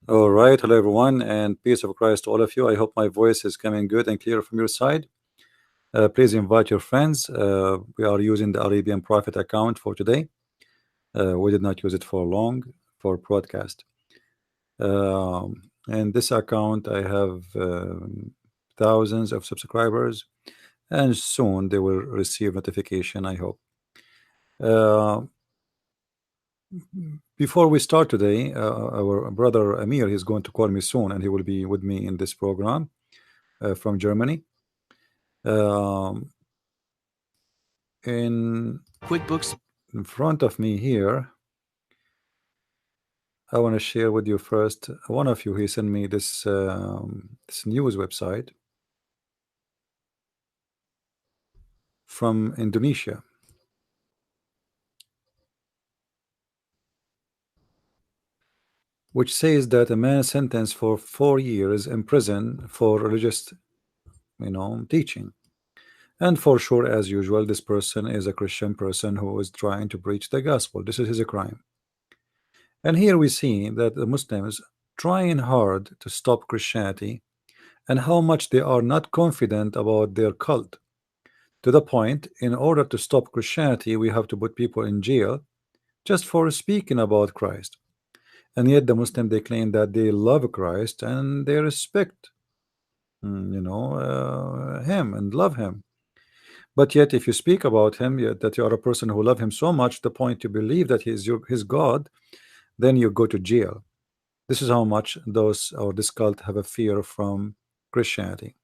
All right, hello everyone, and peace of Christ to all of you. I hope my voice is coming good and clear from your side. Please invite your friends. We are using the Arabian Prophet account for today. We did not use it for long for broadcast. And this account, I have thousands of subscribers, and soon they will receive notification, I hope. Before we start today, our brother Amir is going to call me soon, and he will be with me in this program from Germany. In QuickBooks in front of me here, I want to share with you first. One of you, he sent me this news website from Indonesia, which says that a man sentenced for 4 years in prison for religious, teaching. And for sure, as usual, this person is a Christian person who is trying to preach the gospel. This is his crime. And here we see that the Muslims trying hard to stop Christianity and how much they are not confident about their cult, to the point in order to stop Christianity we have to put people in jail just for speaking about Christ. And yet the Muslim, they claim that they love Christ and they respect him and love him. But yet if you speak about him, yet that you are a person who love him so much, the point you believe that he is his God, then you go to jail. This is how much those or this cult have a fear from Christianity.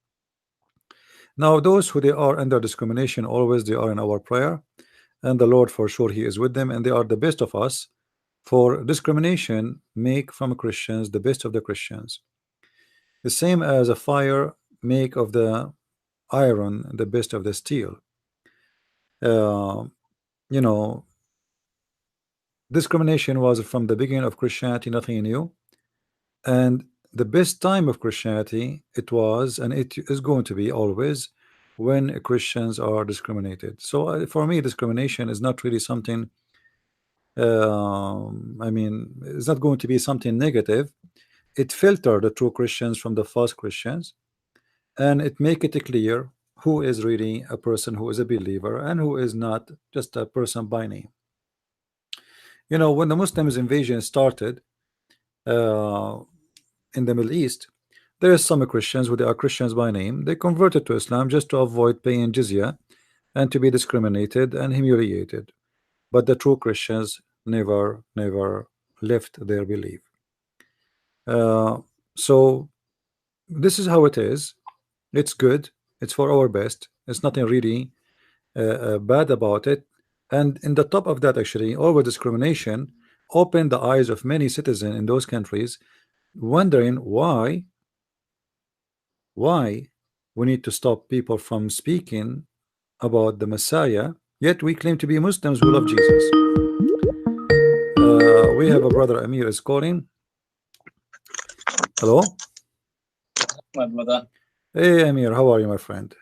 Now those who they are under discrimination, always they are in our prayer, and the Lord for sure he is with them, and they are the best of us. For discrimination make from Christians the best of the Christians, the same as a fire make of the iron the best of the steel. uh, you know discrimination was from the beginning of Christianity, nothing new. And the best time of Christianity, it was and it is going to be always when Christians are discriminated. So for me, discrimination is not really something, I mean, it's not going to be something negative. It filter the true Christians from the false Christians, and it make it clear who is really a person who is a believer and who is not just a person by name. When the Muslims invasion started, uh, in the Middle East, there are some Christians who they are Christians by name. They converted to Islam just to avoid paying jizya and to be discriminated and humiliated. But the true Christians never left their belief. Uh, so this is how it is. It's good. It's for our best. It's nothing really bad about it. And in the top of that, actually, over discrimination opened the eyes of many citizens in those countries, wondering why we need to stop people from speaking about the Messiah, yet we claim to be Muslims who love Jesus. We have a brother Amir is calling. Hello. My brother. Hey Amir, how are you, my friend?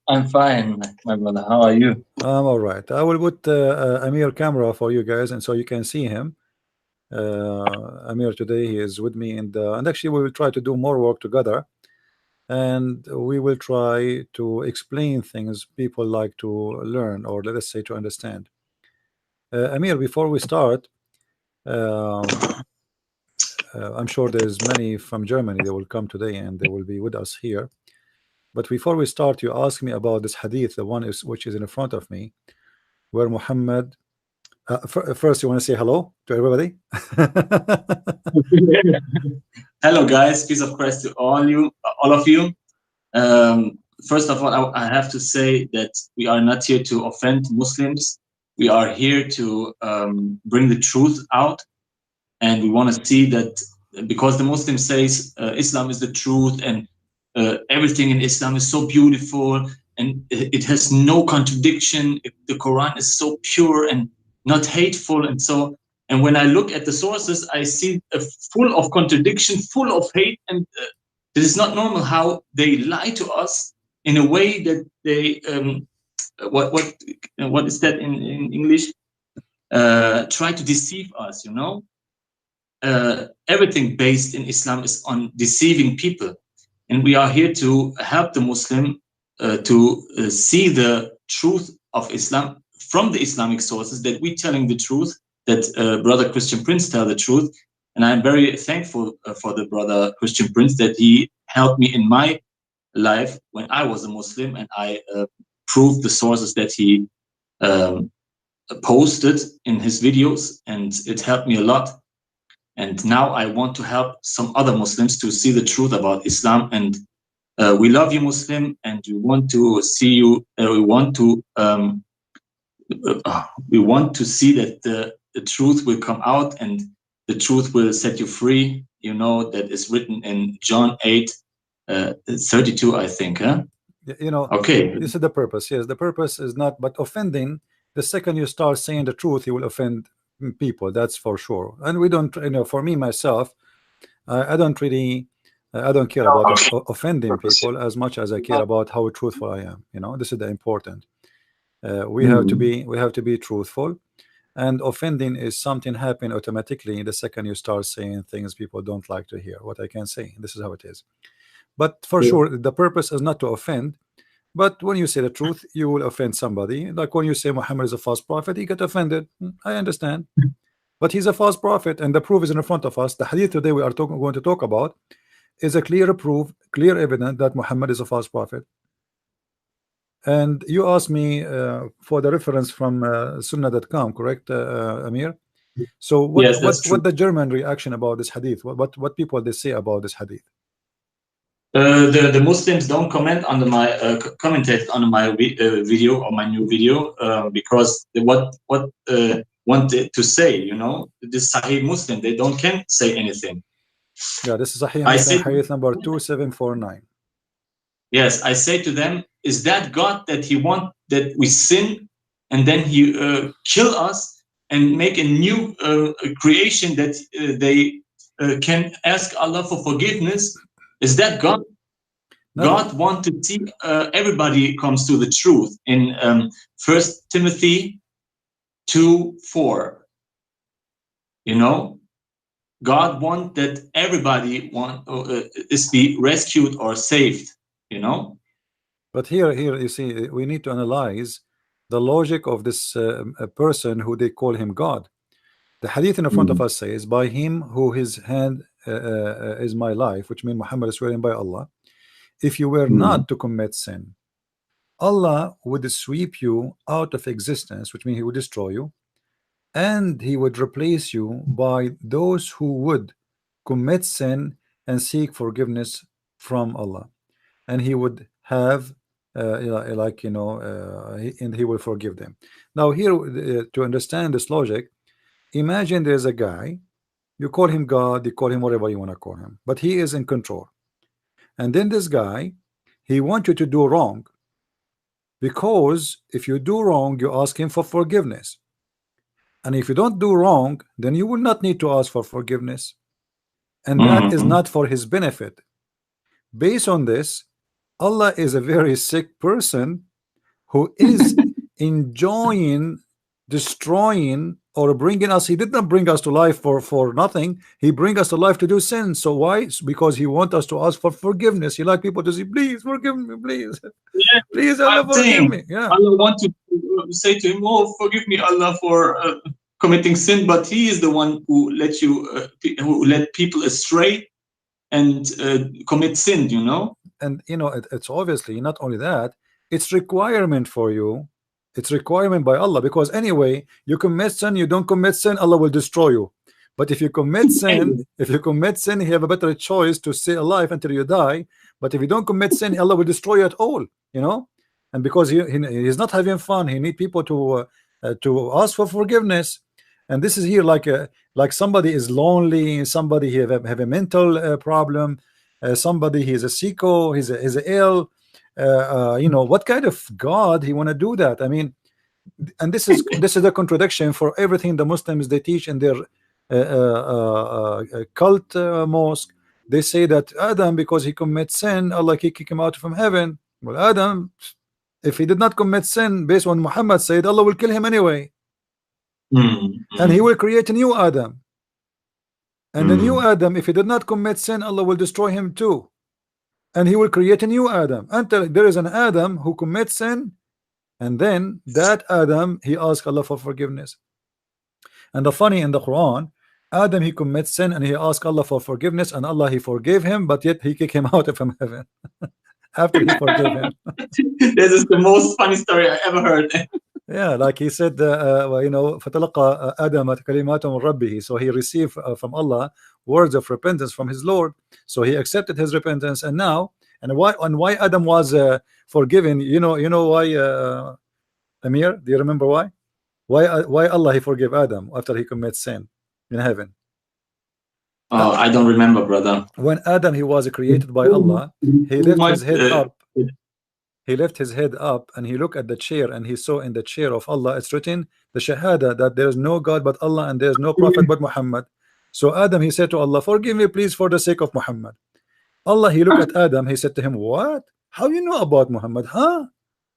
I'm fine, my brother. How are you? I'm all right. I will put Amir camera for you guys, and so you can see him. Amir today he is with me, and actually we will try to do more work together, and we will try to explain things people like to learn, or let us say to understand. Amir, before we start, I'm sure there's many from Germany that will come today and they will be with us here. But before we start, you asked me about this hadith, the one which is in front of me, where Muhammad. First, you want to say hello to everybody? Hello, guys. Peace of Christ to all of you. First of all, I have to say that we are not here to offend Muslims. We are here to bring the truth out, and we want to see that because the Muslim says Islam is the truth, and everything in Islam is so beautiful, and it has no contradiction. The Quran is so pure and not hateful, and when I look at the sources, I see full of contradiction, full of hate, and it is not normal how they lie to us in a way that they what is that in English? Try to deceive us, everything based in Islam is on deceiving people, and we are here to help the Muslim to see the truth of Islam from the Islamic sources, that we telling the truth, that brother Christian Prince tell the truth. And I'm very thankful for the brother Christian Prince, that he helped me in my life when I was a Muslim, and I proved the sources that he posted in his videos, and it helped me a lot. And now I want to help some other Muslims to see the truth about Islam. And we love you, Muslim, and we want to see you. We want to see that the truth will come out, and the truth will set you free. You know, that is written in John 8:32, I think. Huh? You know, okay. This is the purpose. Yes, the purpose is not, but offending. The second you start saying the truth, you will offend people. That's for sure. And we don't, you know, for me myself, I don't really, I don't care about offending people as much as I care about how truthful I am. You know, this is the important. We have to be truthful, and offending is something happen automatically the second you start saying things people don't like to hear. What I can say, this is how it is. But for sure, the purpose is not to offend. But when you say the truth, you will offend somebody. Like when you say Muhammad is a false prophet, he get offended. I understand. But he's a false prophet, and the proof is in front of us. The hadith today we are going to talk about is a clear proof, clear evidence that Muhammad is a false prophet. And you asked me for the reference from sunnah.com, correct, Amir? So what the German reaction about this hadith? What people they say about this hadith? The Muslims don't comment on my commented on my video or my new video because what wanted to say, you know, this Sahih Muslim, they can't say anything. Yeah, this is Sahih Muslim, hadith number 2749. Yes, I say to them, is that God that he want that we sin and then he kill us and make a new creation that they can ask Allah for forgiveness? Is that God? No. God wants to see everybody comes to the truth in 1 Timothy 2:4. You know, God wants that everybody is be rescued or saved. You know. But here you see, we need to analyze the logic of this person who they call him God. The hadith in front of us says, by him who his hand is my life, which means Muhammad is swearing by Allah, if you were not to commit sin, Allah would sweep you out of existence, which means he would destroy you, and he would replace you by those who would commit sin and seek forgiveness from Allah, and he would have and he will forgive them. Now here, to understand this logic, imagine there's a guy, you call him God, you call him whatever you want to call him, but he is in control. And then this guy, he wants you to do wrong, because if you do wrong, you ask him for forgiveness. And if you don't do wrong, then you will not need to ask for forgiveness. And that is not for his benefit. Based on this, Allah is a very sick person who is enjoying destroying or bringing us. He did not bring us to life for nothing. He bring us to life to do sin. So why? Because he wants us to ask for forgiveness. He like people to say, please forgive me, please. Yeah, please Allah forgive me. Yeah. Allah want to say to him, oh, forgive me, Allah, for committing sin, but he is the one who let you who led people astray and commit sin, you know. And you know, it's obviously not only that, it's requirement for you. It's requirement by Allah, because anyway, you commit sin, you don't commit sin, Allah will destroy you. But if you commit sin, you have a better choice to stay alive until you die. But if you don't commit sin, Allah will destroy you at all, you know. And because he's not having fun, he need people to ask for forgiveness. And this is here like somebody is lonely, somebody have a mental problem, somebody he's a sicko, he's ill. You know, what kind of God he want to do that? I mean, and this is a contradiction for everything the Muslims they teach in their cult mosque. They say that Adam, because he commits sin, Allah kick him out from heaven. Well, Adam, if he did not commit sin, based on Muhammad said, Allah will kill him anyway, and he will create a new Adam. And the new Adam, if he did not commit sin, Allah will destroy him too. And he will create a new Adam until there is an Adam who commits sin, and then that Adam, he asks Allah for forgiveness. And the funny in the Quran, Adam, he commits sin and he asked Allah for forgiveness, and Allah, he forgave him, but yet he kicked him out from heaven after he forgave him. This is the most funny story I ever heard. Yeah, like he said, you know, فَتَلَقَى آدَمَ كَلِمَاتٌ مِنْ رَبِّهِ. So he received from Allah words of repentance from his Lord. So he accepted his repentance, and now, and why Adam was forgiven? You know why, Amir? Do you remember why? Why Allah he forgave Adam after he commits sin in heaven? Oh, I don't remember, brother. When Adam he was created by Allah, he left his head up. He left his head up and he looked at the chair, and he saw in the chair of Allah it's written the Shahada that there is no God but Allah and there is no prophet but Muhammad. So Adam he said to Allah, forgive me please for the sake of Muhammad. Allah he looked at Adam, he said to him, what? How you know about Muhammad? Huh?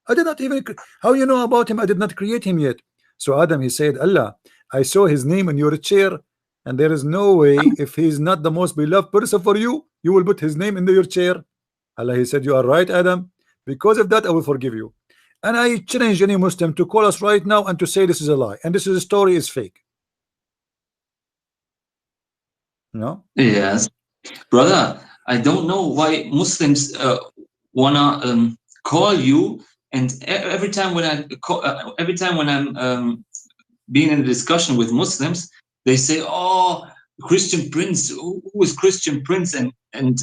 I did not even, how you know about him? I did not create him yet. So Adam he said, Allah, I saw his name in your chair, and there is no way if he is not the most beloved person for you, you will put his name in your chair. Allah he said, you are right, Adam. Because of that, I will forgive you. And I challenge any Muslim to call us right now and to say this is a lie and this is a story is fake. No? Yes, brother. I don't know why Muslims wanna call you, and every time when I'm being in a discussion with Muslims, they say, "Oh, Christian Prince, who is Christian Prince?" and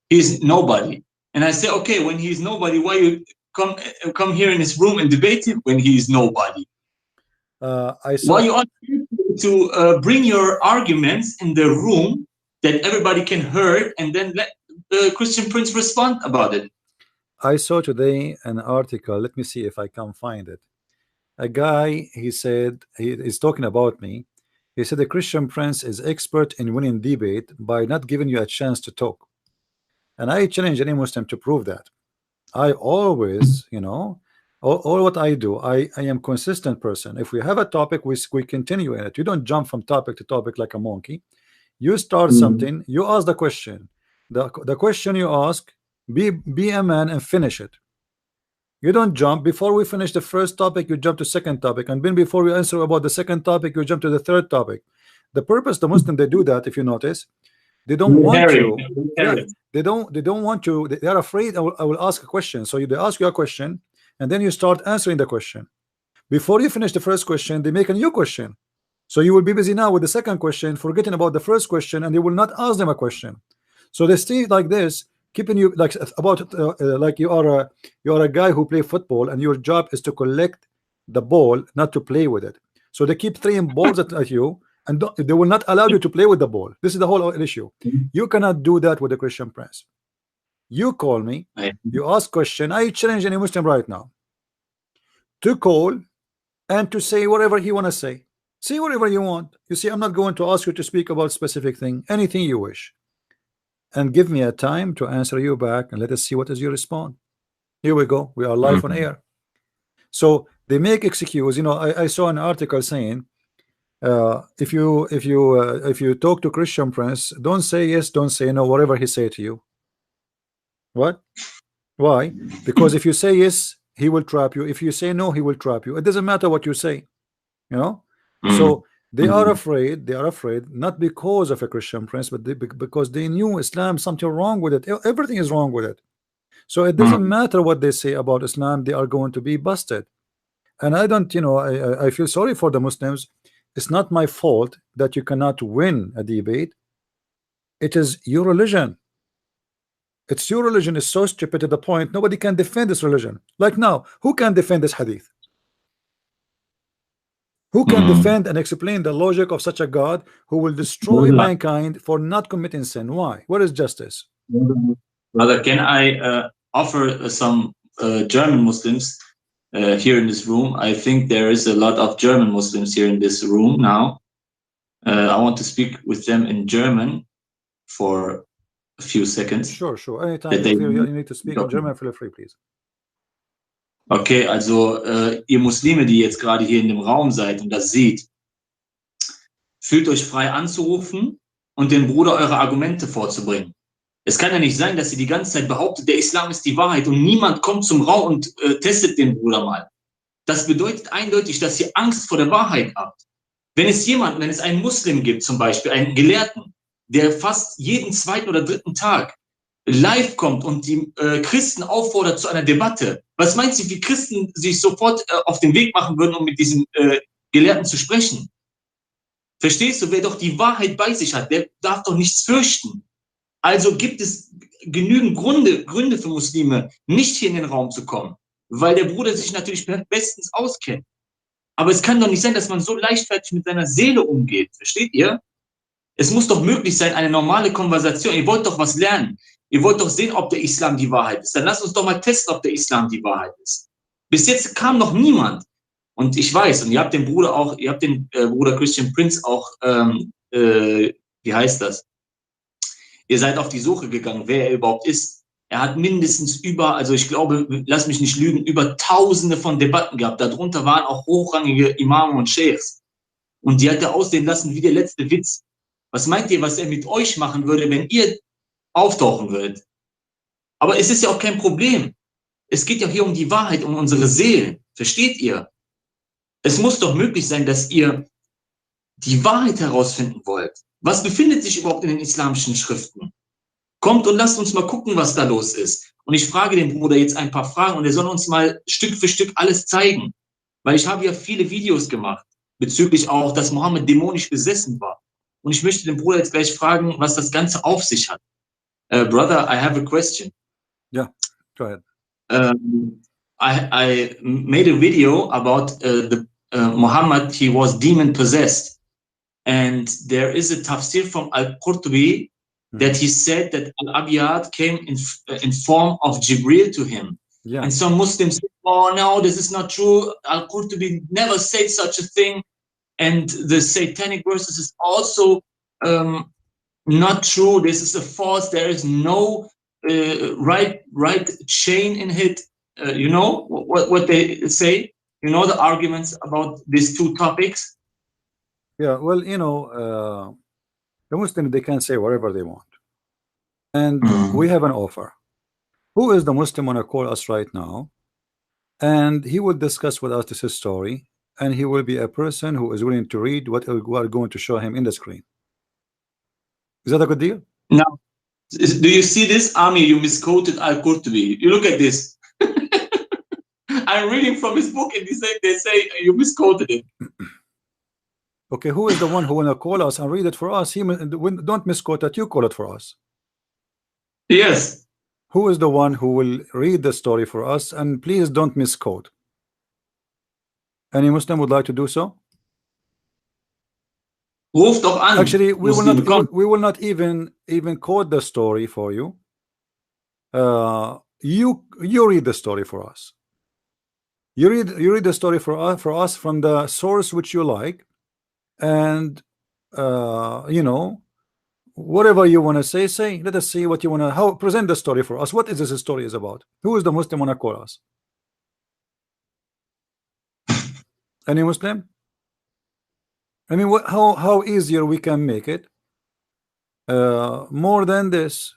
he's nobody. And I say, okay, when he's nobody, why you come here in this room and debate him when he's nobody? Why you want to bring your arguments in the room that everybody can hear, and then let the Christian Prince respond about it? I saw today an article. Let me see if I can find it. A guy, he said, he is talking about me. He said the Christian Prince is expert in winning debate by not giving you a chance to talk. And I challenge any Muslim to prove that. I always, you know, all what I do, I am consistent person. If we have a topic, we continue in it. You don't jump from topic to topic like a monkey. You start something, you ask the question. The question you ask, be a man and finish it. You don't jump. Before we finish the first topic, you jump to second topic, and then before we answer about the second topic, you jump to the third topic. The purpose, the Muslim, they do that, if you notice. They don't want to. Yeah, they don't want to. They are afraid I will ask a question. So they ask you a question, and then you start answering the question. Before you finish the first question, they make a new question. So you will be busy now with the second question, forgetting about the first question, and they will not ask them a question. So they stay like this, keeping you like about like you are a guy who play football, and your job is to collect the ball, not to play with it. So they keep throwing balls at you, and they will not allow you to play with the ball. This is the whole issue. You cannot do that with the Christian Prince. You call me, you ask question. I challenge any Muslim right now to call and to say whatever he want to say. Say whatever you want. You see, I'm not going to ask you to speak about specific thing, anything you wish, and give me a time to answer you back, and let us see what is your response. Here we go. We are live on air. So they make excuse. You know, I saw an article saying, if you talk to Christian Prince, don't say yes, don't say no, whatever he say to you. What? Why? Because if you say yes, he will trap you. If you say no, he will trap you. It doesn't matter what you say, you know. So they are afraid. They are afraid not because of a Christian Prince, but because they knew Islam, something wrong with it. Everything is wrong with it. So it doesn't matter what they say about Islam, they are going to be busted. And I don't, you know, I feel sorry for the Muslims. It's not my fault that you cannot win a debate. It is your religion. It's your religion is so stupid to the point nobody can defend this religion. Like now, who can defend this hadith? Who can defend and explain the logic of such a God who will destroy mankind for not committing sin? Why? Where is justice? Brother, can I offer some German Muslims here in this room? I think there is a lot of German Muslims here in this room now. I want to speak with them in German for a few seconds. Sure. Anytime you need to speak in German, feel free, please. Okay, also ihr Muslime, die jetzt gerade hier in dem Raum seid und das seht, fühlt euch frei anzurufen und dem Bruder eure Argumente vorzubringen. Es kann ja nicht sein, dass ihr die ganze Zeit behauptet, der Islam ist die Wahrheit und niemand kommt zum Raum und testet den Bruder mal. Das bedeutet eindeutig, dass ihr Angst vor der Wahrheit habt. Wenn es einen Muslim gibt, zum Beispiel einen Gelehrten, der fast jeden zweiten oder dritten Tag live kommt und die Christen auffordert zu einer Debatte, was meinst du, wie Christen sich sofort auf den Weg machen würden, um mit diesem Gelehrten zu sprechen? Verstehst du, wer doch die Wahrheit bei sich hat, der darf doch nichts fürchten. Also gibt es genügend Gründe für Muslime, nicht hier in den Raum zu kommen, weil der Bruder sich natürlich bestens auskennt. Aber es kann doch nicht sein, dass man so leichtfertig mit seiner Seele umgeht. Versteht ihr? Es muss doch möglich sein, eine normale Konversation. Ihr wollt doch was lernen. Ihr wollt doch sehen, ob der Islam die Wahrheit ist. Dann lasst uns doch mal testen, ob der Islam die Wahrheit ist. Bis jetzt kam noch niemand. Und ich weiß, und ihr habt den Bruder auch, ihr habt den Bruder Christian Prince auch, wie heißt das? Ihr seid auf die Suche gegangen, wer er überhaupt ist. Er hat mindestens also ich glaube, lass mich nicht lügen, über Tausende von Debatten gehabt. Darunter waren auch hochrangige Imame und Sheikhs. Und die hat er aussehen lassen wie der letzte Witz. Was meint ihr, was er mit euch machen würde, wenn ihr auftauchen würdet? Aber es ist ja auch kein Problem. Es geht ja hier um die Wahrheit, um unsere Seelen. Versteht ihr? Es muss doch möglich sein, dass ihr die Wahrheit herausfinden wollt. Was befindet sich überhaupt in den islamischen Schriften? Kommt und lasst uns mal gucken, was da los ist. Und ich frage den Bruder jetzt ein paar Fragen und er soll uns mal Stück für Stück alles zeigen. Weil ich habe ja viele Videos gemacht, bezüglich auch, dass Mohammed dämonisch besessen war. Und ich möchte den Bruder jetzt gleich fragen, was das Ganze auf sich hat. Brother, I have a question. Yeah, go ahead. I made a video about Muhammad, he was demon possessed. And there is a tafsir from Al-Qurtubi that he said that Al-Abiyad came in form of Jibril to him. Yeah. And some Muslims say, oh no, this is not true. Al-Qurtubi never said such a thing. And the satanic verses is also not true. This is a false. There is no right chain in it. You know what they say? You know the arguments about these two topics? Yeah, well, you know, the Muslims, they can say whatever they want. And we have an offer. Who is the Muslim want to call us right now? And he will discuss with us this story. And he will be a person who is willing to read what we are going to show him in the screen. Is that a good deal? Now, do you see this? Amir, you misquoted Al-Qurtubi. You look at this. I'm reading from his book and they say you misquoted it. Okay, who is the one who will call us and read it for us? Don't misquote it, you call it for us. Yes. Who is the one who will read the story for us? And please don't misquote. Any Muslim would like to do so? Ruf doch an. Actually, we will not even quote the story for you. You read the story for us. You read the story for us from the source which you like, and you know, whatever you want to say. Let us see what you want to. How present the story for us. What is this story is about? Who is the Muslim want to call us? Any Muslim? I mean, how easier we can make it? More than this.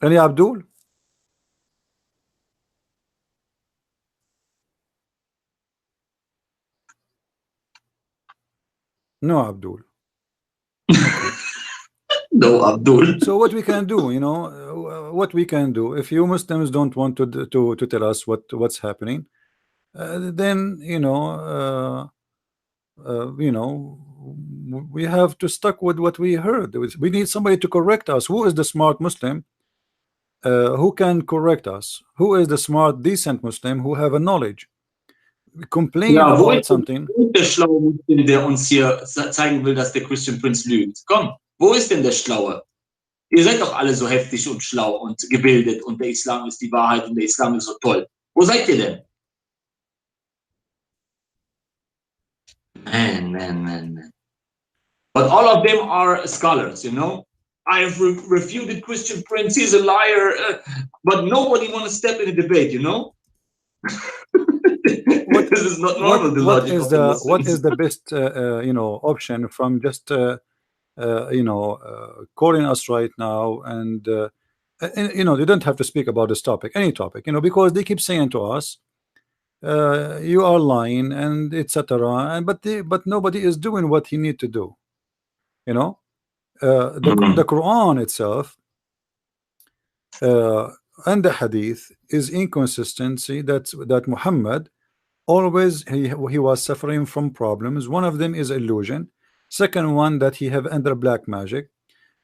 Any Abdul? No Abdul. No Abdul. So what we can do, you know, what we can do, if you Muslims don't want to tell us what's happening, then you know, we have to stuck with what we heard. We need somebody to correct us. Who is the smart Muslim who can correct us? Who is the smart, decent Muslim who have a knowledge? Complain about something. Der schlaue Muslim, der uns hier zeigen will, dass der Christian Prince lügt. Komm, wo ist denn der Schlaue? Ihr seid doch alle so heftig und schlau und gebildet und der Islam ist die Wahrheit und der Islam ist so toll. Wo seid ihr denn? Man. But all of them are scholars, you know. I have refuted Christian Prince, he's a liar, but nobody want to step in a debate, you know. This is not normal. The logic of the Muslims. What is the best option from just calling us right now and they don't have to speak about this topic, any topic, because they keep saying to us you are lying and etc. And but nobody is doing what he need to do. The Quran itself and the Hadith is inconsistency that Muhammad always he was suffering from problems. One of them is illusion. Second one, that he have under black magic.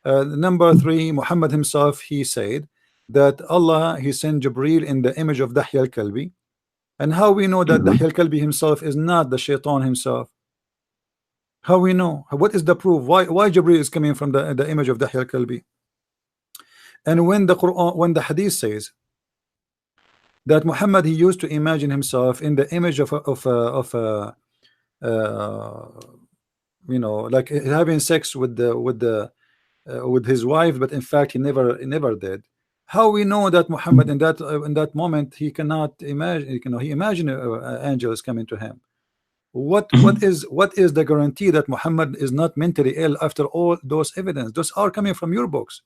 Number three, Muhammad himself, he said that Allah, he sent Jibreel in the image of Dahya al-Kalbi. And how we know that Dahya al-Kalbi himself is not the shaitan himself? How we know? What is the proof? Why Jibreel is coming from the image of Dahya al-Kalbi? And when the Quran, when the Hadith says that Muhammad, he used to imagine himself in the image of like having sex with his wife, but in fact he never did. How we know that Muhammad in that moment he cannot imagine? He imagined angels coming to him. What is the guarantee that Muhammad is not mentally ill after all those evidence? Those are coming from your books.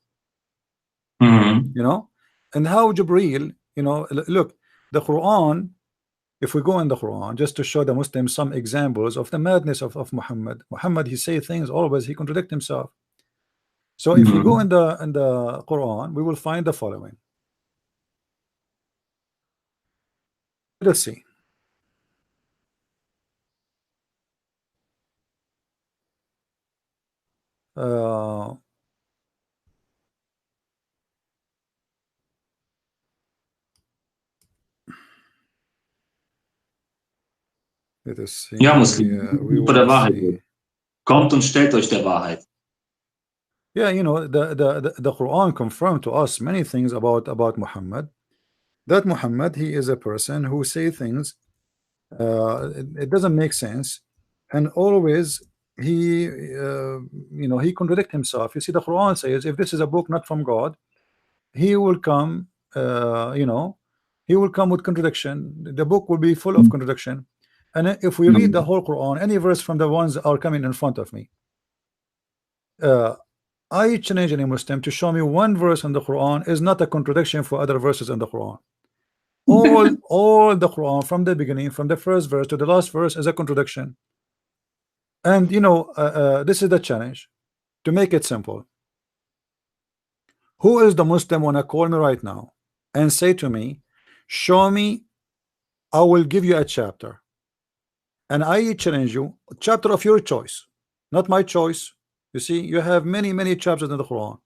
And how Jibreel, look, the Quran, if we go in the Quran just to show the Muslims some examples of the madness of Muhammad, he say things always, he contradict himself. So if we go in the Quran, we will find the following. Let's see. Ja, Muslim, vor der Wahrheit. Kommt und stellt euch der Wahrheit. Yeah, the Quran confirmed to us many things about Muhammad. That Muhammad, he is a person who say things it doesn't make sense, and always he he contradict himself. You see, the Quran says if this is a book not from God, he will come he will come with contradiction. The book will be full of contradiction. And if we read the whole Quran, any verse from the ones that are coming in front of me, I challenge any Muslim to show me one verse in the Quran is not a contradiction for other verses in the Quran. All the Quran from the beginning, from the first verse to the last verse, is a contradiction. And this is the challenge, to make it simple. Who is the Muslim wanna call me right now and say to me, show me, I will give you a chapter, and I challenge you, a chapter of your choice, not my choice. You see, you have many chapters in the Quran.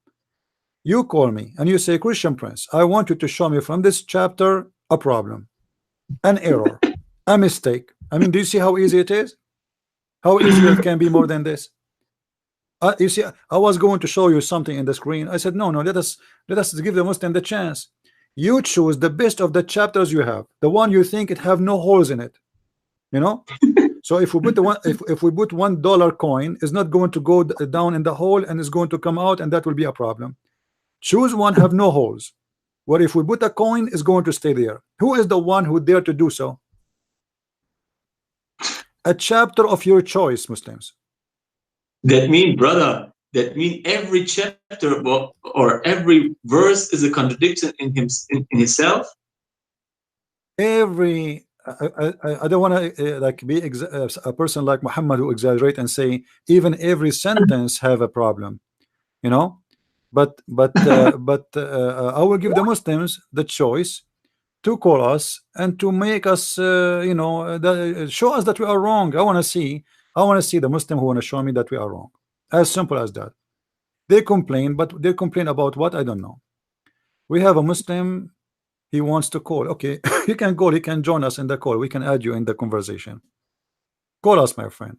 You call me and you say, Christian Prince, I want you to show me from this chapter a problem, an error, a mistake. I mean, do you see how easy it is? How easy it can be more than this? You see, I was going to show you something in the screen. I said, no, let us give the Muslim the chance. You choose the best of the chapters you have, the one you think it have no holes in it. So if we put if we put $1 coin, is not going to go down in the hole and is going to come out, and that will be a problem. Choose one have no holes. What if we put a coin is going to stay there? Who is the one who dare to do so? A chapter of your choice, Muslims. That mean, brother, every chapter or every verse is a contradiction in itself. I don't want to like be a person like Muhammad who exaggerate and say even every sentence have a problem, but I will give the Muslims the choice to call us and to make us show us that we are wrong. I want to see the Muslim who want to show me that we are wrong. As simple as that. They complain, but they complain about what? I don't know. We have a Muslim, he wants to call. Okay, he can call, he can join us in the call. We can add you in the conversation. Call us, my friend.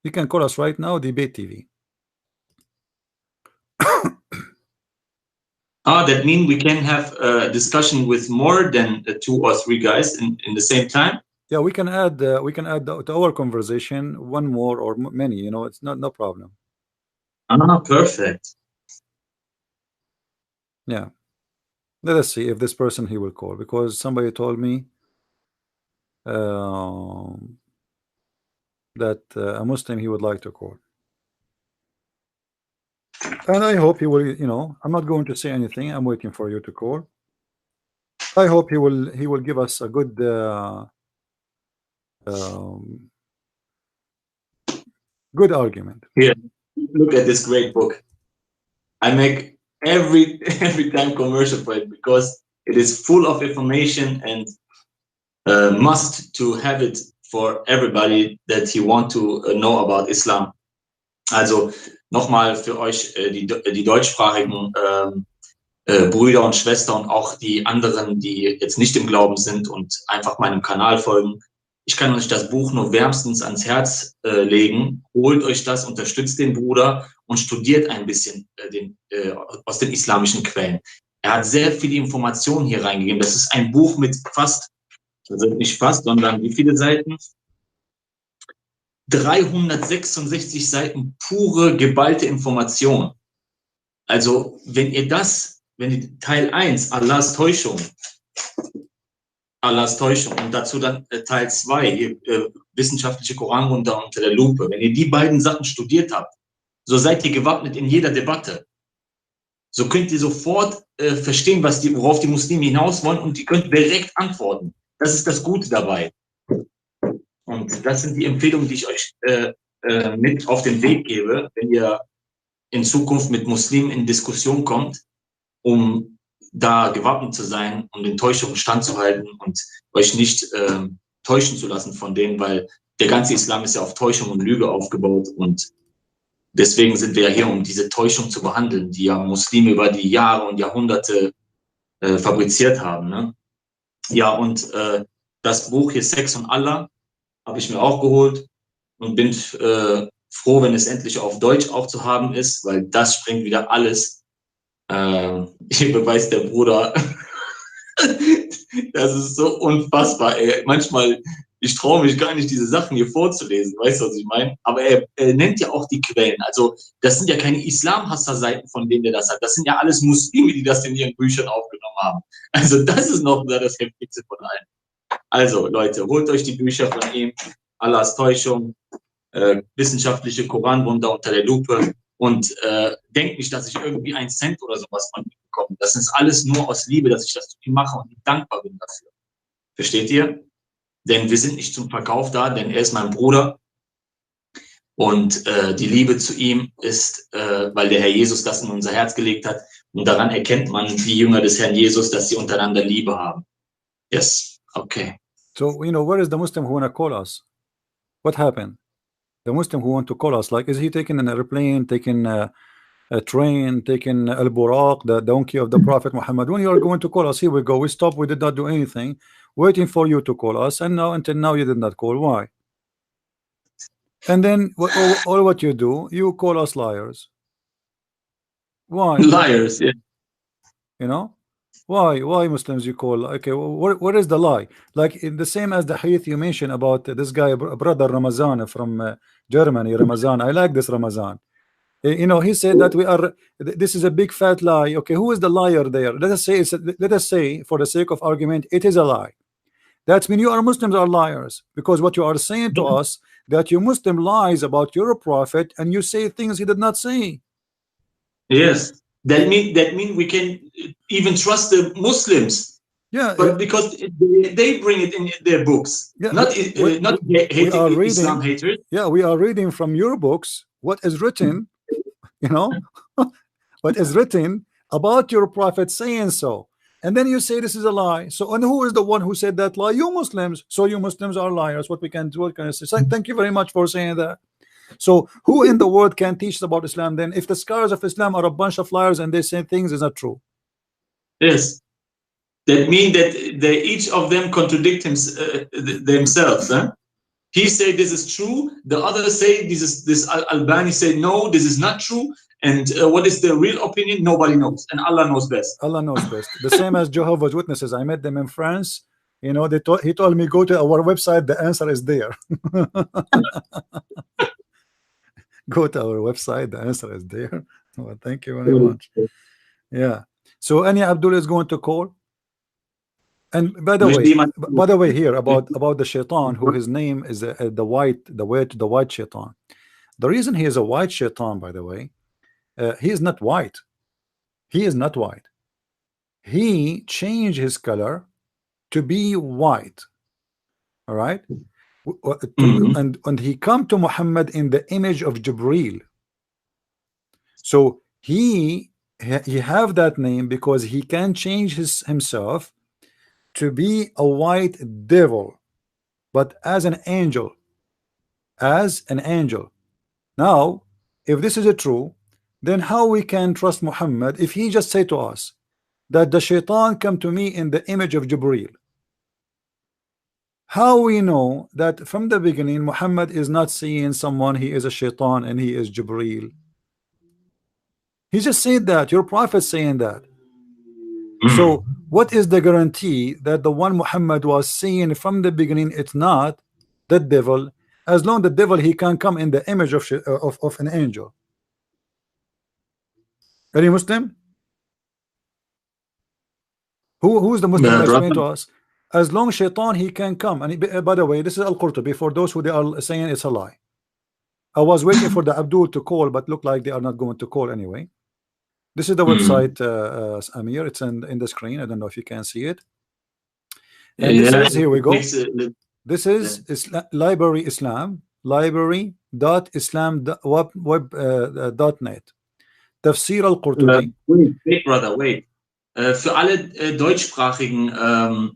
You can call us right now, Debate TV. That means we can have a discussion with more than 2 or 3 guys in the same time. Yeah, we can add to our conversation one more or many. It's no problem. Perfect. Yeah. Let us see if this person he will call, because somebody told me that a Muslim he would like to call. And I hope he will, you know, I'm not going to say anything. I'm waiting for you to call. I hope he will give us a good good argument. Here, look at this great book. I make every time commercial for it because it is full of information and must to have it for everybody that he want to know about Islam. Also nochmal für euch die deutschsprachigen Brüder und Schwestern, auch die anderen, die jetzt nicht im Glauben sind und einfach meinem Kanal folgen. Ich kann euch das Buch nur wärmstens ans Herz legen. Holt euch das, unterstützt den Bruder und studiert ein bisschen aus den islamischen Quellen. Er hat sehr viele Informationen hier reingegeben. Das ist ein Buch mit fast, also nicht fast, sondern wie viele Seiten? 366 Seiten pure, geballte Information. Also, wenn ihr Teil 1, Allahs Täuschung, und dazu dann Teil 2, wissenschaftliche Koranwunder unter der Lupe, wenn ihr die beiden Sachen studiert habt, so seid ihr gewappnet in jeder Debatte. So könnt ihr sofort verstehen, worauf die Muslime hinaus wollen und ihr könnt direkt antworten. Das ist das Gute dabei. Und das sind die Empfehlungen, die ich euch mit auf den Weg gebe, wenn ihr in Zukunft mit Muslimen in Diskussion kommt, um da gewappnet zu sein, um den Täuschungen standzuhalten und euch nicht täuschen zu lassen von denen, weil der ganze Islam ist ja auf Täuschung und Lüge aufgebaut und deswegen sind wir ja hier, um diese Täuschung zu behandeln, die ja Muslime über die Jahre und Jahrhunderte fabriziert haben. Ne? Ja, und das Buch hier, Sex und Allah, habe ich mir auch geholt und bin froh, wenn es endlich auf Deutsch auch zu haben ist, weil das sprengt wieder alles. Hier beweist der Bruder, das ist so unfassbar. Ey. Manchmal, ich traue mich gar nicht, diese Sachen hier vorzulesen, weißt du, was ich meine? Aber er nennt ja auch die Quellen. Also das sind ja keine Islamhasser-Seiten, von denen der das hat. Das sind ja alles Muslime, die das in ihren Büchern aufgenommen haben. Also das ist noch das Heftigste von allen. Also Leute, holt euch die Bücher von ihm, Allahs Täuschung, wissenschaftliche Koranwunder unter der Lupe und denkt nicht, dass ich irgendwie einen Cent oder sowas von ihm bekomme. Das ist alles nur aus Liebe, dass ich das zu ihm mache und dankbar bin dafür. Versteht ihr? Denn wir sind nicht zum Verkauf da, denn er ist mein Bruder und die Liebe zu ihm ist, weil der Herr Jesus das in unser Herz gelegt hat und daran erkennt man die Jünger des Herrn Jesus, dass sie untereinander Liebe haben. Yes, okay. So, you know, where is the Muslim who want to call us? What happened? The Muslim who want to call us, like, is he taking an airplane, taking a train, taking al-Buraq, the donkey of the Prophet Muhammad? When you are going to call us, here we go. We stop. We did not do anything, waiting for you to call us, and now until now you did not call. Why? And then all what you do, you call us liars. Why? Liars, yeah. You know, why Muslims you call? Okay, what is the lie? Like in the same as the hadith you mentioned about this guy, brother Ramazan from Germany. Ramazan, I like this Ramazan. You know, he said that this is a big fat lie. Okay, who is the liar there? Let us say for the sake of argument, it is a lie. That means you are Muslims are liars, because what you are saying to us that you Muslim lies about your prophet and you say things he did not say. Yes, that mean we can even trust the Muslims. Yeah, but because they bring it in their books. Yeah, not hating Islam hatred. Yeah, we are reading from your books what is written, you know, what is written about your prophet saying so. And then you say this is a lie. So, and who is the one who said that lie? You Muslims. So you Muslims are liars. What can I say? So thank you very much for saying that. So who in the world can teach us about Islam then? If the scholars of Islam are a bunch of liars and they say things is not true. Yes. That means that each of them contradict themselves. Huh? He said this is true. The others say this Albani said no, this is not true. And what is the real opinion? Nobody knows, and Allah knows best. Allah knows best. The same as Jehovah's Witnesses. I met them in France. You know, he told me go to our website. The answer is there. Go to our website. The answer is there. Well, thank you very much. Yeah. So any Abdullah is going to call. And by the way, here about the shaitan, who his name is the white shaitan. The reason he is a white shaitan, by the way, he is not white. He is not white. He changed his color to be white. All right. And he come to Muhammad in the image of Jibril. So he have that name because he can change himself to be a white devil, but as an angel. As an angel. Now, if this is true, then how we can trust Muhammad if he just say to us that the shaitan come to me in the image of Jibril? How we know that from the beginning Muhammad is not seeing someone, he is a shaitan and he is Jibril? He just said that, your prophet saying that. So what is the guarantee that the one Muhammad was seeing from the beginning, it's not the devil? As long the devil, he can come in the image of an angel. Any Muslim? Who's the Muslim? Explain to us. As long shaitan, he can come. And by the way, this is Al-Qurtubi, for those who they are saying it's a lie. I was waiting for the Abdul to call, but look like they are not going to call anyway. This is the website, Amir. It's in the screen. I don't know if you can see it. And this is, here we go. This is Library Islam, library.islam.web.net. Tafsir al-Qurtubi. Wait, brother, wait. Für alle Deutschsprachigen,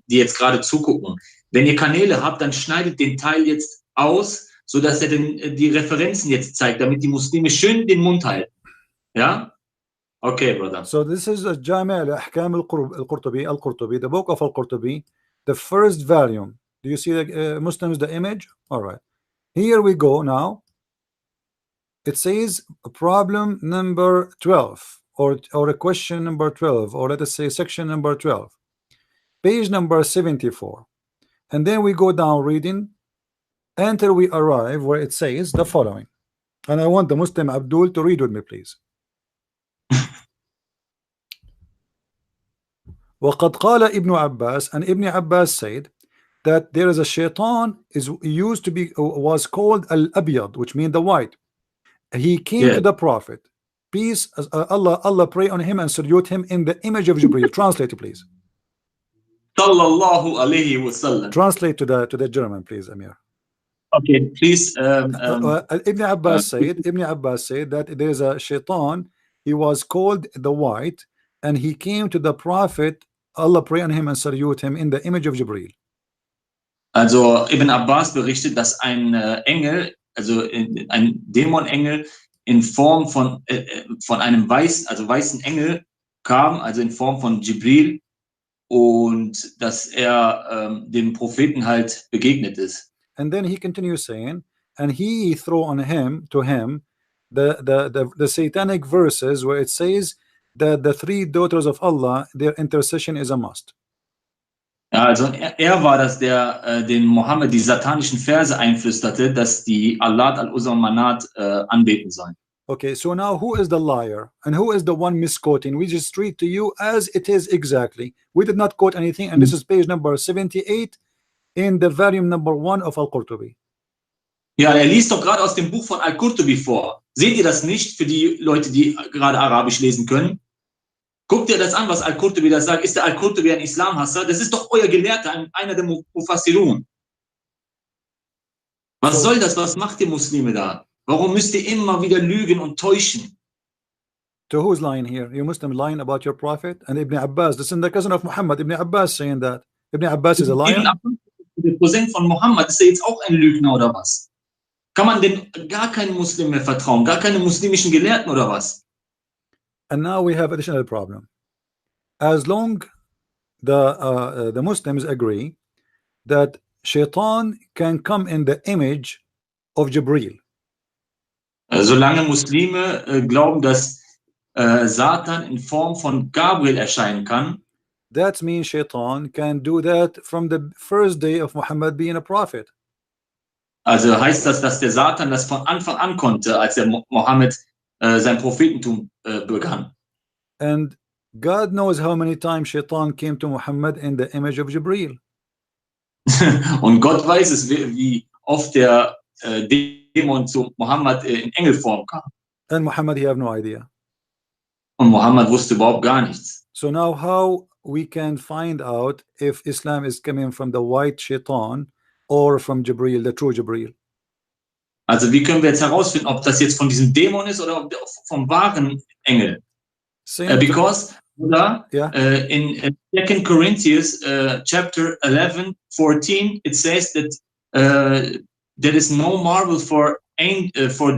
die jetzt gerade zugucken, wenn ihr Kanäle habt, dann schneidet den Teil jetzt aus, sodass er die Referenzen jetzt zeigt, damit die Muslime schön den Mund halten. Ja? Okay, brother. So this is a Jami' al-Ahkam al-Qurtubi, the book of al-Qurtubi, the first volume. Do you see the Muslims, the image? All right. Here we go now. It says problem number 12, or a question number 12, or let us say section number 12, page number 74. And then we go down reading until we arrive where it says the following. And I want the Muslim Abdul to read with me, please. وقد قال ابن عباس, and Ibn Abbas said that there is a shaitan was called al-Abyad, which means the white. He came to the prophet, peace, Allah pray on him and salute him in the image of Jibril. Translate, please. Sallallahu alayhi wasallam. Translate to the German, please, Amir. Okay, please. Ibn Abbas said that there is a shaitan. He was called the white, and he came to the prophet. Allah pray on him and salute him in the image of Jibril. Also Ibn Abbas berichtet, dass ein Engel, also ein Dämonengel in Form von einem weißen Engel kam, also in Form von Jibril, und dass dem Propheten halt begegnet ist. And then he continues saying, and he threw on him the satanic verses where it says that the three daughters of Allah, their intercession is a must. Ja, also war das, der den Mohammed die satanischen Verse einflüsterte, dass die Allat, Al-Uzza und Manat anbeten sollen. Okay, so now who is the liar and who is the one misquoting? We just read to you as it is exactly. We did not quote anything, and this is page number 78 in the volume number 1 of Al-Qurtubi. Ja, liest doch gerade aus dem Buch von Al-Qurtubi vor. Seht ihr das nicht für die Leute, die gerade Arabisch lesen können? Guckt ihr das an, was Al-Qurtubi da sagt? Ist der Al-Qurtubi ein Islamhasser? Das ist doch euer Gelehrter, einer der Mufassirun. Was soll das? Was macht ihr Muslime da? Warum müsst ihr immer wieder lügen und täuschen? So who's lying here? You Muslim lying about your prophet? And Ibn Abbas, this is the cousin of Muhammad. Ibn Abbas saying that. Ibn Abbas is a liar? Ibn Abbas, der Cousin von Muhammad, ist er jetzt auch ein Lügner oder was? Kann man denn gar keinen Muslim mehr vertrauen? Gar keine muslimischen Gelehrten oder was? And now we have additional problem. As long the Muslims agree that Shaitan can come in the image of Jibril. Solange Muslime glauben, dass Satan in Form von Gabriel erscheinen kann, that means Shaitan can do that from the first day of Muhammad being a prophet. Also heißt das, dass der Satan das von Anfang an konnte, als der Mohammed sein Prophetentum begann. And God knows how many times Shaitan came to Muhammad in the image of Jibril. Und Gott weiß es, wie oft der Dämon zu Mohammed in Engelform kam. And Muhammad, he have no idea. Und Mohammed wusste überhaupt gar nichts. So now how we can find out if Islam is coming from the white Shaitan or from Jibril, the true Jibril? Also wie können wir jetzt herausfinden, ob das jetzt von diesem Dämon ist oder vom wahren Engel? Because in 2 Corinthians chapter 11, 14, it says that there is no marvel for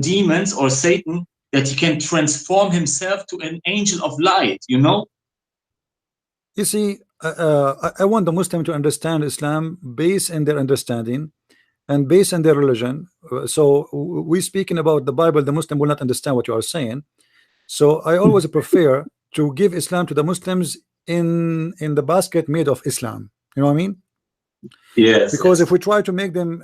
demons or Satan that he can transform himself to an angel of light, you know? You see, I want the Muslim to understand Islam based in their understanding and based on their religion. So we speaking about the Bible, the Muslim will not understand what you are saying. So I always prefer to give Islam to the Muslims in the basket made of Islam. You know what I mean? Yes. Because if we try to make them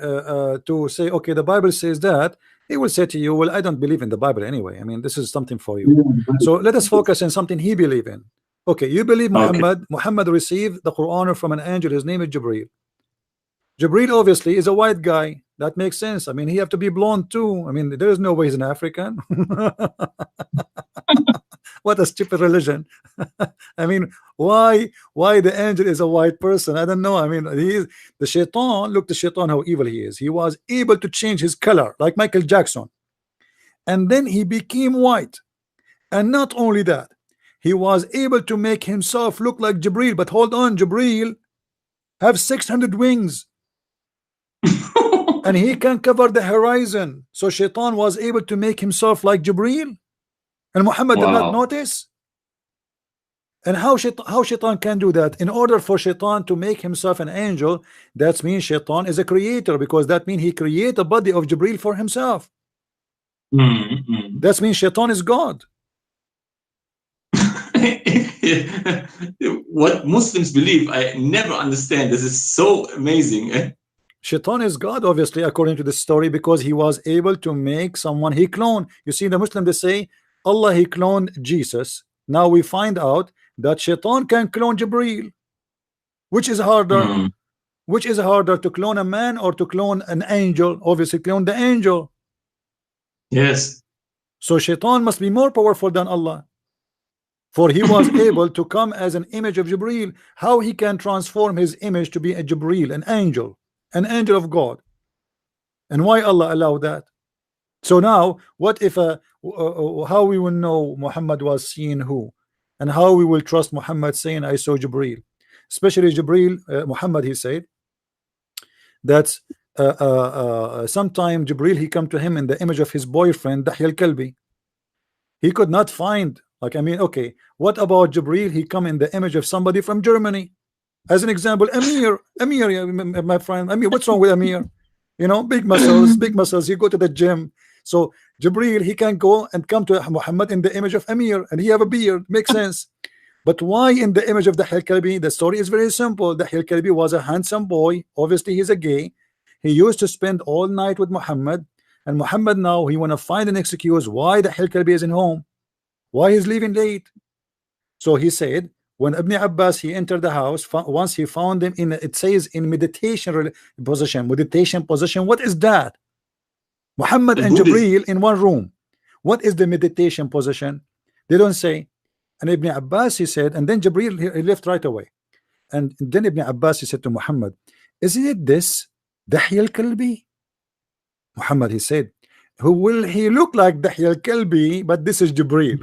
to say, okay, the Bible says that, he will say to you, well, I don't believe in the Bible anyway. I mean, this is something for you. So let us focus on something he believe in. Okay, you believe Muhammad. Okay. Muhammad received the Quran from an angel. His name is Jibril. Jibril obviously is a white guy. That makes sense. I mean, he have to be blonde too. I mean, there is no way he's an African. What a stupid religion. I mean, why the angel is a white person? I don't know. I mean, the Shaitan. Look, the Shaitan, how evil he is. He was able to change his color like Michael Jackson, and then he became white. And not only that, he was able to make himself look like Jibril. But hold on, Jibril have 600 wings. And he can cover the horizon. So Shaitan was able to make himself like Jibril, and Muhammad did not notice. And how Shaitan can do that? In order for Shaitan to make himself an angel, that means Shaitan is a creator, because that means he create a body of Jibril for himself. That means Shaitan is God. What Muslims believe, I never understand. This is so amazing. Shaitan is God, obviously, according to the story, because he was able to make someone he cloned. You see, the Muslim, they say Allah, he cloned Jesus. Now we find out that Shaitan can clone Jibril. Which is harder? Which is harder, to clone a man or to clone an angel? Obviously, clone the angel. Yes. So Shaitan must be more powerful than Allah, for he was able to come as an image of Jibril. How he can transform his image to be a Jibril, an angel of God? And why Allah allowed that? So now, what if how we will know Muhammad was seeing who, and how we will trust Muhammad saying I saw Jibril? Especially Jibril, Muhammad, he said that sometime Jibril, he come to him in the image of his boyfriend Dahya al-Kalbi. He could not find, like, I mean, okay, what about Jibril? He come in the image of somebody from Germany. As an example, Amir, my friend Amir. What's wrong with Amir? You know, big muscles. He go to the gym. So Jibril, he can go and come to Muhammad in the image of Amir, and he have a beard. Makes sense. But why in the image of Dahya al-Kalbi? The story is very simple. Dahya al-Kalbi was a handsome boy. Obviously, he's a gay. He used to spend all night with Muhammad, and Muhammad now he want to find an excuse why Dahya al-Kalbi isn't home, why he's leaving late. So he said, when Ibn Abbas he entered the house, once he found him in, it says, in meditation position. Meditation position, what is that? Muhammad and Jibril in one room. What is the meditation position? They don't say. And Ibn Abbas, he said, and then Jibril, he left right away. And then Ibn Abbas, he said to Muhammad, isn't it this Dahya al-Kalbi? Muhammad, he said, who will he look like Dahya al-Kalbi, but this is Jibril.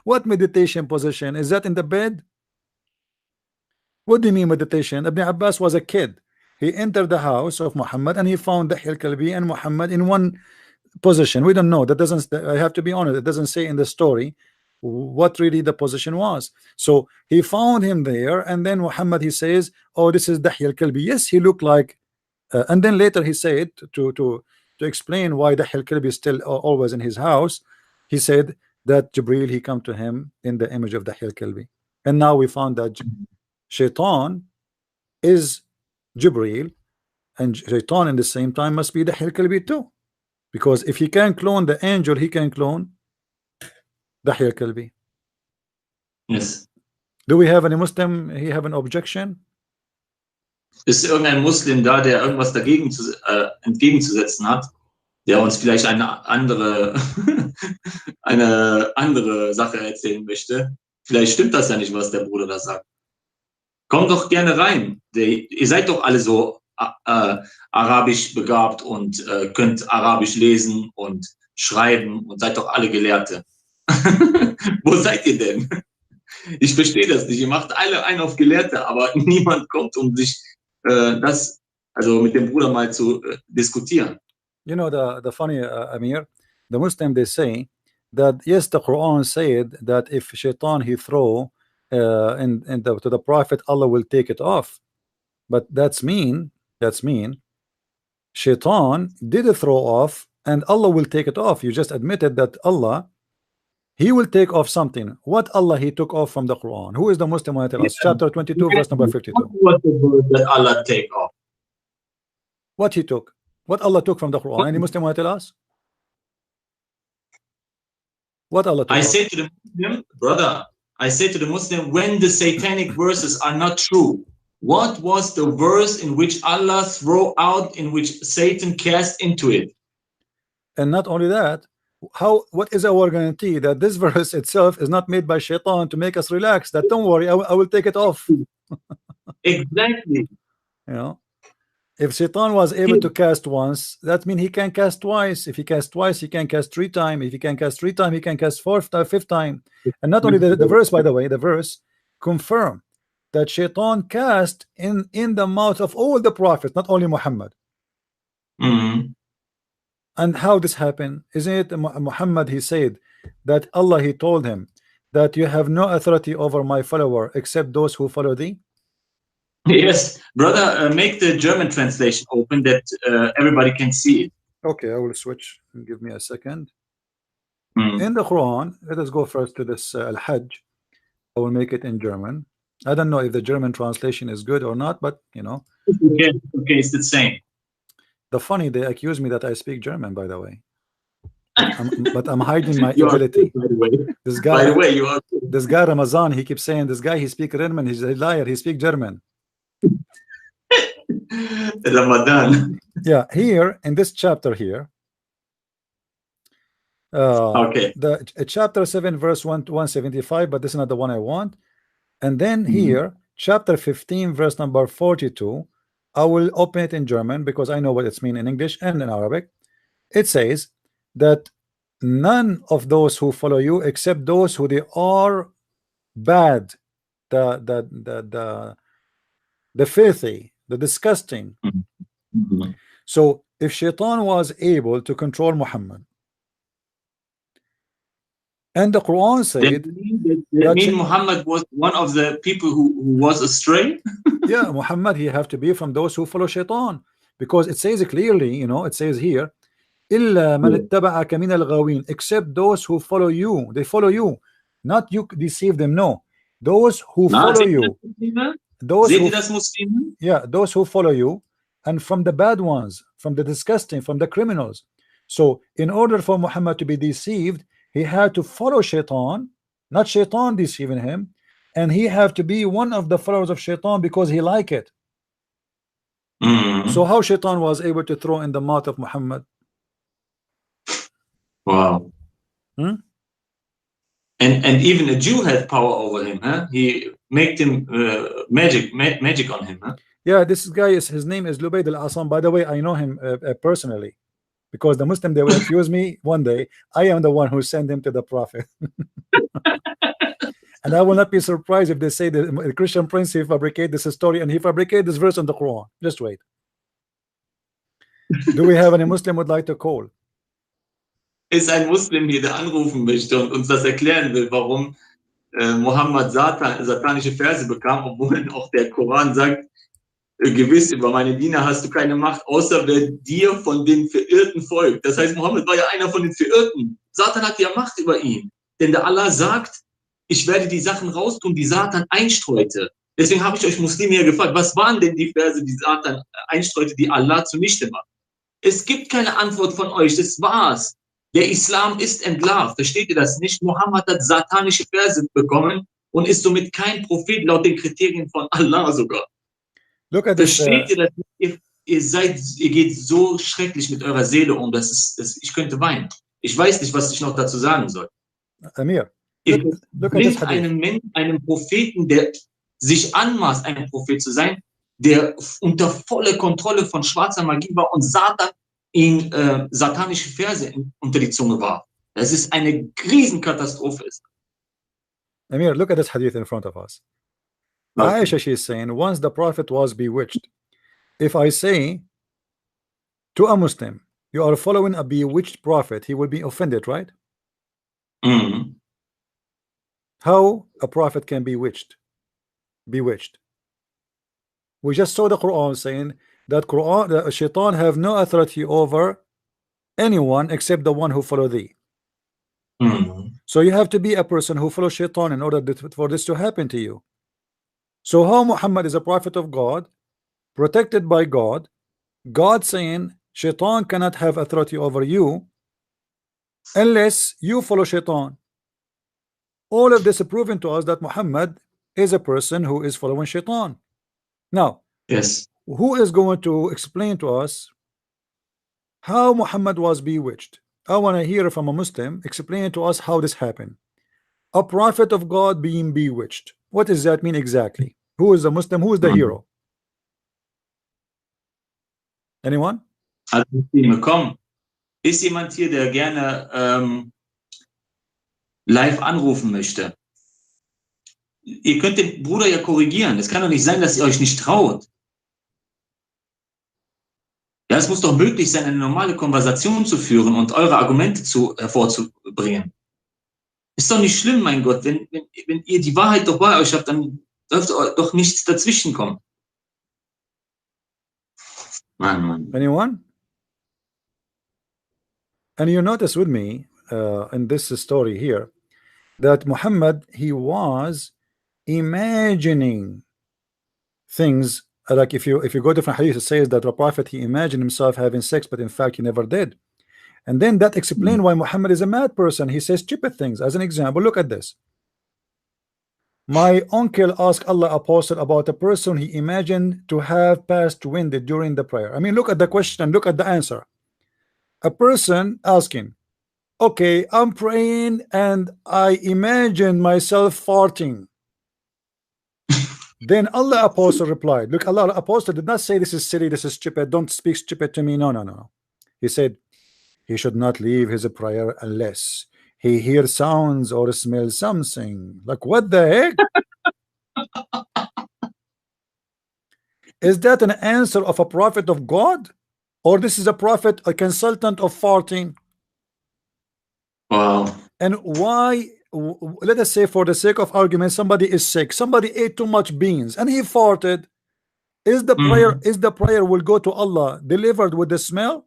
What meditation position? Is that in the bed? What do you mean meditation? Ibn Abbas was a kid. He entered the house of Muhammad and he found Dahya al-Kalbi and Muhammad in one position. We don't know. That doesn't, I have to be honest, it doesn't say in the story what really the position was. So he found him there, and then Muhammad, he says, oh, this is Dahya al-Kalbi. Yes, he looked like and then later he said to explain why Dahya al-Kalbi is still always in his house. He said that Jibril, he come to him in the image of Dahya al-Kalbi. And now we found that Shaitan is Jibril, and Shaitan in the same time must be Dahya al-Kalbi too, because if he can clone the angel, he can clone Dahir Kalbi. Yes. Do we have any Muslim? He have an objection? Ist irgendein Muslim da, der irgendwas dagegen entgegenzusetzen hat, der uns vielleicht eine andere Sache erzählen möchte? Vielleicht stimmt das ja nicht, was der Bruder da sagt. Kommt doch gerne rein. Ihr seid doch alle so arabisch begabt und könnt arabisch lesen und schreiben und seid doch alle Gelehrte. Wo seid ihr denn? Ich verstehe das nicht. Ihr macht alle einen auf Gelehrte, aber niemand kommt, um sich also mit dem Bruder mal zu diskutieren. You know, the funny, Amir, the Muslim, they say that yes, the Quran said that if shaitan he throw to the prophet, Allah will take it off. But that's mean shaitan did throw off and Allah will take it off. You just admitted that Allah, he will take off something. What Allah he took off from the Quran? Who is the Muslim one? Tell us. Chapter 22, verse number 52. What the word that Allah take off? What he took? What Allah took from the Quran? Any Muslim want to tell us? What Allah took? I say to the Muslim, brother, I say to the Muslim, when the satanic verses are not true, what was the verse in which Allah throw out, in which Satan cast into it? And not only that, what is our guarantee that this verse itself is not made by shaitan to make us relax? That don't worry, I will take it off. Exactly. You know, if shaitan was able to cast once, that means he can cast twice. If he casts twice, he can cast 3 times. If he can cast 3 times, he can cast 5th time. And not only the verse, by the way, the verse confirm that shaitan cast in the mouth of all the prophets, not only Muhammad. Mm-hmm. And how this happened? Isn't it Muhammad? He said that Allah, he told him that you have no authority over my follower except those who follow thee. Yes, brother, make the German translation open that everybody can see it. Okay, I will switch. Give me a second. In the Quran, let us go first to this Al-Hajj. I will make it in German. I don't know if the German translation is good or not, but you know. Okay, it's the same. The funny, they accuse me that I speak German, by the way. But I'm hiding my ability. By the way. This guy, by the way, you are this guy Ramazan, he keeps saying this guy, he speaks German, he's a liar, he speaks German. Ramadan. Yeah, here in this chapter here, okay, the chapter 7 verse 175, but this is not the one I want. And then here chapter 15 verse number 42, I will open it in German because I know what it's mean in English and in Arabic. It says that none of those who follow you except those who they are bad, the filthy, the disgusting. So if shaitan was able to control Muhammad, and the Quran said that mean Muhammad was one of the people who was astray. Yeah, Muhammad, he have to be from those who follow shaitan, because it says clearly, you know, it says here, إِلَّا مَنِ اتَّبَعَكَ مِنَ الْغَاوِينَ, except those who follow you. They follow you, not you deceive them. No, those who follow you, those who, yeah, those who follow you, and from the bad ones, from the disgusting, from the criminals. So in order for Muhammad to be deceived, he had to follow shaitan, not shaitan deceiving him, and he have to be one of the followers of shaitan because he like it. So how shaitan was able to throw in the mouth of Muhammad? Wow. And even a Jew had power over him, huh? He made him magic on him, huh? Yeah, this guy is, his name is Lubayd al-Asam. By the way, I know him personally, because the Muslim, they will accuse me one day I am the one who sent him to the Prophet. And I will not be surprised if they say that the Christian prince, he fabricate this story and he fabricate this verse on the Quran. Just wait. Do we have any Muslim would like to call? Ist ein Muslim hier, der anrufen möchte und uns das erklären will, warum Mohammed satanische Verse bekam, obwohl auch der Koran sagt, gewiss, über meine Diener hast du keine Macht, außer wer dir von den Verirrten folgt. Das heißt, Mohammed war ja einer von den Verirrten. Satan hat ja Macht über ihn. Denn der Allah sagt, ich werde die Sachen raustun, die Satan einstreute. Deswegen habe ich euch Muslime hier gefragt, was waren denn die Verse, die Satan einstreute, die Allah zunichte macht? Es gibt keine Antwort von euch, das war's. Der Islam ist entlarvt. Versteht ihr das nicht? Mohammed hat satanische Verse bekommen und ist somit kein Prophet laut den Kriterien von Allah sogar. Look at this. Versteht ihr das? Ihr geht so schrecklich mit eurer Seele um, ich könnte weinen. Ich weiß nicht, was ich noch dazu sagen soll. Amir, Ihr bringt einem Propheten, der sich anmaßt, ein Prophet zu sein, der unter voller Kontrolle von schwarzer Magie war und Satan ihm satanische Verse unter die Zunge warf. Das ist eine Riesenkatastrophe. Amir, look at this hadith in front of us. Okay. Aisha, she is saying, once the Prophet was bewitched. If I say to a Muslim, you are following a bewitched prophet, he will be offended, right? Mm-hmm. How a prophet can be bewitched? We just saw the Quran saying that the shaitan have no authority over anyone except the one who follow thee. Mm-hmm. So you have to be a person who follows shaitan in order for this to happen to you. So how Muhammad is a prophet of God, protected by God, God saying shaitan cannot have authority over you unless you follow shaitan. All of this is proving to us that Muhammad is a person who is following shaitan. Now, yes, who is going to explain to us how Muhammad was bewitched? I want to hear from a Muslim explain to us how this happened. A prophet of God being bewitched. What does that mean exactly? Who is the Muslim? Who is the hero? Anyone? Komm. Ist jemand hier, der gerne live anrufen möchte? Ihr könnt den Bruder ja korrigieren. Es kann doch nicht sein, dass ihr euch nicht traut. Ja, es muss doch möglich sein, eine normale Konversation zu führen und eure Argumente hervorzubringen. Ist doch nicht schlimm, mein Gott. Wenn ihr die Wahrheit doch bei euch habt, dann dürfte doch nichts dazwischen kommen. Mann. Anyone? And you notice with me in this story here that Muhammad, he was imagining things. Like if you go to different hadith, it says that the prophet, he imagined himself having sex, but in fact he never did. And then that explains why Muhammad is a mad person. He says stupid things. As an example, look at this. My uncle asked Allah apostle about a person he imagined to have passed wind during the prayer. I mean, look at the question, look at the answer. A person asking, okay, I'm praying and I imagine myself farting. Then Allah apostle replied, look, Allah apostle did not say this is silly, this is stupid, don't speak stupid to me. No. He said he should not leave his prayer unless he hears sounds or smells something. Like, what the heck? Is that an answer of a prophet of God? Or this is a prophet, a consultant of farting? Wow. And why, let us say for the sake of argument, somebody is sick, somebody ate too much beans and he farted. Is the prayer will go to Allah delivered with the smell?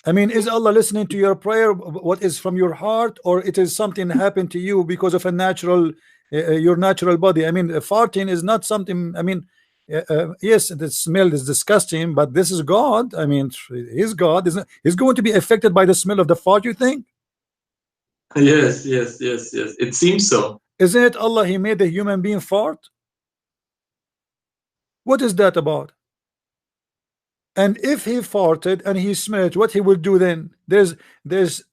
I mean, is Allah listening to your prayer, what is from your heart, or it is something happened to you because of a natural your natural body? I mean, farting is not something, I mean, yes, the smell is disgusting, but this is God. I mean, his God is going to be affected by the smell of the fart, you think? Yes. It seems so. Isn't it Allah, he made the human being fart? What is that about? And if he farted and he smelled, what he will do then? There's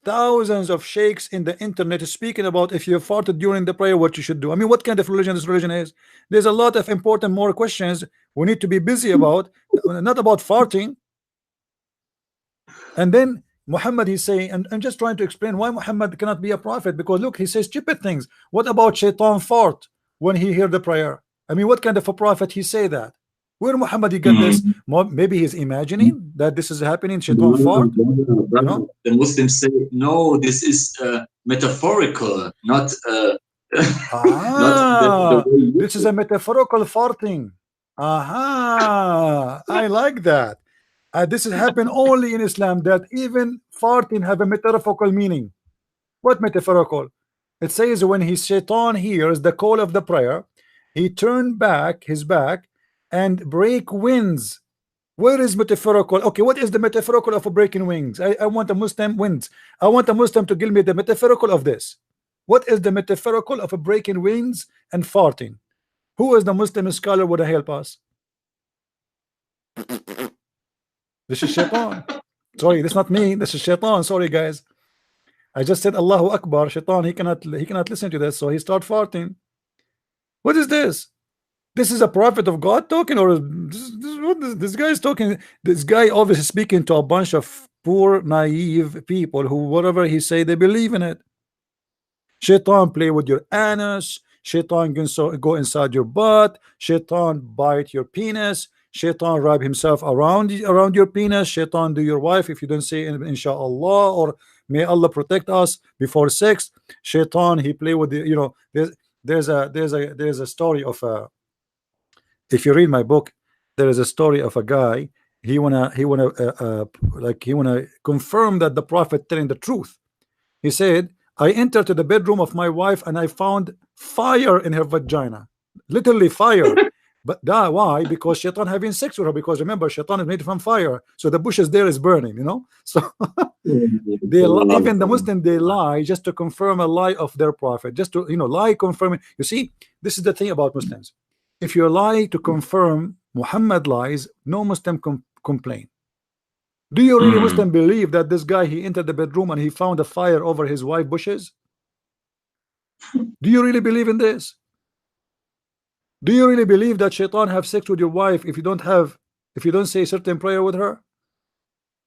thousands of sheikhs in the internet speaking about if you farted during the prayer, what you should do. I mean, what kind of religion this religion is? There's a lot of important more questions we need to be busy about, not about farting. And then Muhammad, he's saying, and I'm just trying to explain why Muhammad cannot be a prophet, because look, he says stupid things. What about shaitan fart when he hear the prayer? I mean, what kind of a prophet he say that? Where Muhammad he get this? Maybe he's imagining that this is happening. Shaitan fart. You know? The Muslims say no. This is metaphorical, not. This is a metaphorical farting. Aha! I like that. This is happen only in Islam, that even farting have a metaphorical meaning. What metaphorical? It says when his shaitan hears the call of the prayer, he turned back his back and break winds Where is metaphorical? Okay, what is the metaphorical of breaking wings? I want a Muslim wings. I want a Muslim to give me the metaphorical of this. What is the metaphorical of a breaking wings and farting? Who is the Muslim scholar would help us? This is shaitan. Sorry, this is not me. This is shaitan. Sorry, guys. I just said Allahu Akbar. Shaitan, he cannot listen to this, so he start farting. What is this? This is a prophet of God talking, or this guy is talking? This guy obviously speaking to a bunch of poor, naive people who whatever he say they believe in it. Shaitan play with your anus. Shaitan can go inside your butt. Shaitan bite your penis. Shaitan wrap himself around your penis. Shaitan do your wife if you don't say inshallah or may Allah protect us before sex. Shaitan he play with the, you know, there's a story of a, if you read my book, there is a story of a guy. He wanna confirm that the prophet telling the truth. He said, I entered to the bedroom of my wife and I found fire in her vagina, literally fire. But why? Because Shaitan having sex with her. Because remember, Shaitan is made from fire, so the bushes there is burning. You know, so they even the Muslim they lie just to confirm a lie of their prophet, just to lie confirming. You see, this is the thing about Muslims. If you lie to confirm Muhammad lies, no Muslim complain. Do you really Muslim believe that this guy he entered the bedroom and he found a fire over his wife bushes? Do you really believe in this? Do you really believe that Shaitan have sex with your wife if you don't say certain prayer with her?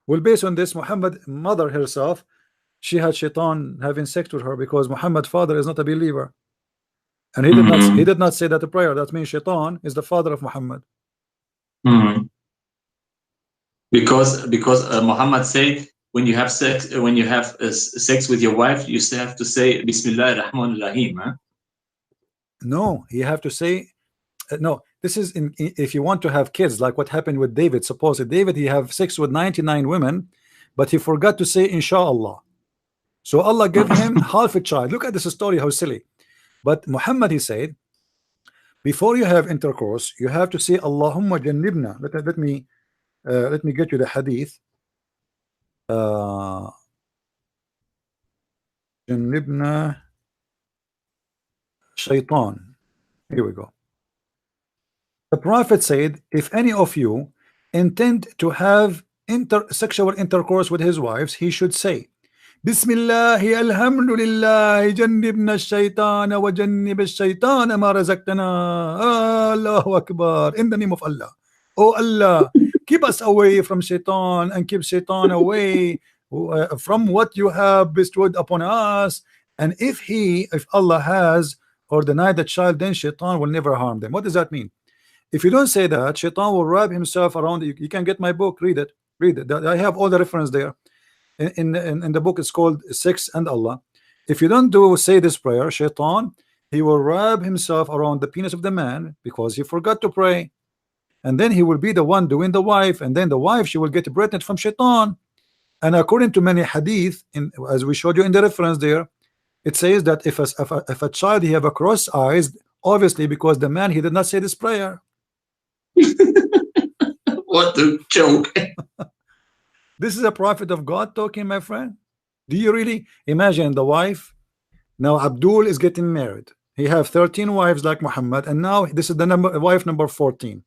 Well, based on this, Muhammad mother herself, she had Shaitan having sex with her because Muhammad's father is not a believer, and he did not say that a prayer. That means Shaitan is the father of Muhammad. Because Muhammad said when you have sex sex with your wife, you still have to say Bismillah ar-Rahman ar-Rahim. Huh? No, you have to say no. This is if you want to have kids, like what happened with David. Suppose David he have sex with 99 women, but he forgot to say Inshallah. So Allah gave him half a child. Look at this story, how silly. But Muhammad he said, before you have intercourse, you have to say Allahumma jannibna. Let me get you the hadith. Jannibna shaitan. Here we go. The Prophet said, if any of you intend to have sexual intercourse with his wives, he should say, Bismillahi alhamdulillah jannibna shaitana wa jannib shaitana ma razaqtana. Allahu Akbar. In the name of Allah. Oh Allah, keep us away from shaitan and keep shaitan away from what you have bestowed upon us. And if Allah has or denied the child, then shaitan will never harm them. What does that mean? If you don't say that, shaitan will wrap himself around you. You can get my book, read it. I have all the reference there. In the book it's called Sex and Allah. If you don't say this prayer, shaitan, he will wrap himself around the penis of the man because he forgot to pray. And then he will be the one doing the wife, and then the wife, she will get pregnant from shaitan. And according to many hadith, as we showed you in the reference there, it says that if a child he have a cross eyes, obviously because the man he did not say this prayer. What a joke. This is a prophet of God talking, my friend. Do you really imagine the wife? Now Abdul is getting married. He have 13 wives like Muhammad, and now this is the wife number 14.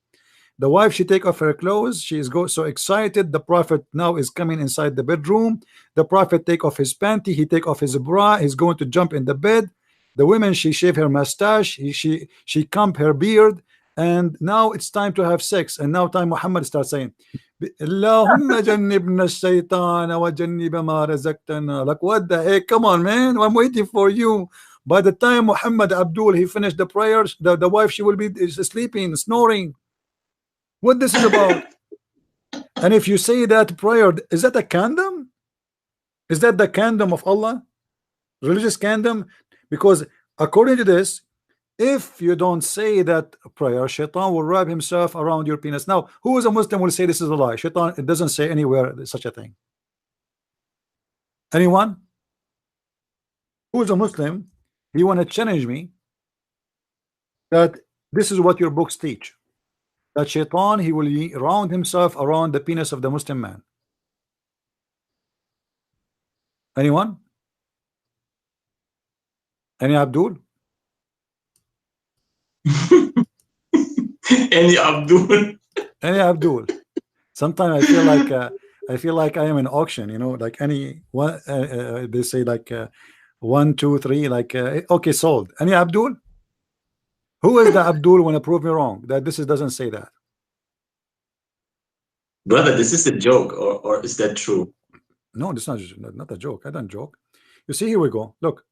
The wife, she take off her clothes. She is so excited. The prophet now is coming inside the bedroom. The prophet take off his panty. He take off his bra. He's going to jump in the bed. The women, she shave her mustache. She comb her beard. And now it's time to have sex. And now time Muhammad starts saying, Allahumma jannibna shaytana wa janniba ma razaqtana. Like, what the heck? Come on, man. I'm waiting for you. By the time Muhammad Abdul, he finished the prayers, the wife, she will be sleeping, snoring. What this is about? And if you say that prayer, is that a condom? Is that the condom of Allah? Religious condom? Because according to this, if you don't say that prayer, shaitan will wrap himself around your penis. Now, who is a Muslim will say this is a lie? Shaitan, it doesn't say anywhere such a thing. Anyone? Who is a Muslim? You want to challenge me that this is what your books teach? that shaitan, he will round himself around the penis of the Muslim man? Anyone? Any Abdul? Any Abdul? Any Abdul? Sometimes I feel like I am in auction, you know, like any one. They say like 1, 2, 3, like okay, sold. Any Abdul? Who is the Abdul when I prove me wrong? That this doesn't say that. Brother, this is a joke, or is that true? No, this is not a joke. I don't joke. You see, here we go. Look.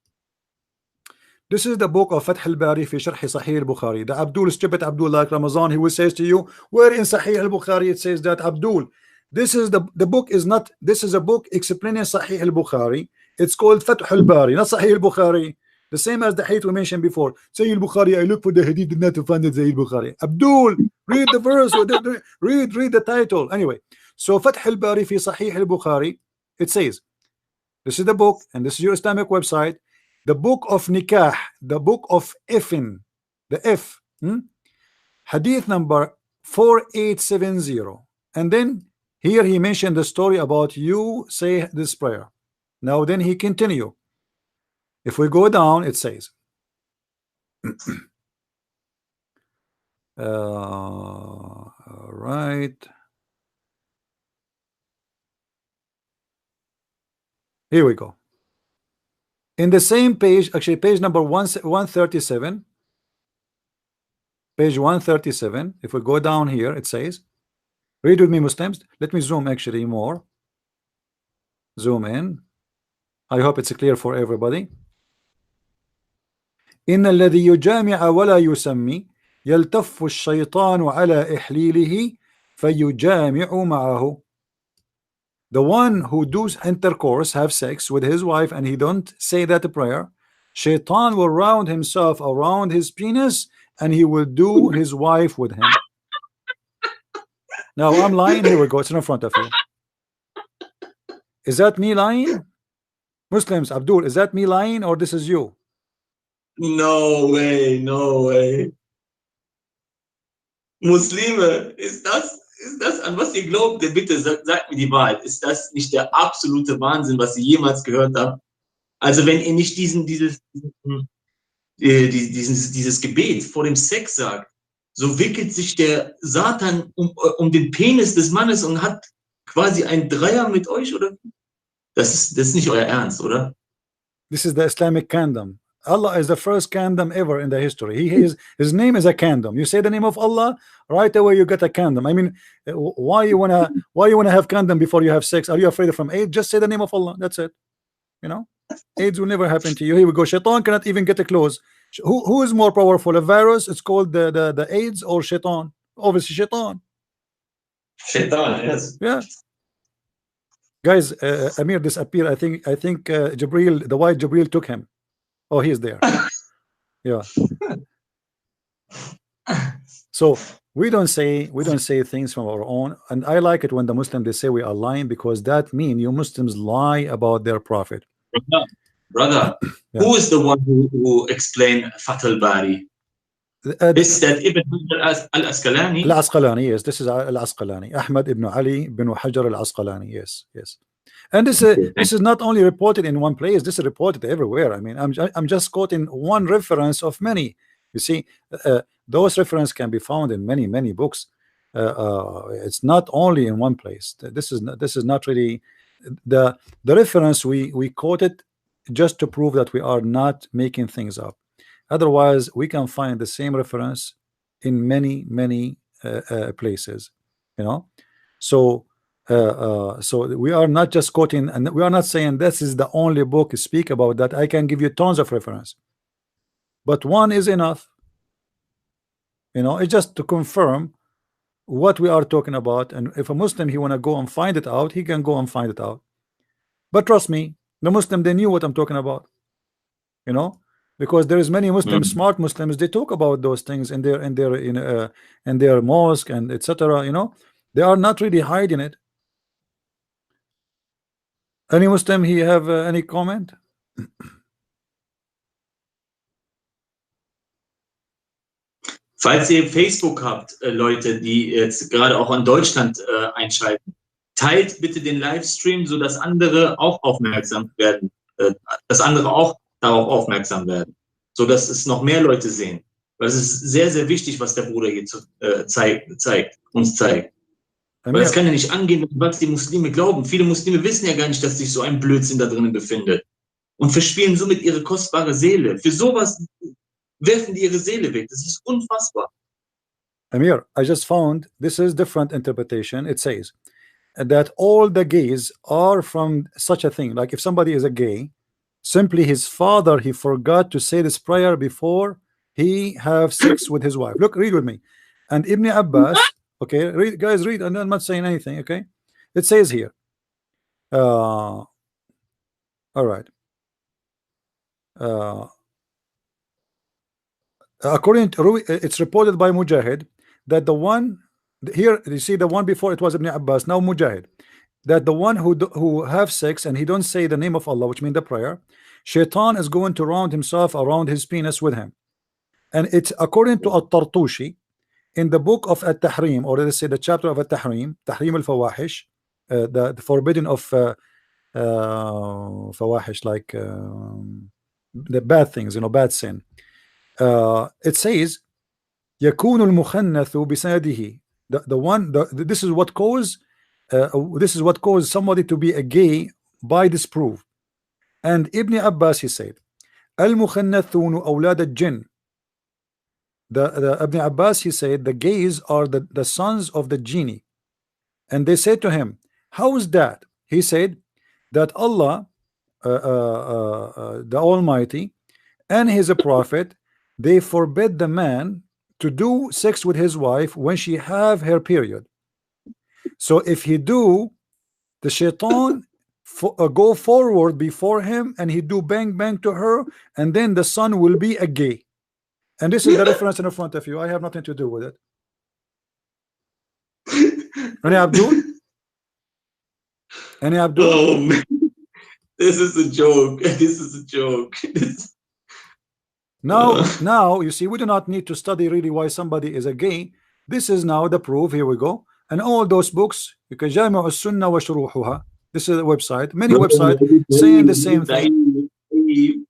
This is the book of Fath al-Bari fi Sharh Sahih al-Bukhari. The Abdul, stupid Abdul like Ramazan, he will say to you, where in Sahih al-Bukhari it says that Abdul. This is the book is not, this is a book explaining Sahih al-Bukhari. It's called Fath al-Bari, not Sahih al-Bukhari. The same as the hadith we mentioned before. Sahih al-Bukhari, I look for the hadith, did not find it Sahih al-Bukhari. Abdul, read the verse, or read the title. Anyway, so Fath al-Bari fi Sahih al-Bukhari, it says, this is the book, and this is your Islamic website. The book of Nikah, the book of Ifin, the F, hadith number 4870. And then here he mentioned the story about you say this prayer. Now then he continue. If we go down, it says, right. Here we go. In the same page, actually page number 137, page 137, if we go down here, it says, read with me Muslims. Let me zoom actually more. Zoom in. I hope it's clear for everybody. إن الذي يجامع ولا يسمي يلتف الشيطان على إحليله فيجامع معه. The one who does intercourse, have sex with his wife, and he don't say that prayer, Shaitan will round himself around his penis, and he will do his wife with him. Now I'm lying. Here we go. It's in front of you. Is that me lying? Muslims, Abdul, is that me lying, or this is you? No way, no way. Muslime, ist das, an was ihr glaubt, bitte sagt mir die Wahrheit. Ist das nicht der absolute Wahnsinn, was ihr jemals gehört habt? Also wenn ihr nicht dieses Gebet vor dem Sex sagt, so wickelt sich der Satan um den Penis des Mannes und hat quasi ein Dreier mit euch, oder? Das ist nicht euer Ernst, oder? This is the Islamic kingdom. Allah is the first kingdom ever in the history. His name is a kingdom. You say the name of Allah, right away you get a kingdom. I mean, why you wanna have kingdom before you have sex? Are you afraid from AIDS? Just say the name of Allah. That's it. You know, AIDS will never happen to you. Here we go. Shaitan cannot even get close. Who is more powerful? A virus? It's called the AIDS, or Shaitan? Obviously Shaitan. Shaitan, yes. Yeah. Guys, Amir disappeared. I think Jibril, the white Jibril, took him. Oh, he's there. Yeah. So we don't say things from our own, and I like it when the Muslims they say we are lying, because that means you Muslims lie about their prophet. Brother, yeah. Who is the one who explained Fath al-Bari? Is that Ibn al-Asqalani? Al-Asqalani, yes. This is al-Asqalani, Ahmad ibn Ali ibn Hajar al-Asqalani. Yes, yes. And this is not only reported in one place. This is reported everywhere. I mean, I'm just quoting one reference of many. You see, those references can be found in many books. It's not only in one place. This is not really the reference we quoted just to prove that we are not making things up. Otherwise, we can find the same reference in many places. You know, so we are not just quoting, and we are not saying this is the only book to speak about that. I can give you tons of reference, but one is enough. You know, it's just to confirm what we are talking about. And if a Muslim he want to go and find it out, he can go and find it out. But trust me, the Muslim, they knew what I'm talking about. You know, because there is many Muslims, smart Muslims, they talk about those things in their mosque and etc. You know, they are not really hiding it. Any Muslim he have any comment? Falls ihr Facebook habt, Leute, die jetzt gerade auch in Deutschland einschalten, teilt bitte den Livestream, sodass andere auch aufmerksam werden, dass andere auch darauf aufmerksam werden, sodass es noch mehr Leute sehen. Weil es ist sehr, sehr wichtig, was der Bruder hier uns zeigt. Weil es kann ja nicht angehen, was die Muslime glauben. Viele Muslime wissen ja gar nicht, dass sich so ein Blödsinn da drinnen befindet. Und verspielen somit ihre kostbare Seele. Für sowas werfen die ihre Seele weg. Das ist unfassbar. Amir, I just found this is different interpretation. It says that all the gays are from such a thing. Like if somebody is a gay, simply his father, he forgot to say this prayer before he have sex with his wife. Look, read with me. And Ibn Abbas, okay, read, guys, read, and I'm not saying anything, okay? It says here, all right. According to, it's reported by Mujahid that the one here, you see the one before it was Ibn Abbas, now Mujahid, that the one who have sex and he don't say the name of Allah, which means the prayer, Shaitan is going to round himself around his penis with him. And it's according to At-Tartushi in the book of At-Tahrim, or let's say the chapter of At-Tahrim, Tahrim al-Fawahish, the forbidden of Fawahish, like the bad things, you know, bad sin. It says يكون المخنث بسنده, the one, this is what caused somebody to be a gay by this proof. And Ibn Abbas, he said المخنثون أولاد الجن. The Ibn Abbas, he said the gays are the sons of the genie. And they said to him, how is that? He said that Allah the Almighty and his prophet, they forbid the man to do sex with his wife when she have her period. So if he do, the shaitan go forward before him and he do bang bang to her, and then the son will be a gay. And this is the reference in front of you. I have nothing to do with it. Any Abdul? Any Abdul? Oh man, this is a joke. This is a joke. Now you see, we do not need to study really why somebody is a gay. This is now the proof. Here we go. And all those books, you can Jami' as-Sunnah wa Shuruhuha. This is a website. Many websites saying the same thing. You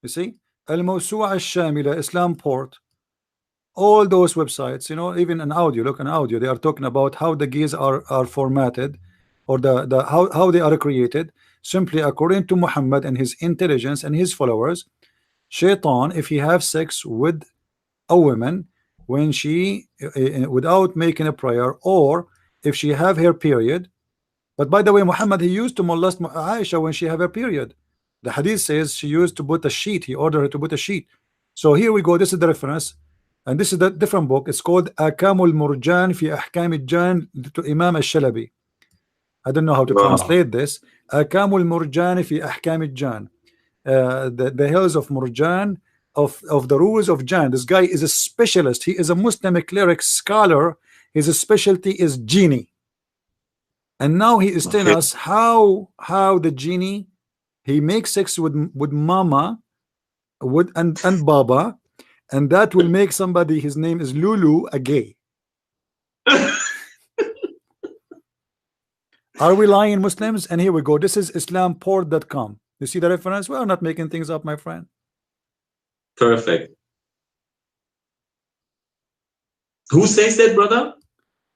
see, Al-Mawsu'a al-Shamila, Islam Port, all those websites, you know, even an audio. Look, an audio. They are talking about how the gays are formatted, or how they are created, simply according to Muhammad and his intelligence and his followers. Shaitan, if he have sex with a woman when she without making a prayer, or if she have her period. But by the way, Muhammad, he used to molest Aisha when she have her period. The hadith says she used to put a sheet. He ordered her to put a sheet. So here we go. This is the reference, and this is the different book. It's called Akamul Murjan fi Ahkam al-Jan to Imam al-Shalabi. I don't know how to translate this. Akamul Murjan fi Ahkam al-Jan. The hills of Murjan, of the rules of Jan. This guy is a specialist. He is a Muslim cleric scholar. His specialty is genie. And now he is telling us how the genie, he makes sex with mama, and baba, and that will make somebody, his name is Lulu, a gay. Are we lying, Muslims? And here we go. This is islamport.com. You see the reference? We are not making things up, my friend. Perfect. Who says that, brother?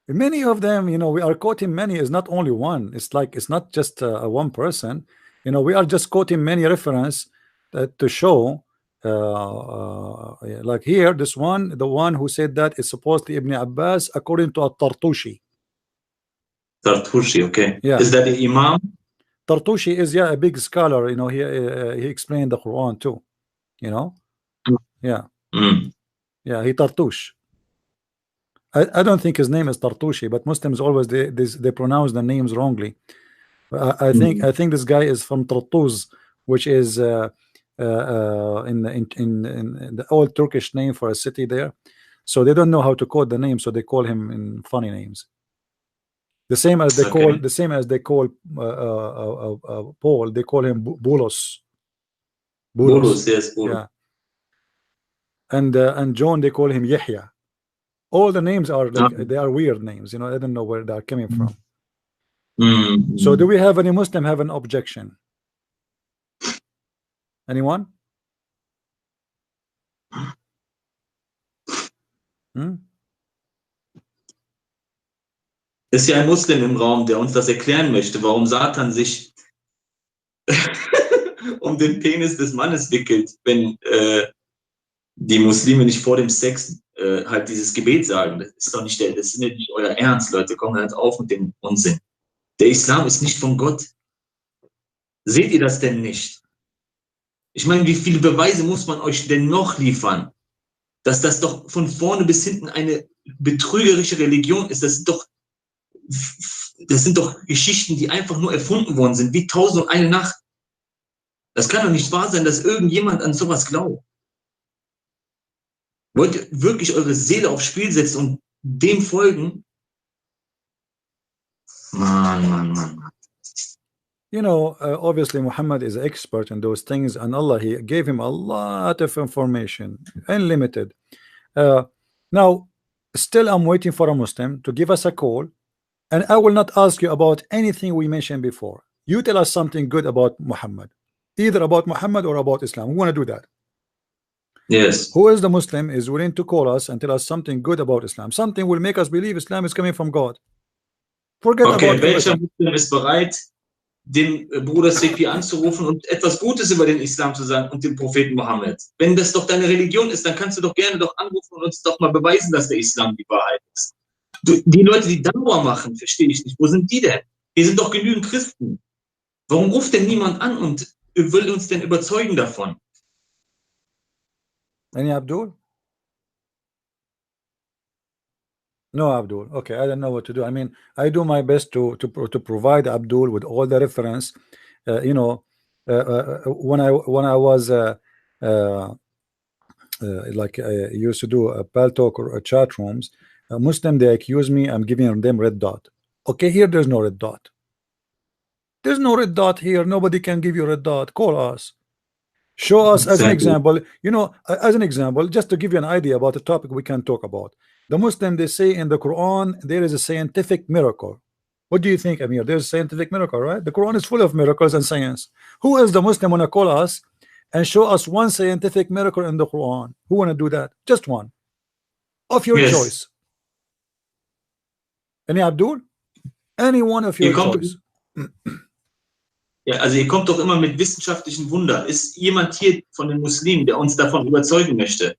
Many of them, you know, we are quoting many. Is not only one. It's like, it's not just one person. You know, we are just quoting many reference to show. Like here, this one, the one who said that is supposedly Ibn Abbas, according to Tartushi. Tartushi, okay. Yeah. Is that the Imam? Tartushi is, yeah, a big scholar. You know, he explained the Quran too. You know, yeah, yeah, he Tartush. I don't think his name is Tartushi, but Muslims always they pronounce the names wrongly. I think this guy is from Tartuz, which is in the old Turkish name for a city there. So they don't know how to code the name, so they call him in funny names. The same as they call Paul, they call him Bulos. Bulos, yes, Bulos. Yeah. and John, they call him Yahya. All the names are like they are weird names, you know. I don't know where they are coming from. So do we have any Muslim have an objection? Anyone? Ist ja ein Muslim im Raum, der uns das erklären möchte, warum Satan sich um den Penis des Mannes wickelt, wenn die Muslime nicht vor dem Sex halt dieses Gebet sagen. Das ist doch nicht das ist nicht euer Ernst, Leute. Kommt halt auf mit dem Unsinn. Der Islam ist nicht von Gott. Seht ihr das denn nicht? Ich meine, wie viele Beweise muss man euch denn noch liefern, dass das doch von vorne bis hinten eine betrügerische Religion ist? Das sind doch Geschichten, die einfach nur erfunden worden sind, wie 1001 Nacht. Das kann doch nicht wahr sein, dass irgendjemand an sowas glaubt. Wollt ihr wirklich eure Seele aufs Spiel setzen und dem folgen? Mann. You know, obviously Muhammad is an expert in those things, and Allah, he gave him a lot of information, unlimited. Now, still I'm waiting for a Muslim to give us a call, and I will not ask you about anything we mentioned before. You tell us something good about Muhammad, either about Muhammad or about Islam. We want to do that. Yes. Who is the Muslim is willing to call us and tell us something good about Islam? Something will make us believe Islam is coming from God. Forget about welcher Muslim ist bereit, den Bruder CP anzurufen und etwas Gutes über den Islam zu sagen und den Propheten Mohammed? Wenn das doch deine Religion ist, dann kannst du doch gerne doch anrufen und uns doch mal beweisen, dass der Islam die Wahrheit ist. Die Leute, die Dauer machen, verstehe ich nicht. Wo sind die denn? Hier sind doch genügend Christen. Warum ruft denn niemand an und will uns denn überzeugen davon? Any Abdul? No, Abdul. Okay, I don't know what to do. I mean, I do my best to provide Abdul with all the reference. You know, when I was like I used to do a pal talk or chat rooms, Muslim, they accuse me I'm giving them red dot. Okay, here there's no red dot. There's no red dot here. Nobody can give you red dot. Call us. Show us as an example. You know, as an example, just to give you an idea about the topic we can talk about. The Muslim, they say in the Quran there is a scientific miracle. What do you think, Amir? There's a scientific miracle, right? The Quran is full of miracles and science. Who is the Muslim wanna call us and show us one scientific miracle in the Quran? Who wanna do that? Just one of your choice. Any Abdul? Any one of your choice. Ja, also ihr kommt doch immer mit wissenschaftlichen Wunder. Ist jemand hier von den Muslimen, der uns davon überzeugen möchte?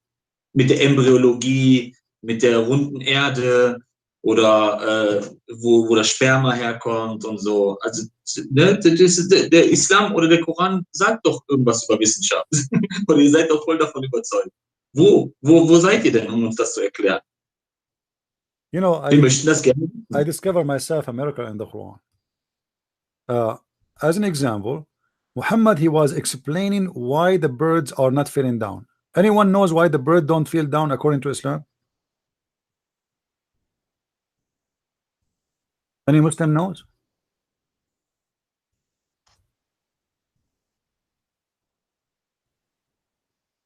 Mit der Embryologie, mit der runden Erde oder wo das Sperma herkommt und so. Also ne, der Islam oder der Koran sagt doch irgendwas über Wissenschaft. Und ihr seid doch voll davon überzeugt. Wo seid ihr denn, um uns das zu erklären? You know, wir möchten das gerne. I discover myself a miracle in the Quran. As an example, Muhammad, he was explaining why the birds are not falling down. Anyone knows why the bird don't fall down according to Islam? Any Muslim knows?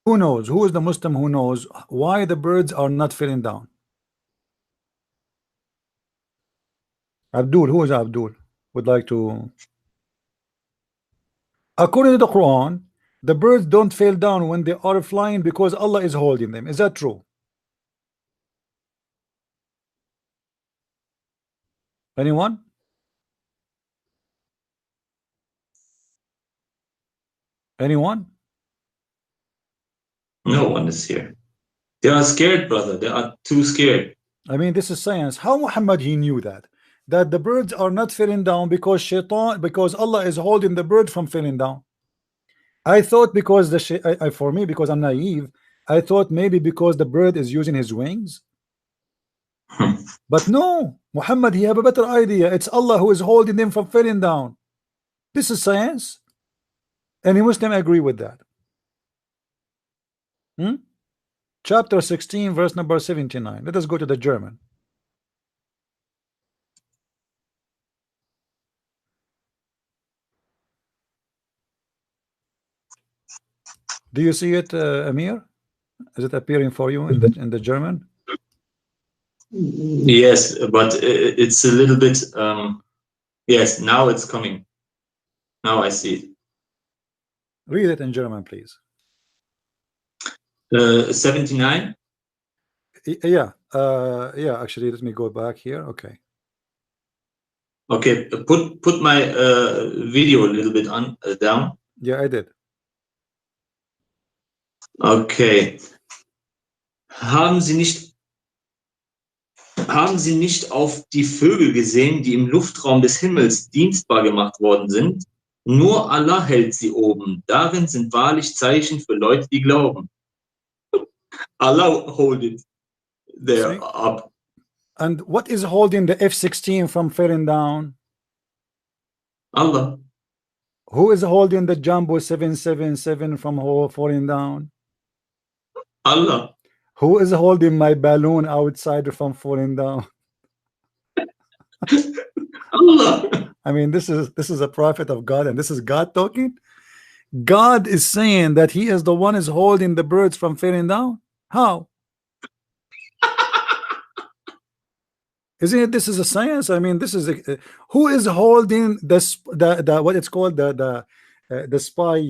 Who knows? Who is the Muslim who knows why the birds are not falling down? Abdul, who is Abdul? Would like to. According to the Quran, the birds don't fall down when they are flying because Allah is holding them. Is that true? Anyone? Anyone? No one is here. They are scared, brother. They are too scared. I mean, this is science. How Muhammad he knew that the birds are not falling down because because Allah is holding the bird from falling down. I thought because for me, because I'm naive, I thought maybe because the bird is using his wings. But no, Muhammad, he have a better idea. It's Allah who is holding them from falling down. This is science. Any Muslim agree with that? Chapter 16, verse number 79. Let us go to the German. Do you see it, Amir? Is it appearing for you in the German? Yes, but it's a little bit. Yes, now it's coming. Now I see it. Read it in German, please. 79. Yeah, yeah. Actually, let me go back here. Okay. Okay, put my video a little bit on down. Yeah, I did. Okay. Haben Sie nicht auf die Vögel gesehen, die im Luftraum des Himmels dienstbar gemacht worden sind? Nur Allah hält sie oben. Darin sind wahrlich Zeichen für Leute, die glauben. Allah hold it there See? up. And what is holding the F-16 from falling down? Allah. Who is holding the Jumbo 777 from falling down? Allah. Who is holding my balloon outside from falling down? Allah. I mean, this is a prophet of God, and this is God talking. God is saying that He is the one is holding the birds from falling down. How? Isn't it? This is a science. I mean, this is who is holding the what it's called the spy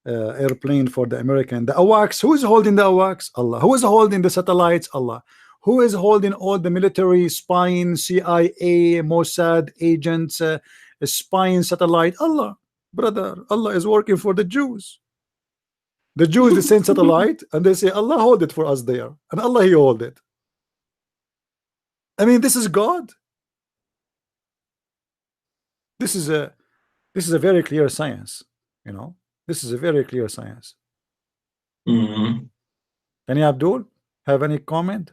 airplane for the American, the AWACS. Who is holding the AWACS? Allah. Who is holding the satellites? Allah. Who is holding all the military spying, CIA, Mossad agents, spying satellite? Allah, brother. Allah is working for the Jews. The Jews they send satellite and they say Allah hold it for us there, and Allah He hold it. I mean, this is God. This is a very clear science. You know, this is a very clear science. Any Abdul have any comment?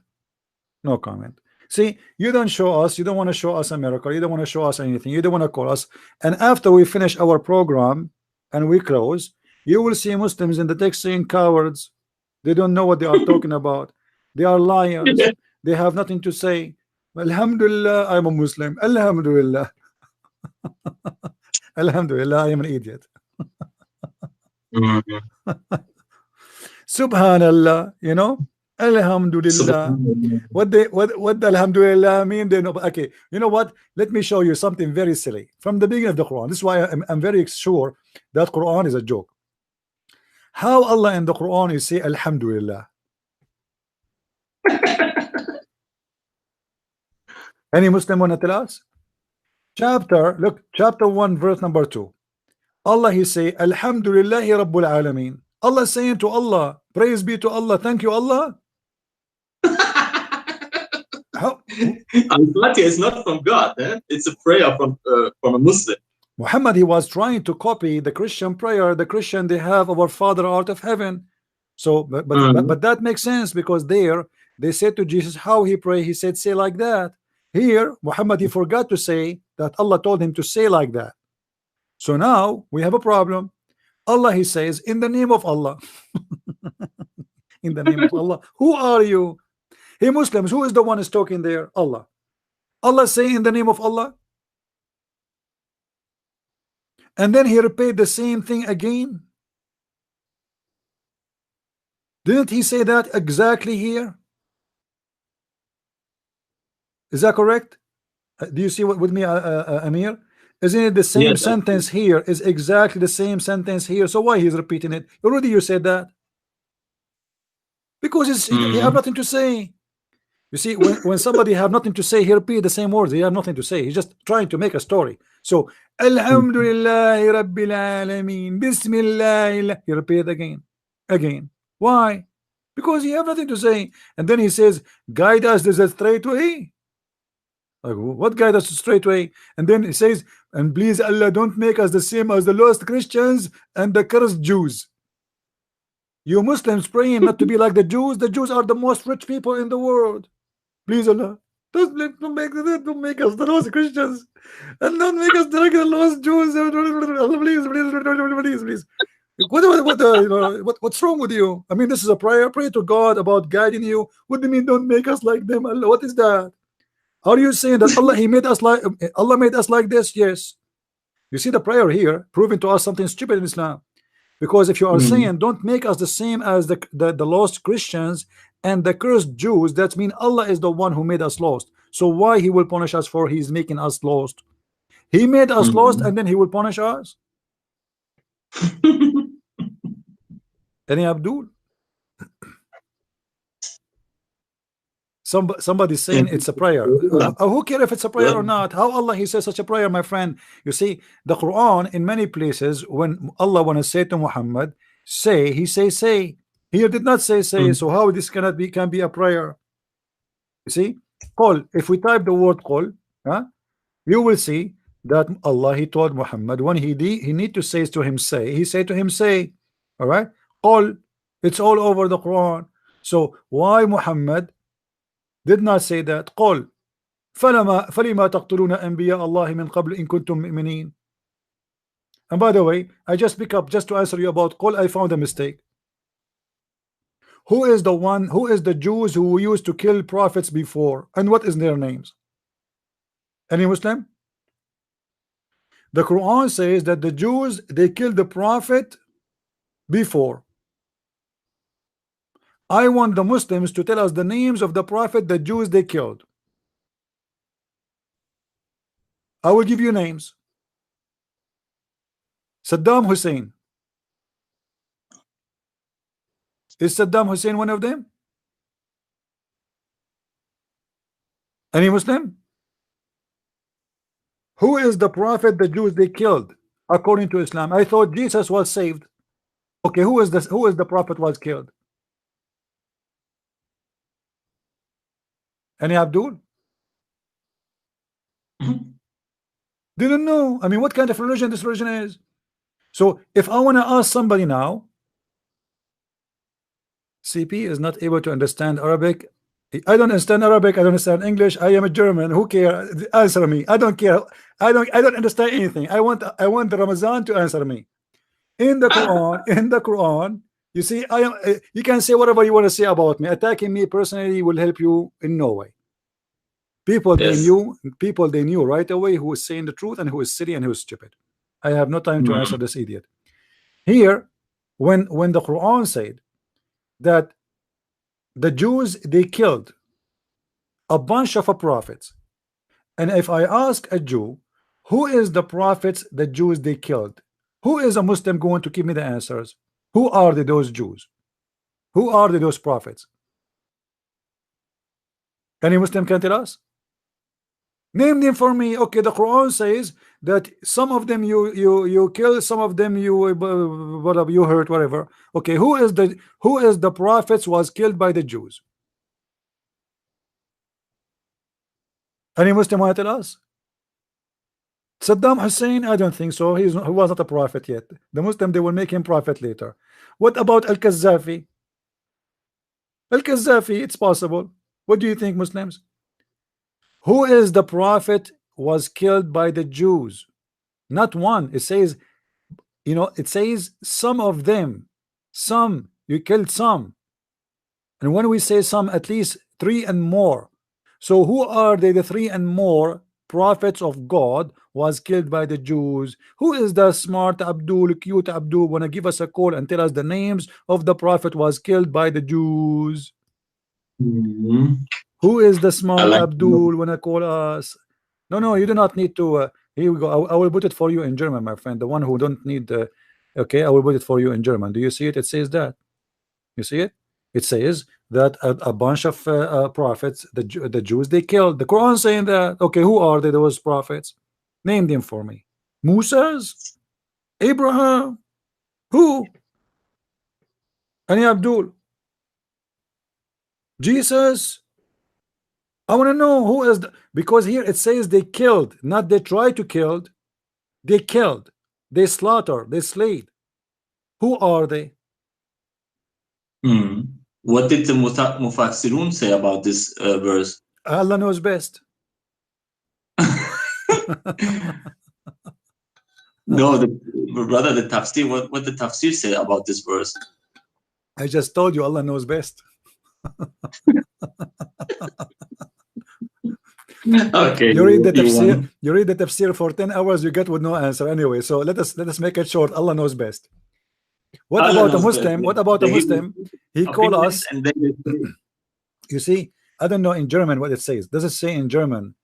No comment. See, you don't show us. You don't want to show us a miracle. You don't want to show us anything. You don't want to call us. And after we finish our program and we close, you will see Muslims in the text saying cowards. They don't know what they are talking about. They are liars. They have nothing to say. Alhamdulillah, I'm a Muslim. Alhamdulillah. Alhamdulillah, I am an idiot. Subhanallah, you know. Alhamdulillah. What the Alhamdulillah mean? They know. Okay, you know what? Let me show you something very silly from the beginning of the Quran. This is why I'm very sure that Quran is a joke. How Allah in the Quran is say Alhamdulillah? Any Muslim want to tell us? Look, chapter 1, verse number 2. Allah He say Alhamdulillahi Rabbul Alameen. Allah saying to Allah, praise be to Allah, thank you Allah. How? Al-Fatiha is not from God, it's a prayer from a Muslim. Muhammad, he was trying to copy the Christian prayer. The Christian, they have our Father out of heaven. So but that makes sense, because there they said to Jesus how he pray. He said say like that. Here Muhammad, he forgot to say that Allah told him to say like that. So now we have a problem. Allah, he says in the name of Allah. In the name of Allah. Who are you? Hey Muslims, who is the one is talking there? Allah. Allah say in the name of Allah, and then he repeat the same thing again. Didn't he say that exactly here? Is that correct? Do you see what with me, Amir? Isn't it the same sentence here? Is exactly the same sentence here. So why he's repeating it? Already you said that. Because he have nothing to say. You see, when somebody have nothing to say, he repeat the same words. He have nothing to say. He's just trying to make a story. So Alhamdulillahi Rabbil Alameen, Bismillah. He repeat again. Why? Because he have nothing to say. And then he says, guide us to the straight way. Like, what guide us to straight way? And then he says, and please Allah, don't make us the same as the lost Christians and the cursed Jews. You Muslims praying not to be like the Jews. The Jews are the most rich people in the world. Please Allah, don't make us the lost Christians, and don't make us like the lost Jews. Please. What's wrong with you? I mean, this is a prayer. Pray to God about guiding you. What do you mean? Don't make us like them. Allah, what is that? Are you saying that Allah made us like this? Yes. You see the prayer here proving to us something stupid in Islam. Because if you are saying don't make us the same as the lost Christians and the cursed Jews, that means Allah is the one who made us lost. So why he will punish us for he's making us lost? He made us lost and then he will punish us. Any Abdul? Somebody saying it's a prayer. Who care if it's a prayer or not? How Allah he says such a prayer, my friend? You see, the Quran in many places when Allah want to say to Muhammad, say, he say say. Here did not say say. So how this can be a prayer? You see, call. If we type the word call, you will see that Allah he told Muhammad when he need to say to him say, he say to him say. All right, call. It's all over the Quran. So why Muhammad did not say that? قل فلما تقتلون أنبياء الله من قبل إن كنتم مؤمنين. And by the way, I just pick up just to answer you about قل. I found a mistake. Who is the Jews who used to kill prophets before, and what is their names? Any Muslim? The Quran says that the Jews they killed the prophet before. I want the Muslims to tell us the names of the prophet the Jews they killed. I will give you names. Saddam Hussein. Is Saddam Hussein one of them? Any Muslim? Who is the prophet the Jews they killed according to Islam? I thought Jesus was saved. Okay, who is the prophet was killed? Any Abdul? Didn't know. I mean, what kind of religion this religion is? So if I want to ask somebody now, CP is not able to understand Arabic. I don't understand Arabic. I don't understand English. I am a German. Who cares? Answer me. I don't care. I don't understand anything. I want the Ramazan to answer me. In the Quran, you see, you can say whatever you want to say about me. Attacking me personally will help you in no way. People they knew right away who is saying the truth and who is silly and who is stupid. I have no time to answer this idiot. Here, when the Quran said that the Jews they killed a bunch of prophets, and if I ask a Jew who is the prophets the Jews they killed, who is a Muslim going to give me the answers? Who are those Jews? Who are those prophets? Any Muslim can tell us? Name them for me. Okay, the Quran says that some of them you kill, some of them you hurt, whatever. Okay, who is the prophets was killed by the Jews? Any Muslim want to tell us? Saddam Hussein, I don't think so. He was not a prophet yet. The Muslim they will make him prophet later. What about Al-Qaddafi? Al-Qaddafi, it's possible. What do you think, Muslims? Who is the prophet was killed by the Jews? Not one. It says, it says some of them. Some. You killed some. And when we say some, at least 3 and more. So who are they, the 3 and more prophets of God was killed by the Jews? Who is the smart Abdul, cute Abdul, wanna give us a call and tell us the names of the prophet was killed by the Jews? Who is the smart Abdul wanna call us? No, you do not need to. Here we go. I will put it for you in German, my friend. The one who don't need okay, I will put it for you in German. Do you see it? It says that. You see it? It says that a bunch of prophets, the Jews they killed. The Quran saying that. Okay, who are they, those prophets? Name them for me. Moses, Abraham, who? Any Abdul? Jesus? I want to know who is because here it says they killed, not they tried to kill. They killed, they slaughtered, they slayed. Who are they? What did the Mufassirun say about this verse? Allah knows best. No, brother, the tafsir. What the tafsir say about this verse? I just told you Allah knows best. Okay, you read the tafsir. You read the tafsir for 10 hours. You get with no answer anyway. So let us make it short. Allah knows best. What about a Muslim? What about a Muslim? He call us. And then You see, I don't know in German what it says. Does it say in German?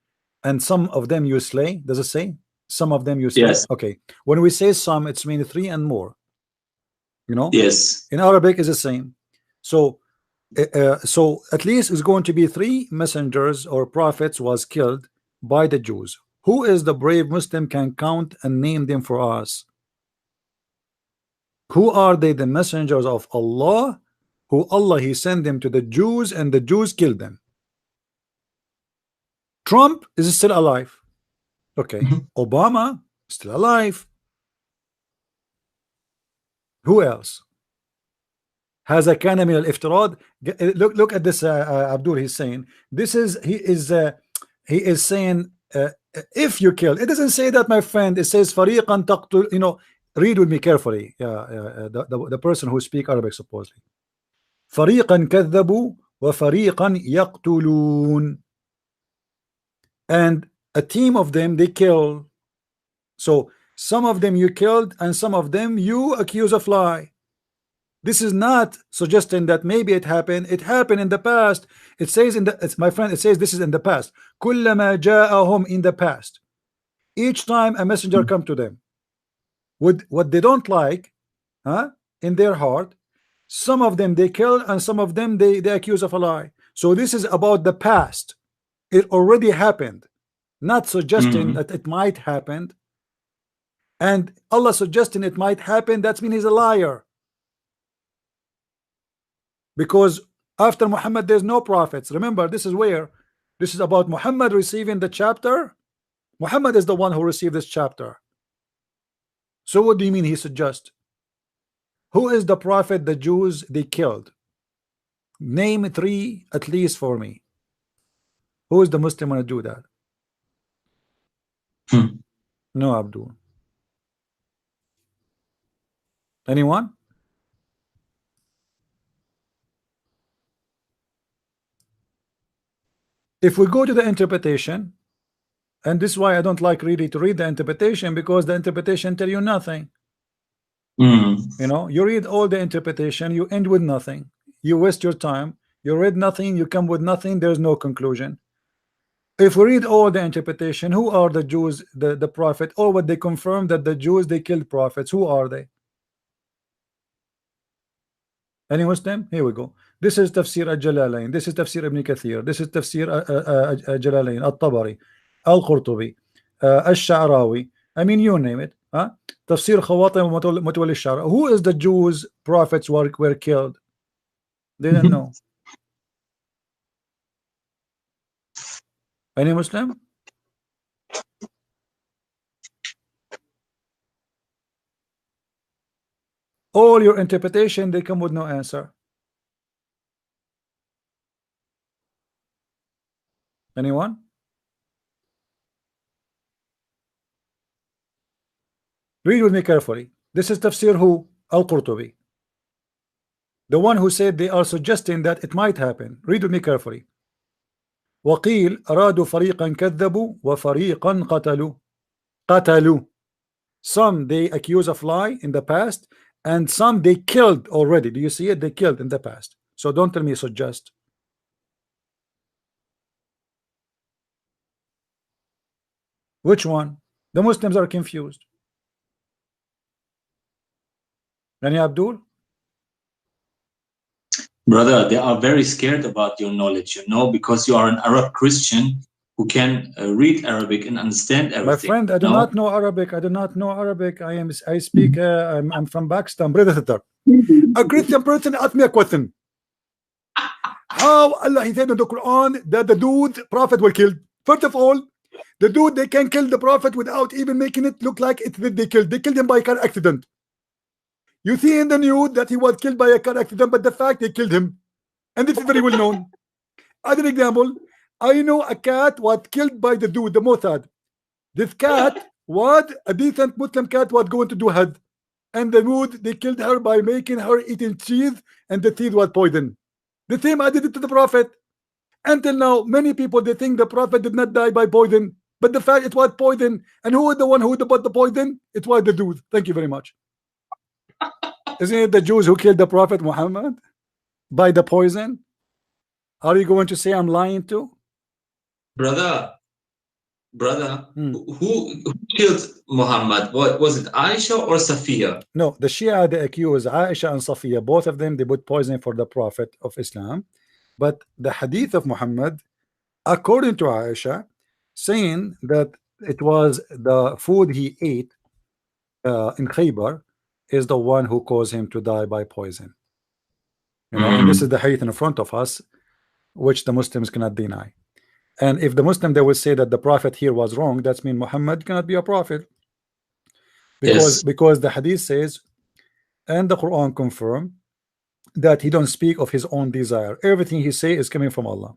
And some of them you slay. Does it say some of them you slay? Yes. Okay. When we say some, it's mean 3 and more. You know. Yes. In Arabic is the same. So, so at least it's going to be 3 messengers or prophets was killed by the Jews. Who is the brave Muslim can count and name them for us? Who are they? The messengers of Allah, who Allah he sent them to the Jews and the Jews killed them. Trump is still alive. Okay. Obama still alive. Who else has a kana min al-iftirad? Look at this. Abdul, he's saying this is he is saying if you kill. It doesn't say that, my friend. It says fariqan taqtul. You know, read with me carefully. The person who speak Arabic supposedly. Fariqan kadhabu wa fariqan yaqtulun. And a team of them they kill. So some of them you killed and some of them you accuse of lie. This is not suggesting that maybe it happened. It happened in the past. It says in the, it's my friend, it says this is in the past. Kullama ja'ahum, in the past. Each time a messenger come to them with what they don't like, in their heart, some of them they kill and some of them they accuse of a lie. So this is about the past. It already happened, not suggesting that it might happen. And Allah suggesting it might happen, that means he's a liar. Because after Muhammad there's no prophets. Remember, this is where this is about Muhammad receiving the chapter. Muhammad is the one who received this chapter. So what do you mean he suggests? Who is the prophet the Jews they killed? Name 3 at least for me. Who is the Muslim going to do that? No, Abdul. Anyone? If we go to the interpretation, and this is why I don't like really to read the interpretation, because the interpretation tell you nothing. You know, you read all the interpretation, you end with nothing. You waste your time. You read nothing, you come with nothing. There's no conclusion. If we read all the interpretation, who are the Jews, the prophet, or what they confirm that the Jews they killed prophets? Who are they? Any Muslim? Here we go. This is Tafsir al-Jalalain. This is Tafsir Ibn Kathir. This is Tafsir al-Jalalain, al-Tabari, al-Qurtubi, al-Sha'rawi. I mean, you name it. Tafsir Khawatim Mutawalli Shara. Who is the Jews prophets were killed? They don't know. Any Muslim? All your interpretation, they come with no answer. Anyone? Read with me carefully. This is Tafsir who? Al-Qurtubi. The one who said they are suggesting that it might happen. Read with me carefully. وقيل أرادوا فريقا كذبوا وفريقا قتلوا. Some they accuse of lie in the past, and some they killed already. Do you see it? They killed in the past. So don't tell me suggest. Which one? The Muslims are confused. Any Abdul? Brother, they are very scared about your knowledge, you know, because you are an Arab Christian who can read Arabic and understand everything. My friend, I do not know Arabic. I do not know Arabic. I speak. I'm from Pakistan, brother. A Christian person asked me a question. How Allah he said in the Quran that the dude prophet will kill? First of all, the dude they can kill the prophet without even making it look like it's that they killed. They killed him by car accident. You see in the news that he was killed by a car accident, but the fact they killed him, and this is very well known. Other example, I know a cat was killed by the dude, the Mossad. This cat was a decent Muslim cat, was going to do Hajj, and the dude they killed her by making her eating cheese, and the cheese was poison. The same I did it to the prophet. Until now, many people they think the prophet did not die by poison, but the fact it was poison, and who is the one who bought the poison? It was the dude. Thank you very much. Isn't it the Jews who killed the Prophet Muhammad by the poison? Are you going to say I'm lying too? Brother, who killed Muhammad? What was it, Aisha or Safiya? No, the Shia, they accuse Aisha and Safiya, both of them, they put poison for the Prophet of Islam. But the hadith of Muhammad, according to Aisha, saying that it was the food he ate in Khaybar is the one who caused him to die by poison. You know, and this is the hadith in front of us, which the Muslims cannot deny. And if the Muslim, they will say that the Prophet here was wrong, that's mean Muhammad cannot be a prophet. Because the hadith says, and the Quran confirm that he don't speak of his own desire. Everything he say is coming from Allah.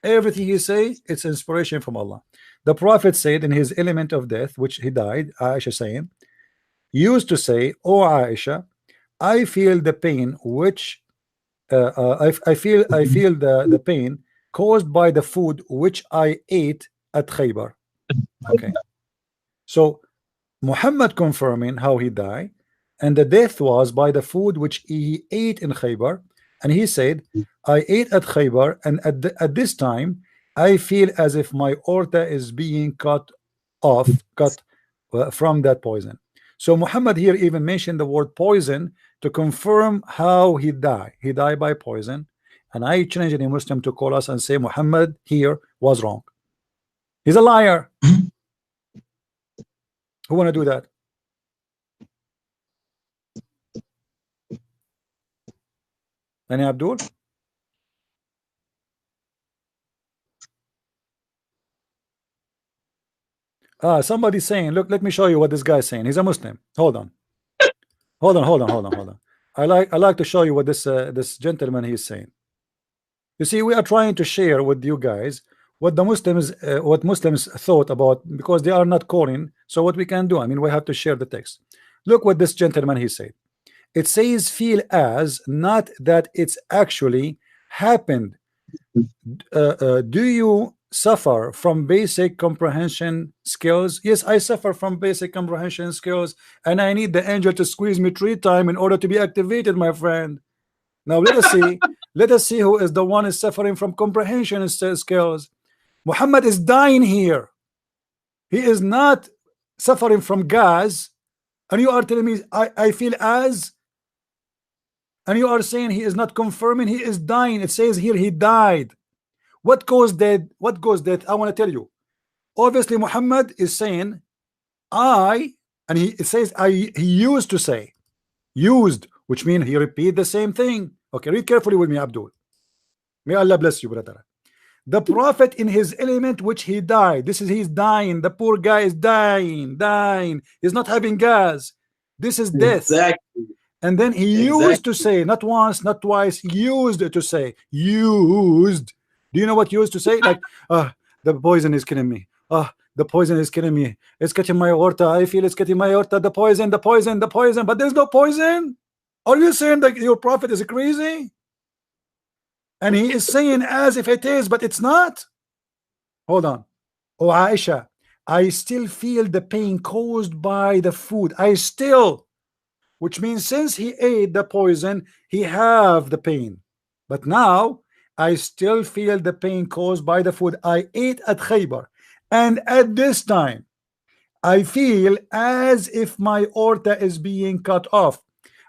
Everything he say, it's inspiration from Allah. The Prophet said in his element of death, which he died, Aisha saying, used to say, "Oh Aisha, I feel the pain which I feel the pain caused by the food which I ate at Khaybar." Okay, so Muhammad confirming how he died, and the death was by the food which he ate in Khaybar, and he said, "I ate at Khaybar, and at this time I feel as if my aorta is being cut from that poison." So Muhammad here even mentioned the word poison to confirm how he died. He died by poison, and I challenge any Muslim to call us and say Muhammad here was wrong. He's a liar. Who want to do that? Any Abdul? Somebody's saying, look, let me show you what this guy's saying. He's a Muslim. Hold on. I like to show you what this gentleman he's saying. You see, we are trying to share with you guys what the Muslims what Muslims thought about, because they are not calling. So what we can do, I mean, we have to share the text. Look what this gentleman he said. It says feel as, not that it's actually happened. Do you suffer from basic comprehension skills? Yes, I suffer from basic comprehension skills, and I need the angel to squeeze me 3 times in order to be activated, my friend. Now let us see who is the one is suffering from comprehension skills. Muhammad is dying here. He is not suffering from gas, and you are telling me I feel as, and you are saying he is not confirming he is dying. It says here he died. What caused that? What caused that? I want to tell you. Obviously, Muhammad is saying it says he used to say, which means he repeat the same thing. Okay, read carefully with me, Abdul. May Allah bless you, brother. The Prophet in his element, which he died. He's dying. The poor guy is dying. He's not having gas. This is death. Exactly. And then he used to say, not once, not twice, used to say, used. Do you know what used to say? Like, the poison is killing me. The poison is killing me. It's cutting my aorta. I feel it's cutting my aorta. The poison. But there's no poison. Are you saying that your prophet is crazy? And he is saying as if it is, but it's not. Hold on. Oh, Aisha, I still feel the pain caused by the food. Which means since he ate the poison, he have the pain. But now I still feel the pain caused by the food I ate at Khaybar. And at this time, I feel as if my aorta is being cut off.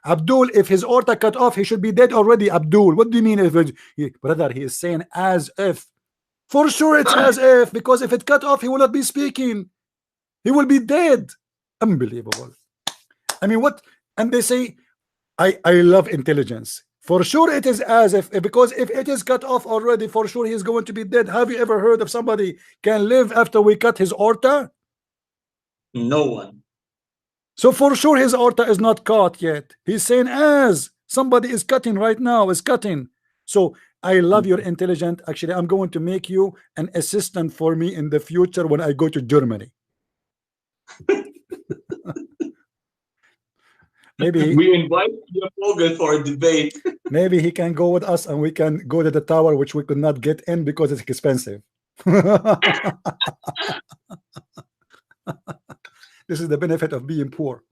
Abdul, if his aorta cut off, he should be dead already. Abdul, what do you mean? Brother, he is saying as if. For sure it's as if, because if it cut off, he will not be speaking. He will be dead. Unbelievable. I mean, what? And they say, I love intelligence. For sure it is as if, because if it is cut off already, for sure he is going to be dead. Have you ever heard of somebody can live after we cut his aorta? No one. So for sure his aorta is not cut yet. He's saying as somebody is cutting right now, is cutting. So I love your intelligence. Actually, I'm going to make you an assistant for me in the future when I go to Germany. Maybe we invite you for a debate. Maybe he can go with us and we can go to the tower, which we could not get in because it's expensive. This is the benefit of being poor.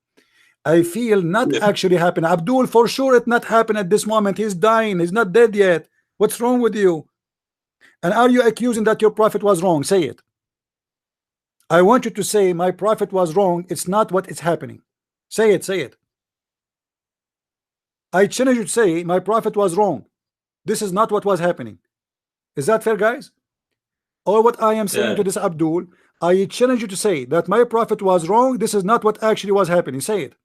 I feel not actually happen. Abdul, for sure it not happen at this moment. He's dying. He's not dead yet. What's wrong with you? And are you accusing that your prophet was wrong? Say it. I want you to say my prophet was wrong. It's not what is happening. Say it. Say it. I challenge you to say my prophet was wrong. This is not what was happening. Is that fair, guys? Or what I am saying to this Abdul, I challenge you to say that my prophet was wrong. This is not what actually was happening. Say it.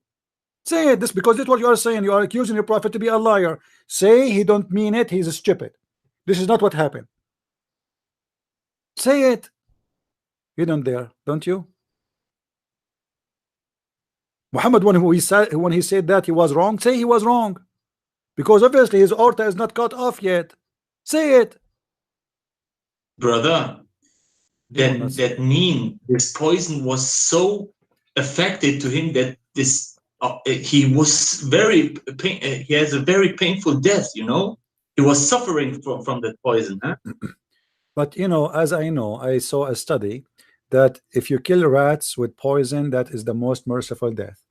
Say it. This because this is what you are saying. You are accusing your prophet to be a liar. Say he don't mean it. He's stupid. This is not what happened. Say it. You don't dare, don't you? Muhammad, when he said that he was wrong, say he was wrong, because obviously his aorta is not cut off yet. Say it, brother. That mean this poison was so affected to him that this he was very he has a very painful death. You know, he was suffering from that poison. Huh? But you know, as I know, I saw a study that if you kill rats with poison, that is the most merciful death,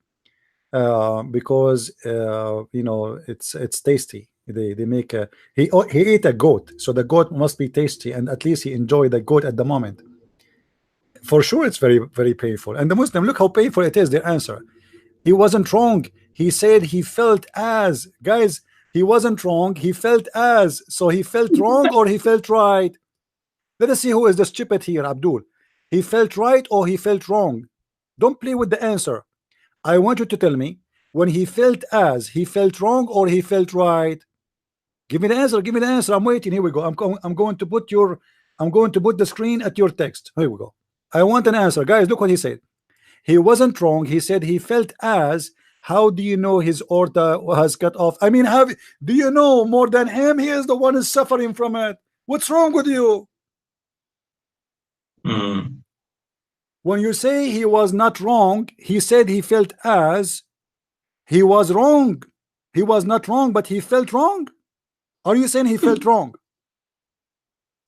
because you know it's tasty. They make a he ate a goat, so the goat must be tasty, and at least he enjoyed the goat at the moment. For sure, it's very, very painful. And the Muslim, look how painful it is. Their answer: he wasn't wrong. He said he felt as, guys, he wasn't wrong. He felt as, so he felt wrong or he felt right. Let us see who is the stupid here, Abdul. He felt right or he felt wrong. Don't play with the answer. I want you to tell me when he felt as, he felt wrong or he felt right. Give me the answer. Give me the answer. I'm waiting. Here we go. I'm going to put the screen at your text. Here we go. I want an answer, guys. Look what he said. He wasn't wrong. He said he felt as. How do you know his aorta was cut off? I mean, do you know more than him? He is the one who's suffering from it. What's wrong with you? When you say he was not wrong, he said he felt as. He was wrong. He was not wrong, but he felt wrong. Are you saying he felt wrong?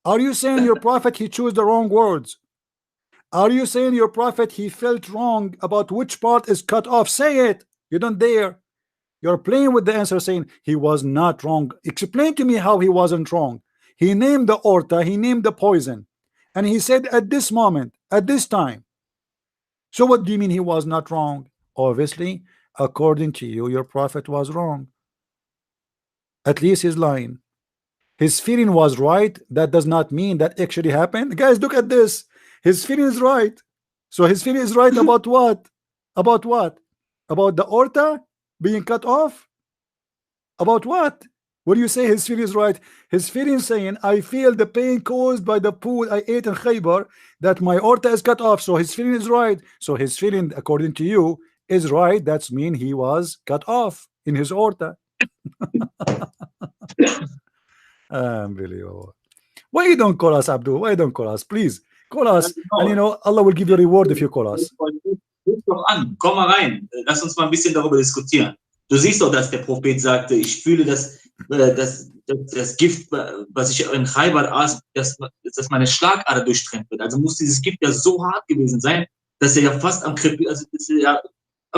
Are you saying your prophet he chose the wrong words? Are you saying your prophet he felt wrong about which part is cut off? Say it. You don't dare. You're playing with the answer, saying he was not wrong. Explain to me how he wasn't wrong. He named the aorta, he named the poison, and he said at this moment, at this time. So what do you mean he was not wrong? Obviously, according to you, your prophet was wrong. At least he's lying. His feeling was right. That does not mean that actually happened. Guys, look at this. His feeling is right. So his feeling is right about what? About what? About the aorta being cut off? About what? What do you say his feeling is right? His feeling saying, I feel the pain caused by the food I ate in Khaybar, that my aorta is cut off. So his feeling is right. So his feeling, according to you, is right. That's mean he was cut off in his aorta. Unbelievable. Why you don't call us, Abdul? Why you don't call us? Please call us, and you know Allah will give you a reward if you call us. Komm mal rein. Lass uns mal ein bisschen darüber diskutieren. Du siehst doch, dass der Prophet sagte, ich fühle, dass das Gift, was ich in Khaybar aß, dass meine Schlagader durchtrennt wird. Also muss dieses Gift ja so hart gewesen sein, dass er ja fast am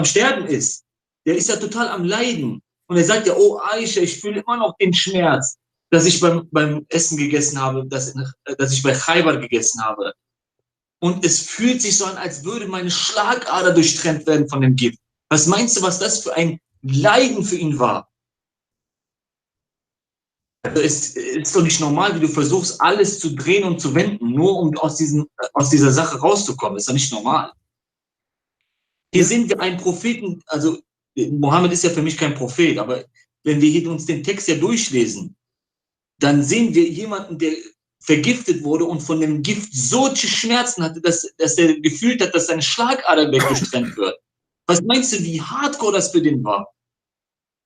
Sterben ist. Der ist ja total am Leiden. Und er sagt ja, oh Aisha, ich fühle immer noch den Schmerz, dass ich beim Essen gegessen habe, dass ich bei Khaybar gegessen habe. Und es fühlt sich so an, als würde meine Schlagader durchtrennt werden von dem Gift. Was meinst du, was das für ein Leiden für ihn war? Also es ist doch nicht normal, wie du versuchst, alles zu drehen und zu wenden, nur um aus dieser Sache rauszukommen. Ist doch nicht normal. Hier sehen wir einen Propheten, also Mohammed ist ja für mich kein Prophet, aber wenn wir hier uns den Text ja durchlesen, dann sehen wir jemanden, der vergiftet wurde und von dem Gift solche Schmerzen hatte, dass er gefühlt hat, dass seine Schlagader weggestrennt wird. Was meinst du, wie hardcore das für den war?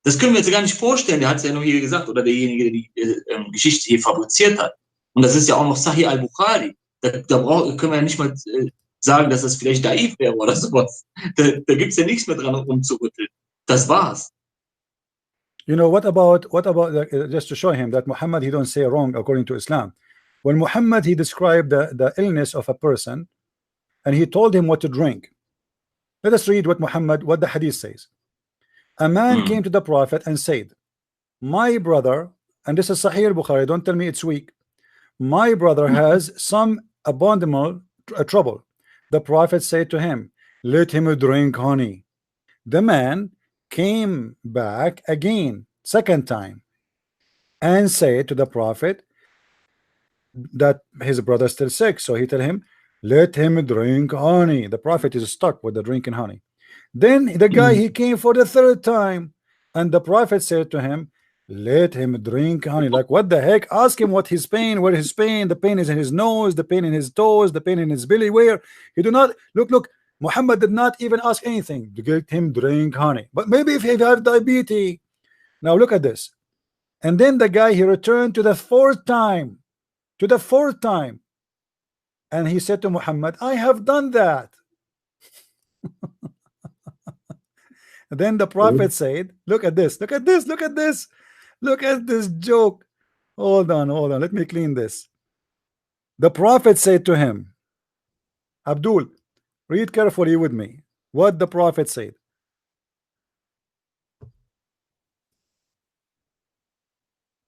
Das können wir uns gar nicht vorstellen. Der hat es ja nur hier gesagt, oder derjenige, der die Geschichte hier fabriziert hat. Und das ist ja auch noch Sahih al-Bukhari. Da können wir ja nicht mal sagen, dass das vielleicht Daif wäre oder sowas. Da gibt es ja nichts mehr dran rumzurütteln. Das war's. You know, what about just to show him that Muhammad, he don't say wrong according to Islam. When Muhammad, he described the illness of a person, and he told him what to drink. Let us read what the hadith says. A man came to the Prophet and said, my brother, and this is Sahih Bukhari, don't tell me it's weak, my brother has some abominable trouble. The Prophet said to him, let him drink honey. The man came back again, second time, and said to the Prophet that his brother is still sick. So he tell him, let him drink honey. The Prophet is stuck with the drinking honey. Then the guy, he came for the third time, and the Prophet said to him, let him drink honey. Like, what the heck? Ask him what his pain, where his pain. The pain is in his nose, the pain in his toes, the pain in his belly. Where? He do not look. Muhammad did not even ask anything to get him drink honey. But maybe if he have diabetes. Now look at this. And then the guy, he returned to the fourth time, and he said to Muhammad, I have done that. Then the Prophet said, look at this joke. Hold on, let me clean this. The Prophet said to him, Abdul, read carefully with me what the Prophet said.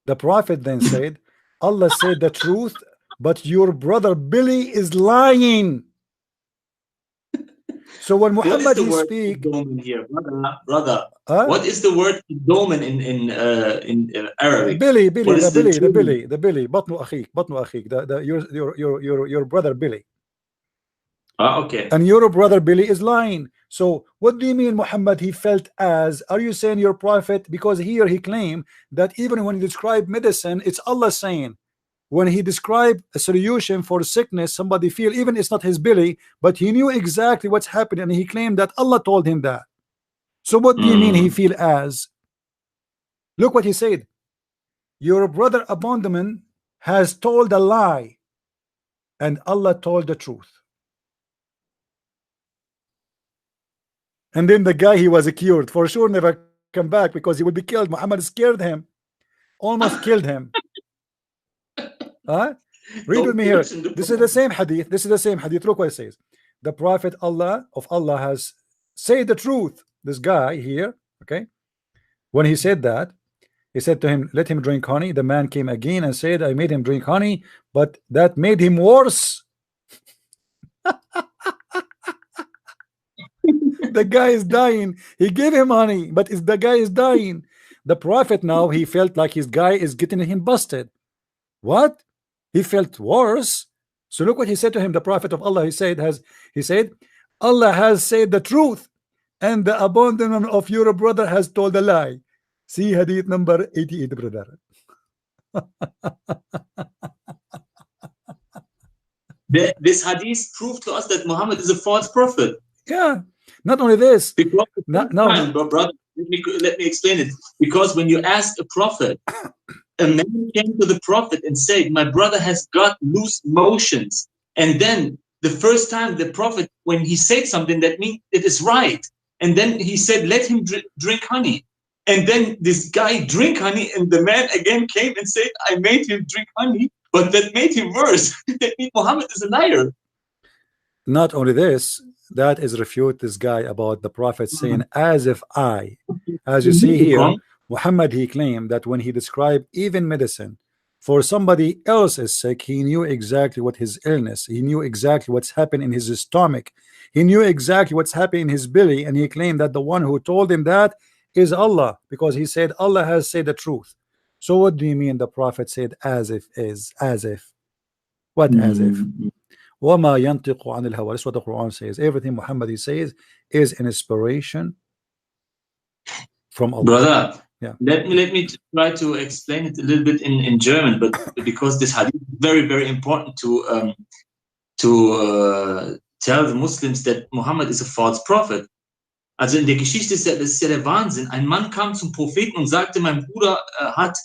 The Prophet then said, Allah said the truth, but your brother Billy is lying. So when Muhammad he speak here, brother, what is the word domen in Arabic? Billy, the Billy, batnu akhik, your brother Billy. Okay. And your brother Billy is lying. So what do you mean Muhammad he felt as? Are you saying your prophet? Because here he claimed that even when he described medicine, it's Allah saying. When he described a solution for sickness, somebody feel, even it's not his belly, but he knew exactly what's happening, and he claimed that Allah told him that. So what do you mean he feel as? Look what he said. Your brother abandonment has told a lie, and Allah told the truth. And then the guy, he was cured. For sure never come back because he would be killed. Muhammad scared him. Almost killed him. Read with me here. This is the same hadith. Look what it says. The Prophet of Allah has said the truth. This guy here, okay, when he said that, he said to him, let him drink honey. The man came again and said, I made him drink honey, but that made him worse. The guy is dying. He gave him honey, but the guy is dying. The Prophet now, he felt like his guy is getting him busted. What? He felt worse. So look what he said to him. The Prophet of Allah, he said, Allah has said the truth, and the abandonment of your brother has told a lie. See hadith number 88, brother. This hadith proved to us that Muhammad is a false prophet. Yeah. Not only this. Because brother, let me explain it. Because when you ask a prophet, a man came to the prophet and said, my brother has got loose motions. And then the first time the prophet, when he said something, that means it is right. And then he said, let him drink honey. And then this guy drink honey, and the man again came and said, I made him drink honey, but that made him worse. That means Muhammad is a liar. Not only this, that is refute this guy about the prophet saying, as if I, as you see here, Muhammad, he claimed that when he described even medicine for somebody else is sick, he knew exactly what his illness, he knew exactly what's happened in his stomach, he knew exactly what's happening in his belly, and he claimed that the one who told him that is Allah, because he said Allah has said the truth. So what do you mean the prophet said as if is? As if? What as if? وَمَا يَنْطِقُ عَنِ الْهَوَىٰ. That's what the Quran says. Everything Muhammad he says is an inspiration from Allah. Brother, yeah. Let me try to explain it a little bit in German, but because this hadith is very, very important to tell the Muslims that Muhammad is a false prophet. Also in der Geschichte ist das ist ja der Wahnsinn. Ein Mann kam zum Propheten und sagte, mein Bruder hat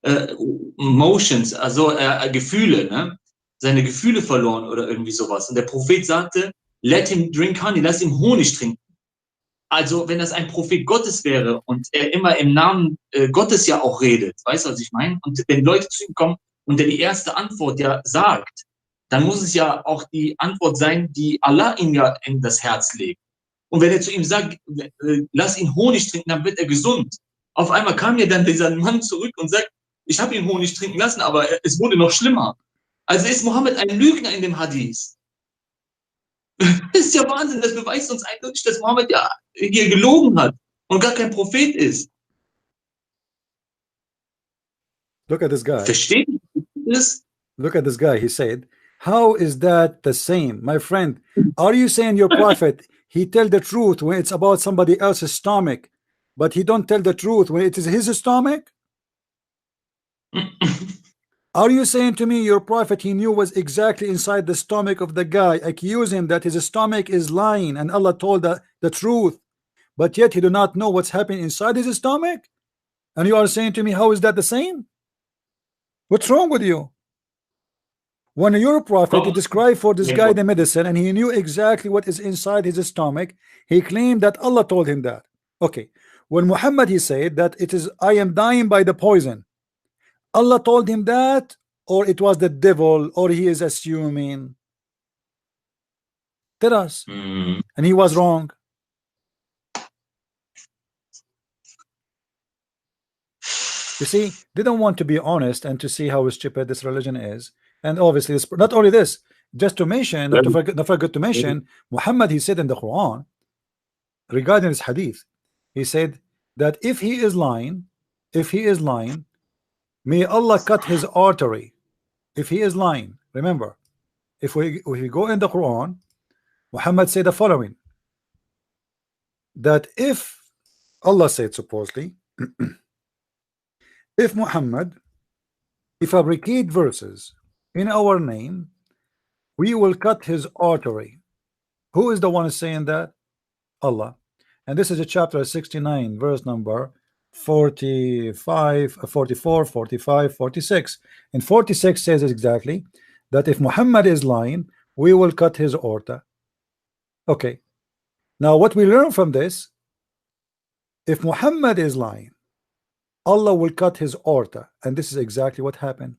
Emotions, also Gefühle, ne? Seine Gefühle verloren oder irgendwie sowas. Und der Prophet sagte, let him drink honey, lass ihm Honig trinken. Also wenn das ein Prophet Gottes wäre und er immer im Namen Gottes ja auch redet, weißt du, was ich meine? Und wenn Leute zu ihm kommen und er die erste Antwort ja sagt, dann muss es ja auch die Antwort sein, die Allah ihm ja in das Herz legt. Und wenn er zu ihm sagt, lass ihn Honig trinken, dann wird er gesund. Auf einmal kam ja dann dieser Mann zurück und sagt, ich habe ihn Honig trinken lassen, aber es wurde noch schlimmer. Also ist Mohammed ein Lügner in dem Hadith. Das ist ja Wahnsinn, das beweist uns eindeutig, dass Mohammed ja hier gelogen hat und gar kein Prophet ist. Look at this guy. Versteht ihr das? Look at this guy. He said, how is that the same? My friend, are you saying your prophet, he tell the truth when it's about somebody else's stomach, but he don't tell the truth when it is his stomach? Are you saying to me your prophet, he knew was exactly inside the stomach of the guy, accuse him that his stomach is lying and Allah told the truth, but yet he do not know what's happening inside his stomach? And you are saying to me, how is that the same? What's wrong with you? When your prophet he described for this guy the medicine and he knew exactly what is inside his stomach, he claimed that Allah told him that. Okay, when Muhammad he said that it is I am dying by the poison, Allah told him that, or it was the devil, or he is assuming? Tell us. And he was wrong. You see, they don't want to be honest and to see how stupid this religion is. And obviously, it's not only this, just to mention, not to forget to mention, Muhammad, he said in the Quran, regarding this hadith, he said that if he is lying, may Allah cut his artery. If he is lying, remember, if we go in the Quran, Muhammad said the following, that if Allah said supposedly, if Muhammad, if fabricate verses in our name, we will cut his artery. Who is the one saying that? Allah. And this is a chapter 69, verse number 45, 44, 45, 46. And 46 says exactly that if Muhammad is lying, we will cut his aorta. Okay. Now what we learn from this, if Muhammad is lying, Allah will cut his aorta, and this is exactly what happened.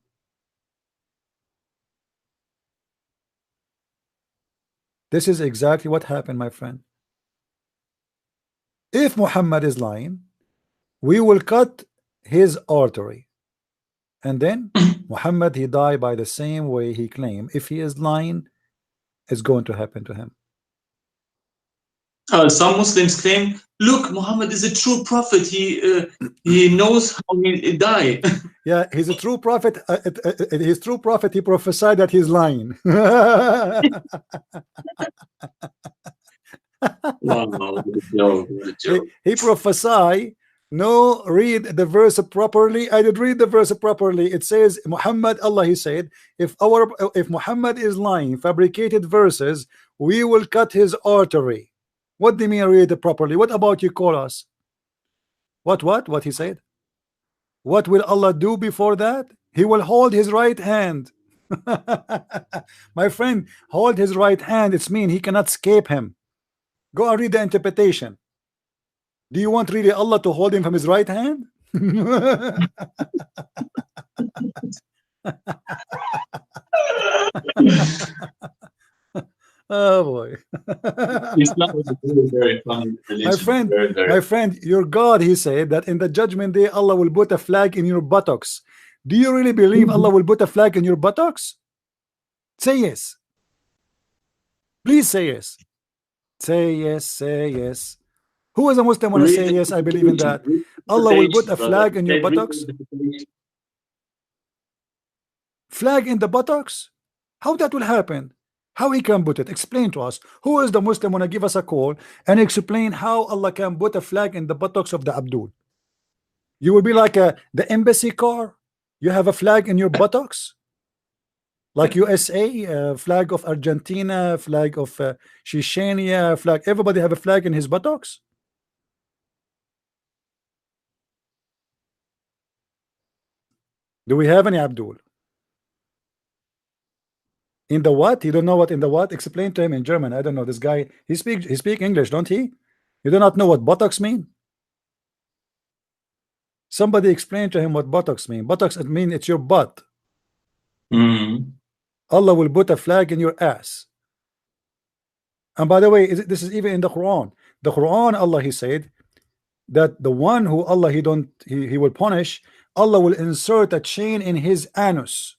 This is exactly what happened, my friend. If Muhammad is lying, we will cut his artery, and then Muhammad he died by the same way he claimed. If he is lying, it's going to happen to him. Some Muslims claim, look, Muhammad is a true prophet. He knows how he died. Yeah, he's a true prophet. He's true prophet. He prophesied that he's lying. He prophesied. No, read the verse properly. I did read the verse properly. It says Muhammad, Allah he said, if Muhammad is lying, fabricated verses, we will cut his artery. What do you mean read it properly? What about you call us? What he said? What will Allah do before that? He will hold his right hand. My friend, hold his right hand. It's mean he cannot escape him. Go and read the interpretation. Do you want really Allah to hold him from his right hand? Oh boy. Islam is a very funny religion. My friend, your God, he said that in the judgment day Allah will put a flag in your buttocks. Do you really believe Allah will put a flag in your buttocks? Say yes. Please say yes. Say yes, say yes. Who is a Muslim when I say yes, I believe in that? Allah will put a flag in your buttocks? Flag in the buttocks? How that will happen? How he can put it? Explain to us. Who is the Muslim when I give us a call and explain how Allah can put a flag in the buttocks of the Abdul? You will be like the embassy car. You have a flag in your buttocks, like USA, flag of Argentina, flag of Chechnya, flag. Everybody have a flag in his buttocks. Do we have any Abdul? In the what? You don't know what in the what? Explain to him in German. I don't know. This guy, he speak English, don't he? You do not know what buttocks mean? Somebody explain to him what buttocks mean. Buttocks, it mean it's your butt. Allah will put a flag in your ass. And by the way, this is even in the Quran. The Quran, Allah He said that the one who Allah He will punish, Allah will insert a chain in his anus.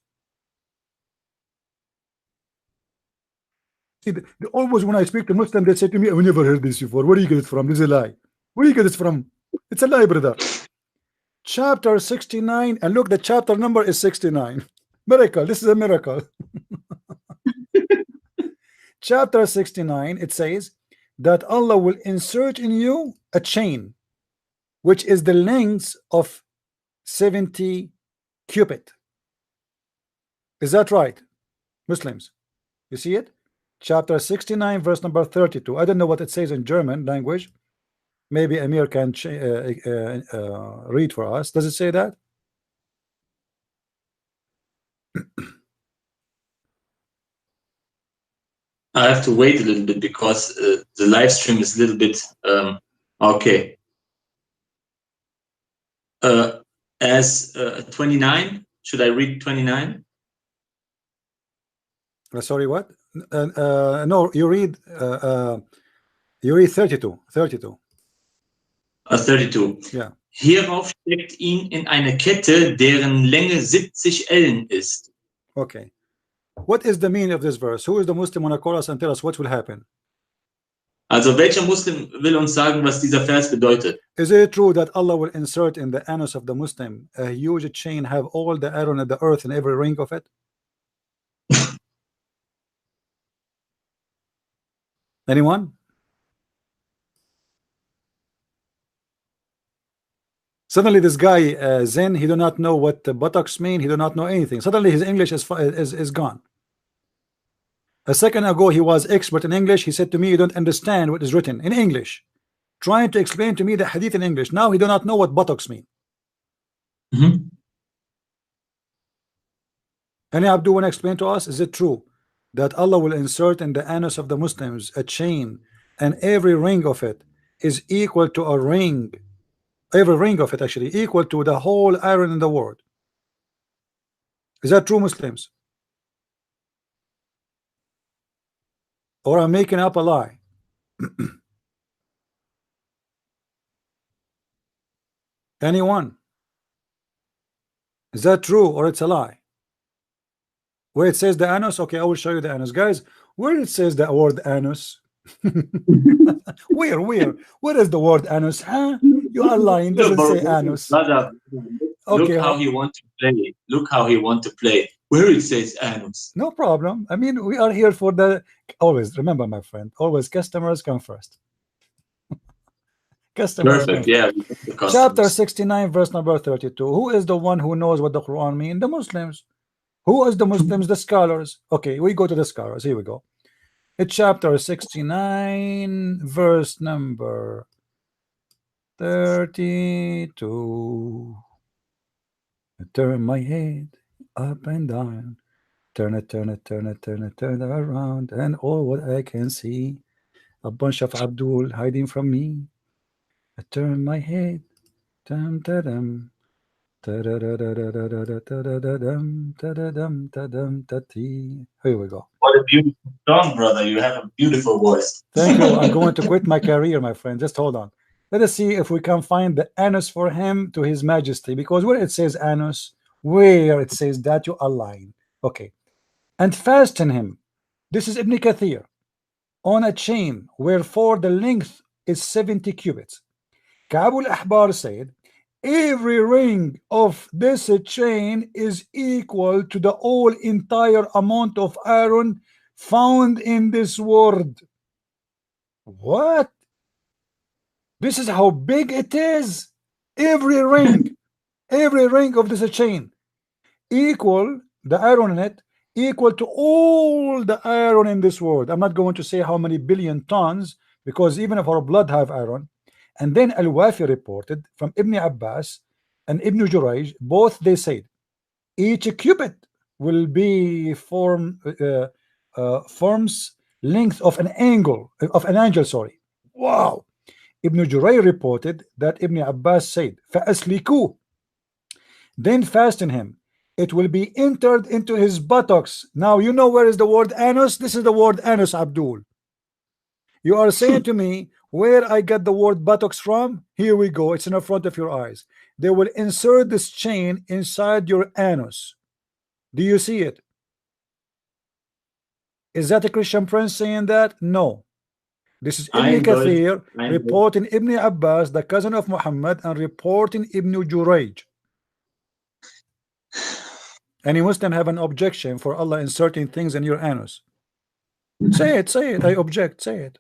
See, always when I speak to Muslims, they say to me, "I never heard this before. Where do you get it from? This is a lie. Where do you get this from? It's a lie, brother." Chapter 69, and look, the chapter number is 69. Miracle. This is a miracle. Chapter 69, it says that Allah will insert in you a chain, which is the length of 70 cubit. Is that right, Muslims? You see it? Chapter 69, verse number 32. I don't know what it says in German language. Maybe Amir can read for us. Does it say that? I have to wait a little bit because the live stream is a little bit okay. As 29, should I read 29? Sorry, what? No, you read 32. 32. 32. Yeah. Hierauf steckt ihn in eine Kette, deren Länge 70 Ellen ist. Okay. What is the meaning of this verse? Who is the Muslim want to call us and tell us what will happen? Also welcher Muslim will uns sagen, was dieser Vers bedeutet? Is it true that Allah will insert in the anus of the Muslim a huge chain, have all the iron of the earth in every ring of it? Anyone? Suddenly this guy Zen, he do not know what the buttocks mean. He do not know anything. Suddenly his English is gone. A second ago he was expert in English. He said to me, "You don't understand what is written in English," trying to explain to me the hadith in English. Now he do not know what buttocks mean. Any Abdul want to explain to us? Is it true that Allah will insert in the anus of the Muslims a chain, and every ring of it is equal to a ring? Every ring of it actually equal to the whole iron in the world. Is that true, Muslims? Or I'm making up a lie? Anyone? Is that true or it's a lie? Where it says the anus, okay, I will show you the anus, guys. Where it says the word anus? Where is the word anus? Huh? You are lying. Doesn't say anus. Okay. Look how he want to play. Look how he want to play. Where it says anus. No problem. I mean, we are here for the always. Remember, my friend. Always customers come first. Customers. Perfect. Yeah. Chapter 69, verse number 32. Who is the one who knows what the Quran means? The Muslims. Who is the Muslims? The scholars. Okay, we go to the scholars. Here we go. It's chapter 69, verse number 32. I turn my head up and down, turn it around, and all what I can see, a bunch of Abdul hiding from me. I turn my head, dum da dum, da da da da da da da da da da dum da da dum da dum da dee. Here we go. What a beautiful song, brother. You have a beautiful voice. Thank you. I'm going to quit my career, my friend. Just hold on. Let us see if we can find the anus for him to his majesty, because where it says anus, where it says that, you align. Okay. And fasten him. This is Ibn Kathir. On a chain, wherefore the length is 70 cubits. Ka'b al-Ahbar said, every ring of this chain is equal to the whole entire amount of iron found in this world. What? This is how big it is. Every ring of this chain equal, the iron in it equal to all the iron in this world. I'm not going to say how many billion tons, because even if our blood have iron. And then Al-Wafi reported from Ibn Abbas and Ibn Jurayj, both they said each cubit will be forms length of an angle of an angel. Sorry. Wow. Ibn Jurayj reported that Ibn Abbas said, فَأَسْلِكُوا, then fasten him, it will be entered into his buttocks. Now you know where is the word anus. This is the word anus, Abdul. You are saying to me where I got the word buttocks from? Here we go. It's in the front of your eyes. They will insert this chain inside your anus. Do you see it? Is that a Christian prince saying that? No. This is Ibn Kathir reporting Ibn Abbas, the cousin of Muhammad, and reporting Ibn Jurayj. Any Muslim have an objection for Allah inserting things in your anus? Say it, say it. I object, say it.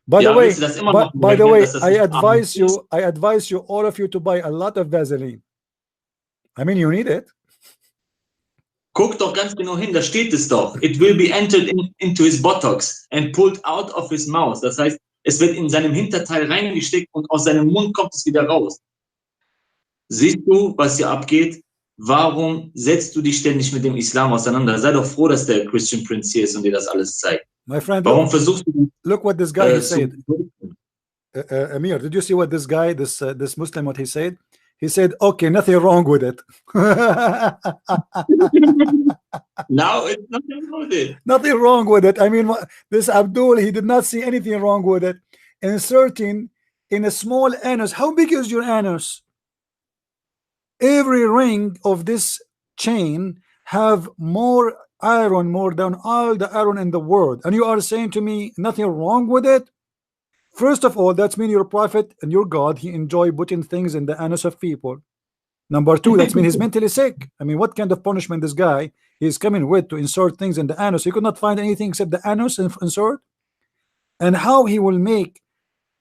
By the way, I advise you, all of you, to buy a lot of Vaseline. I mean, you need it. Guck doch ganz genau hin, da steht es doch. It will be entered into his buttocks and pulled out of his mouth. Das heißt, es wird in seinem Hinterteil reingesteckt und aus seinem Mund kommt es wieder raus. Siehst du, was hier abgeht? Warum setzt du dich ständig mit dem Islam auseinander? Sei doch froh, dass der Christian Prince hier ist und dir das alles zeigt. My friend, warum versuchst du? Look what this guy said. Amir, did you see what this guy, this Muslim, what he said? He said, okay, nothing wrong with it. Now it's nothing wrong with it. Nothing wrong with it. I mean, this Abdul, he did not see anything wrong with it. Inserting in a small anus. How big is your anus? Every ring of this chain have more iron, more than all the iron in the world. And you are saying to me, nothing wrong with it? First of all, that's mean your prophet and your God, he enjoy putting things in the anus of people. Number two, that's mean he's mentally sick. I mean, what kind of punishment this guy is coming with to insert things in the anus? He could not find anything except the anus and insert. And how he will make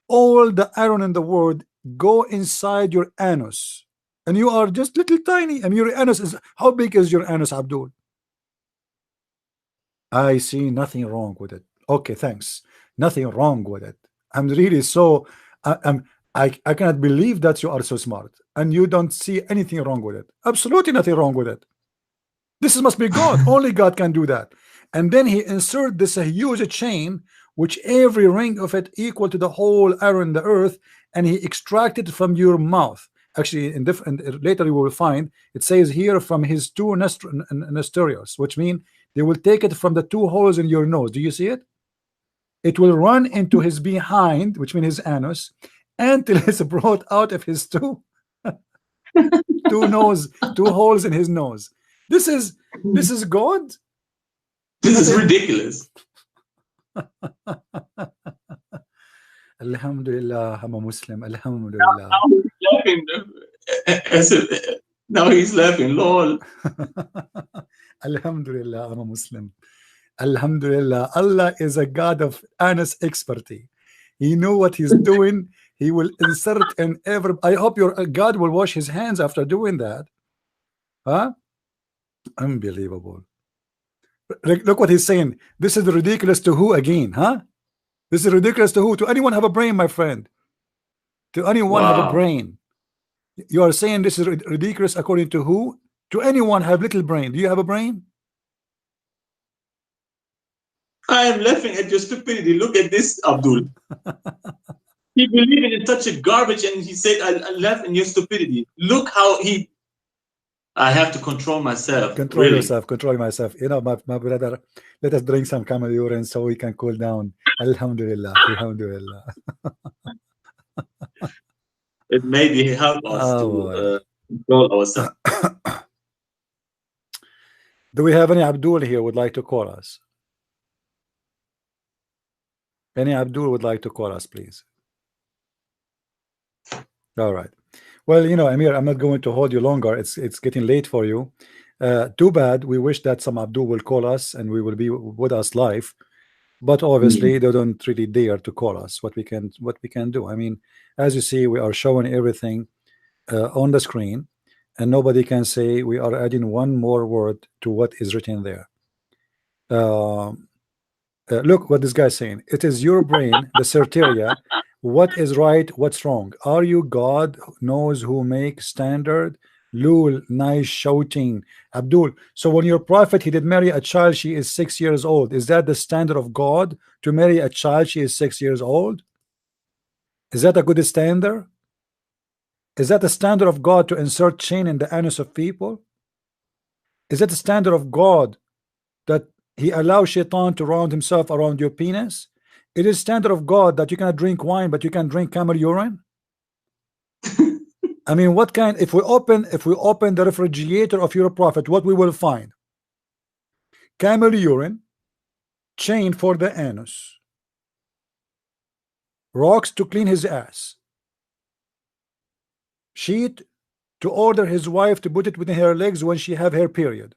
all the iron in the world go inside your anus. And you are just little tiny. I mean, your anus is, how big is your anus, Abdul? I see nothing wrong with it. Okay, thanks. Nothing wrong with it. I'm really so I cannot believe that you are so smart and you don't see anything wrong with it. Absolutely nothing wrong with it. This must be God. Only God can do that. And then he insert this huge chain, which every ring of it equal to the whole iron in the earth, and he extracted from your mouth. Actually, in different later you will find it says here from his two nostrils, which mean they will take it from the two holes in your nose. Do you see it? It will run into his behind, which means his anus, until it's brought out of his two holes in his nose. This is God. This is ridiculous. Alhamdulillah, I'm a Muslim. Alhamdulillah. Now he's laughing. Lol. Alhamdulillah, I'm a Muslim. Alhamdulillah, Allah is a God of anus expertise. He knew what he's doing. He will insert in every. I hope your God will wash his hands after doing that. Huh? Unbelievable. Look what he's saying. This is ridiculous to who again? Huh? This is ridiculous to who? To anyone have a brain, my friend? To anyone have a brain? You are saying this is ridiculous according to who? To anyone have little brain? Do you have a brain? I am laughing at your stupidity. Look at this, Abdul. He believed in such a garbage, and he said, "I laugh at your stupidity." Look how he. I have to control myself. Control yourself. Control myself. You know, my brother. Let us drink some camel urine so we can cool down. Alhamdulillah. Alhamdulillah. It maybe help us to control ourselves. Do we have any Abdul here would like to call us? Any Abdul would like to call us, please? All right. Well, you know, Amir, I'm not going to hold you longer. It's getting late for you. Too bad. We wish that some Abdul will call us and we will be with us live. But obviously they don't really dare to call us. What we can do. I mean, as you see, we are showing everything on the screen, and nobody can say we are adding one more word to what is written there. Look what this guy is saying. It is your brain, the Certeria. What is right? What's wrong? Are you God knows who makes standard? Lul, nice shouting. Abdul, so when your prophet, he did marry a child, she is 6 years old. Is that the standard of God, to marry a child, she is 6 years old? Is that a good standard? Is that the standard of God, to insert chain in the anus of people? Is that the standard of God, that he allows shaitan to round himself around your penis? It is standard of God that you cannot drink wine, but you can drink camel urine. I mean, what kind? If we open the refrigerator of your prophet, what we will find? Camel urine, chain for the anus, rocks to clean his ass, sheet to order his wife to put it within her legs when she have her period,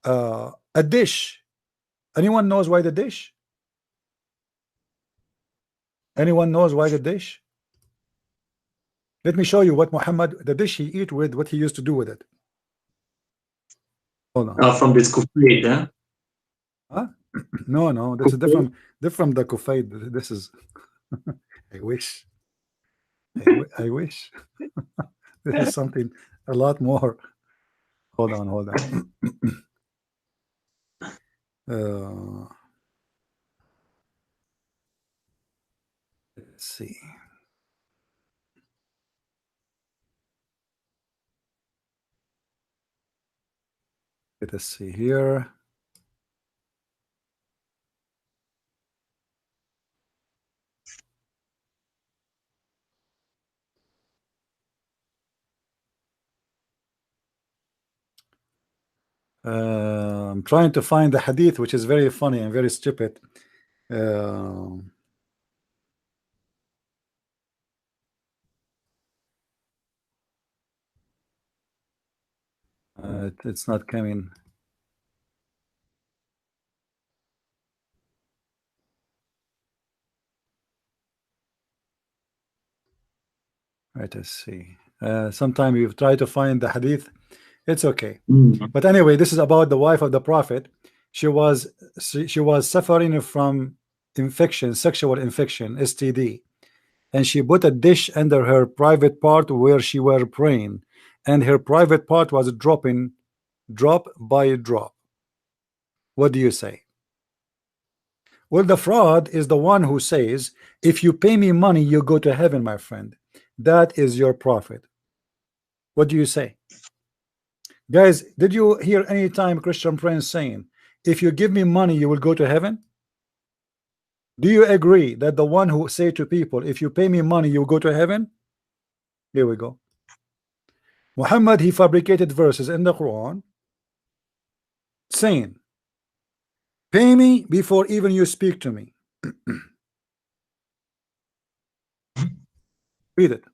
a dish. Anyone knows why the dish? Anyone knows why the dish? Let me show you what Muhammad, the dish he eat with, what he used to do with it. Hold on. From this kufaid, huh? Huh? No, this is different the kufaid. This is I wish. I wish. This is something a lot more. Hold on. Let's see. Let us see here. I'm trying to find the hadith, which is very funny and very stupid. It's not coming. Right, let's see. Sometime you try to find the hadith, it's okay. But anyway, this is about the wife of the prophet. She was suffering from infection, sexual infection, STD, and she put a dish under her private part where she were praying, and her private part was dropping drop by drop. What do you say? Well, the fraud is the one who says, if you pay me money, you go to heaven, my friend. That is your prophet. What do you say? Guys, did you hear any time Christian Prince saying, if you give me money, you will go to heaven? Do you agree that the one who say to people, if you pay me money, you will go to heaven? Here we go. Muhammad, he fabricated verses in the Quran saying, pay me before even you speak to me. Read it.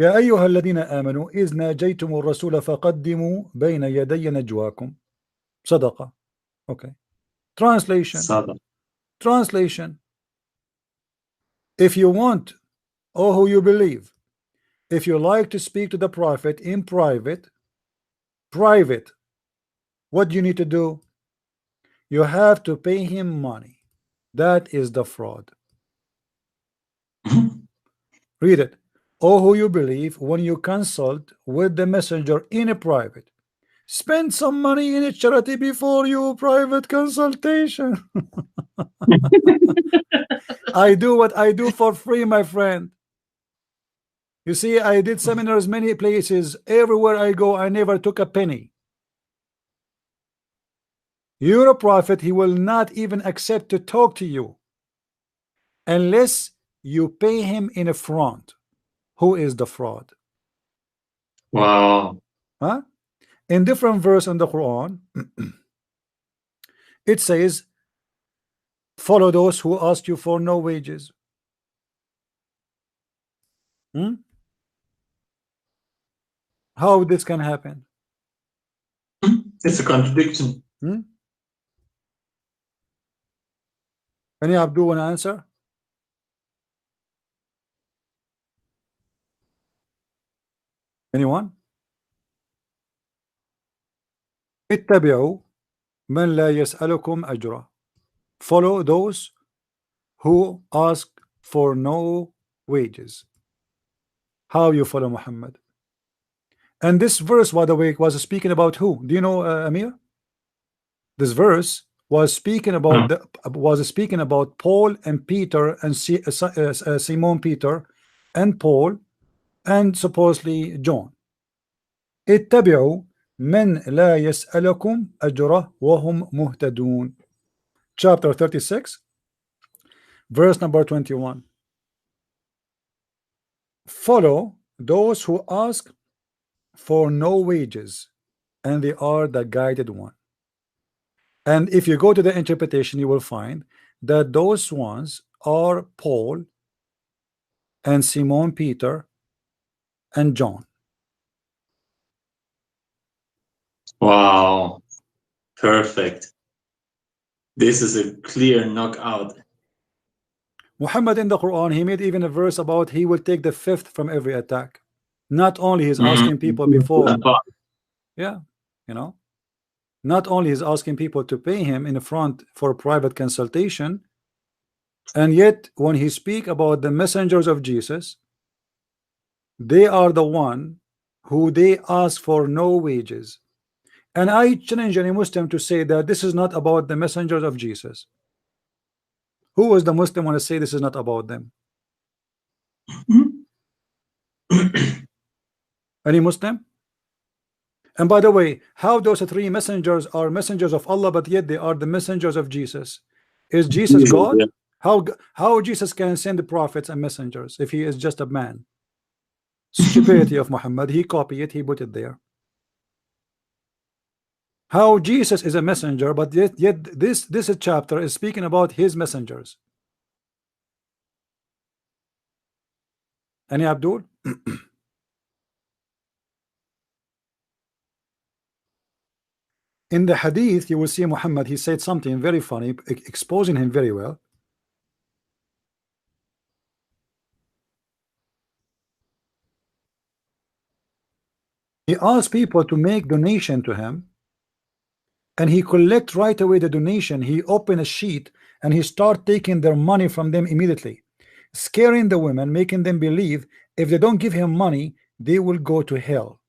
يا أيها الذين آمنوا إذ ناجيتم الرسول فقدموا بين يدي نجواكم صدقة. Okay. Translation. If you want, or who you believe, if you like to speak to the prophet in private, what do you need to do? You have to pay him money. That is the fraud. Read it. Oh, who you believe, when you consult with the messenger in a private, spend some money in a charity before your private consultation. I do what I do for free, my friend. You see, I did seminars many places. Everywhere I go, I never took a penny. You're a prophet, he will not even accept to talk to you unless you pay him in a front. Who is the fraud? Wow. Huh? In different verse in the Quran, it says, follow those who ask you for no wages. How this can happen? It's a contradiction. Any Abdul want to answer? Anyone? اتبعوا من لا يسألكم أجرا. Follow those who ask for no wages. How you follow Muhammad? And this verse, by the way, was speaking about who? Do you know, Amir? This verse was speaking about Paul and Peter and Simon Peter and Paul and supposedly John. اتبعوا من لا يسألكم أجره وهم مهتدون. chapter 36, verse number 21. Follow those who ask for no wages, and they are the guided one. And if you go to the interpretation, you will find that those ones are Paul and Simon Peter and John. Wow, perfect. This is a clear knockout. Muhammad in the Quran, he made even a verse about he will take the fifth from every attack. Not only he's asking people before, yeah, you know, not only he's asking people to pay him in front for a private consultation, and yet when he speak about the messengers of Jesus, they are the one who they ask for no wages. And I challenge any Muslim to say that this is not about the messengers of Jesus. Who is the Muslim want to say this is not about them? Any Muslim? And by the way, how those three messengers are messengers of Allah, but yet they are the messengers of Jesus? Is Jesus God? How Jesus can send the prophets and messengers if he is just a man? Stupidity of Muhammad. He copied it, he put it there. How Jesus is a messenger, but yet this chapter is speaking about his messengers. Any Abdul? In the hadith, you will see Muhammad, he said something very funny, exposing him very well. He asked people to make donation to him, and he collect right away the donation. He opened a sheet and he start taking their money from them immediately, scaring the women, making them believe if they don't give him money, they will go to hell.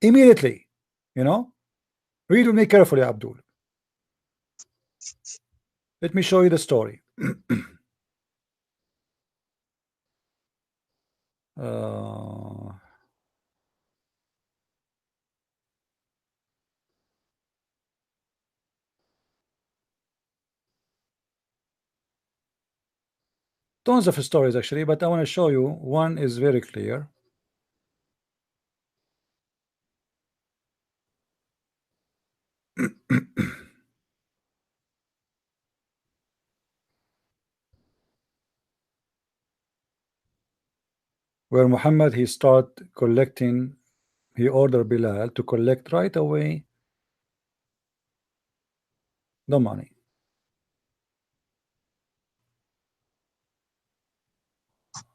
Immediately, you know. Read with me carefully, Abdul. Let me show you the story. Tons of stories actually, but I want to show you one is very clear. Where Muhammad he start collecting, he ordered Bilal to collect right away the money.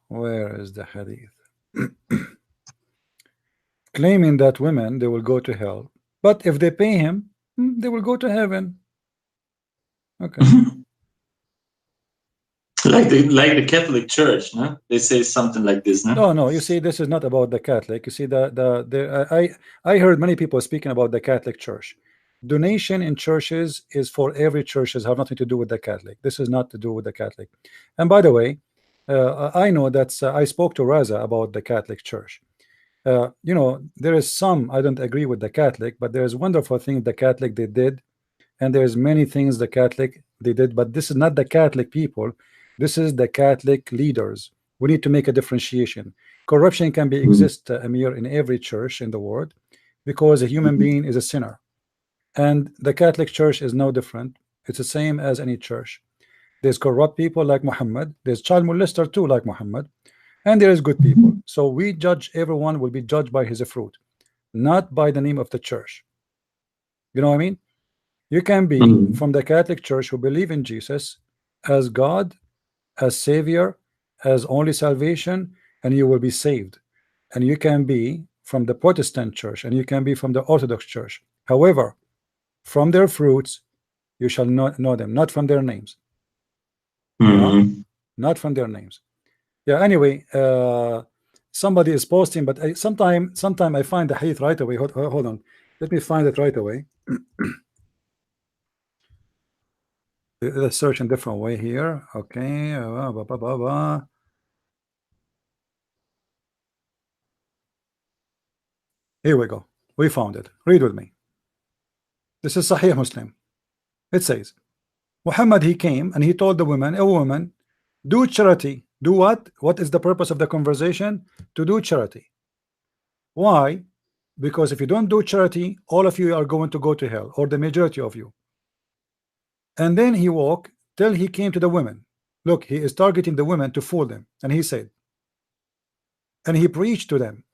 Where is the hadith? Claiming that women they will go to hell, but if they pay him, they will go to heaven. Okay. like the Catholic Church, no? They say something like this, no? No, you see, this is not about the Catholic. You see, I heard many people speaking about the Catholic Church. Donation in churches is for every churches, have nothing to do with the Catholic. This is not to do with the Catholic. And by the way, I know that I spoke to Raza about the Catholic Church. You know, there is some I don't agree with the Catholic, but there is wonderful things the Catholic they did, and there's many things the Catholic they did, but this is not the Catholic people. This is the Catholic leaders. We need to make a differentiation. Corruption can be exist, Amir, in every church in the world, because a human being is a sinner, and the Catholic Church is no different. It's the same as any church. There's corrupt people like Muhammad. There's child molester too like Muhammad, and there is good people. So we judge, everyone will be judged by his fruit, not by the name of the church. You know what I mean? You can be from the Catholic Church who believe in Jesus as God, as Savior, as only salvation, and you will be saved. And you can be from the Protestant Church, and you can be from the Orthodox Church. However, from their fruits you shall not know them, not from their names. You know? Not from their names. Yeah, anyway, somebody is posting, but sometime I find the hadith right away. Hold on, let me find it right away. Let's search in a different way here. Okay. Here we go. We found it. Read with me. This is Sahih Muslim. It says Muhammad, he came and he told the women, a woman, do charity. Do what? What is the purpose of the conversation? To do charity. Why? Because if you don't do charity, all of you are going to go to hell, or the majority of you. And then he walked till he came to the women. Look, he is targeting the women to fool them. And he said, and he preached to them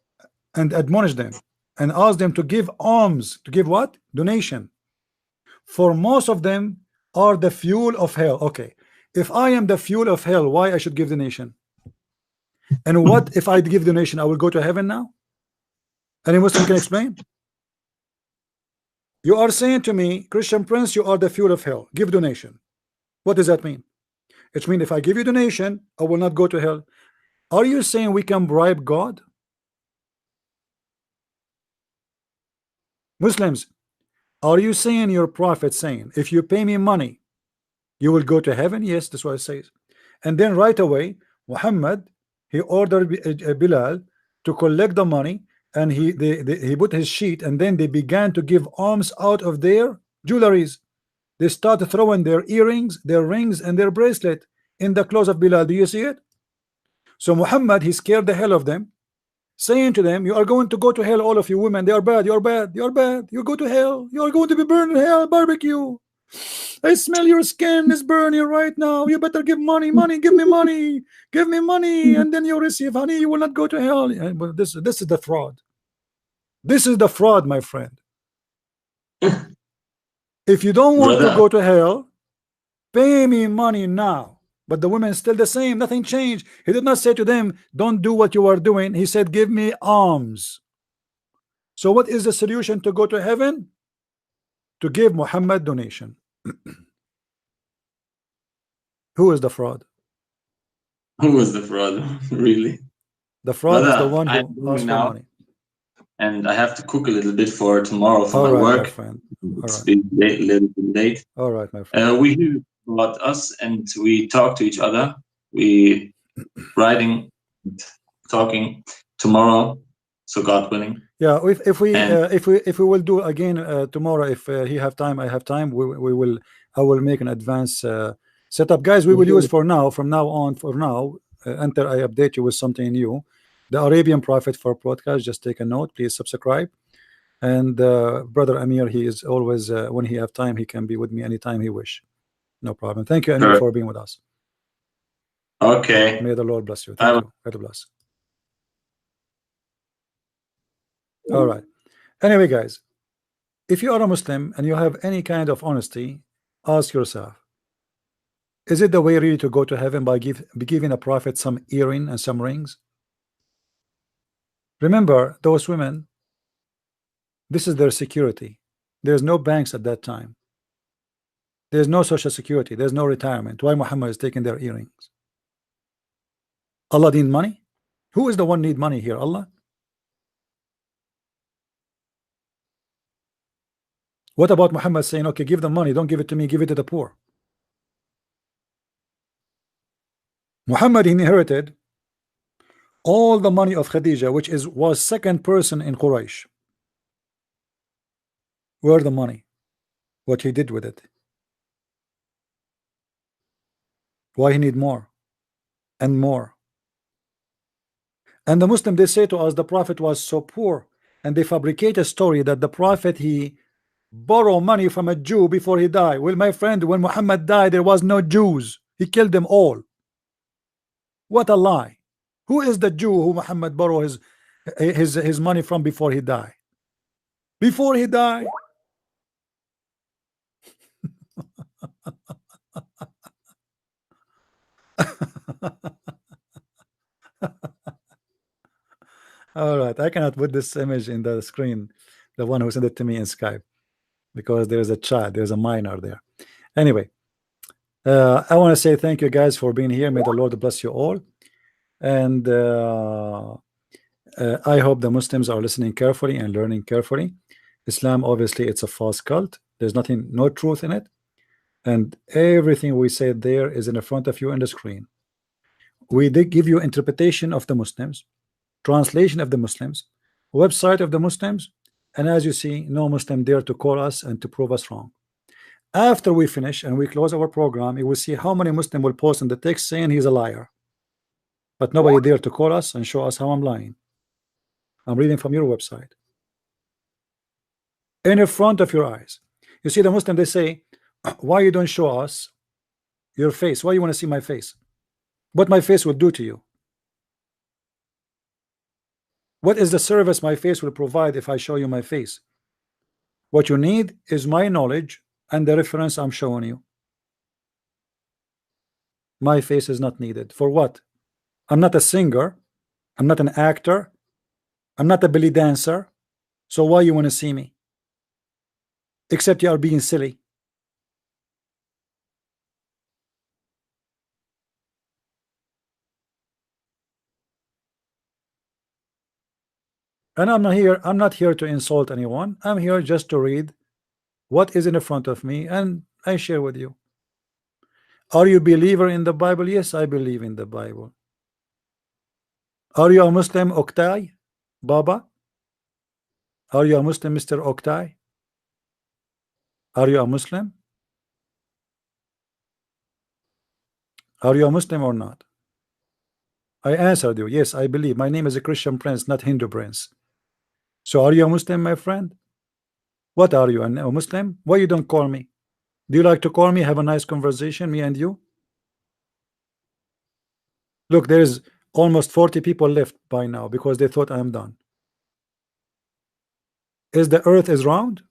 and admonished them and asked them to give alms. To give what? Donation. For most of them are the fuel of hell. Okay, if I am the fuel of hell, why I should give donation? And what if I give donation, I will go to heaven now? Any Muslim can explain? You are saying to me, Christian Prince, you are the fuel of hell. Give donation. What does that mean? It means if I give you donation, I will not go to hell. Are you saying we can bribe God? Muslims, are you saying your prophet saying, if you pay me money, you will go to heaven? Yes, that's what it says. And then right away, Muhammad, he ordered Bilal to collect the money, and he put his sheet, and then they began to give alms out of their jewelries. They started throwing their earrings, their rings, and their bracelet in the clothes of Bilal. Do you see it? So Muhammad, he scared the hell of them, saying to them, you are going to go to hell, all of you women. They are bad, you are bad, you are bad, you go to hell, you are going to be burned in hell, barbecue. I smell your skin is burning right now. You better give money, give me money, give me money, and then you receive honey, you will not go to hell. But this is the fraud. This is the fraud, my friend. If you don't want to go to hell, pay me money now. But the women still the same, nothing changed. He did not say to them, don't do what you are doing. He said, give me alms. So what is the solution to go to heaven? To give Muhammad donation. Who is the fraud? Who was the fraud? Really? The fraud is the one who asked for money. And I have to cook a little bit for tomorrow for my work. My friend. It's been a little bit late. All right, my friend. We hear about us and we talk to each other. We writing, talking tomorrow, so God willing. Yeah, if we will do again tomorrow, if he have time, I have time. I will make an advance setup, guys. We will use from now on. Until I update you with something new. The Arabian Prophet for podcast. Just take a note, please subscribe. And brother Amir, he is always when he have time, he can be with me anytime he wish. No problem. Thank you, Amir, for being with us. Okay. May the Lord bless you. Thank you. God bless. All right. Anyway, guys, if you are a Muslim and you have any kind of honesty, ask yourself, is it the way really to go to heaven by giving a prophet some earring and some rings? Remember, those women, this is their security. There's no banks at that time. There's no social security. There's no retirement. Why Muhammad is taking their earrings? Allah need money? Who is the one need money here? Allah? What about Muhammad saying, okay, give them money, don't give it to me, give it to the poor? Muhammad inherited all the money of Khadija, which was second person in Quraysh. Where the money? What he did with it? Why he need more and more? And the Muslim, they say to us, the Prophet was so poor, and they fabricate a story that the Prophet, he borrowed money from a Jew before he died. Well, my friend, when Muhammad died, there was no Jews. He killed them all. What a lie. Who is the Jew who Muhammad borrowed his money from before he died? Before he died. All right, I cannot put this image in the screen, the one who sent it to me in Skype, because there's a child, there's a minor there. Anyway, I want to say thank you guys for being here. May the Lord bless you all. And I hope the Muslims are listening carefully and learning carefully. Islam, obviously, it's a false cult. There's no truth in it. And everything we said there is in the front of you on the screen. We did give you interpretation of the Muslims, translation of the Muslims, website of the Muslims, and as you see, no Muslim dare to call us and to prove us wrong. After we finish and we close our program, you will see how many Muslims will post in the text saying he's a liar. But nobody dare to call us and show us how I'm lying. I'm reading from your website. In front of your eyes. You see the Muslim, they say, why you don't show us your face? Why you want to see my face? What my face will do to you? What is the service my face will provide if I show you my face? What you need is my knowledge and the reference I'm showing you. My face is not needed. For what? I'm not a singer. I'm not an actor. I'm not a belly dancer. So why you want to see me? Except you are being silly. And I'm not here to insult anyone. I'm here just to read what is in front of me and I share with you. Are you a believer in the Bible? Yes, I believe in the Bible. Are you a Muslim, Oktay? Baba? Are you a Muslim, Mr. Oktay? Are you a Muslim? Are you a Muslim or not? I answered you. Yes, I believe. My name is a Christian prince, not Hindu prince. So are you a Muslim, my friend? What are you, a Muslim? Why you don't call me? Do you like to call me, have a nice conversation, me and you? Look, there is almost 40 people left by now because they thought I'm done. Is the earth is round?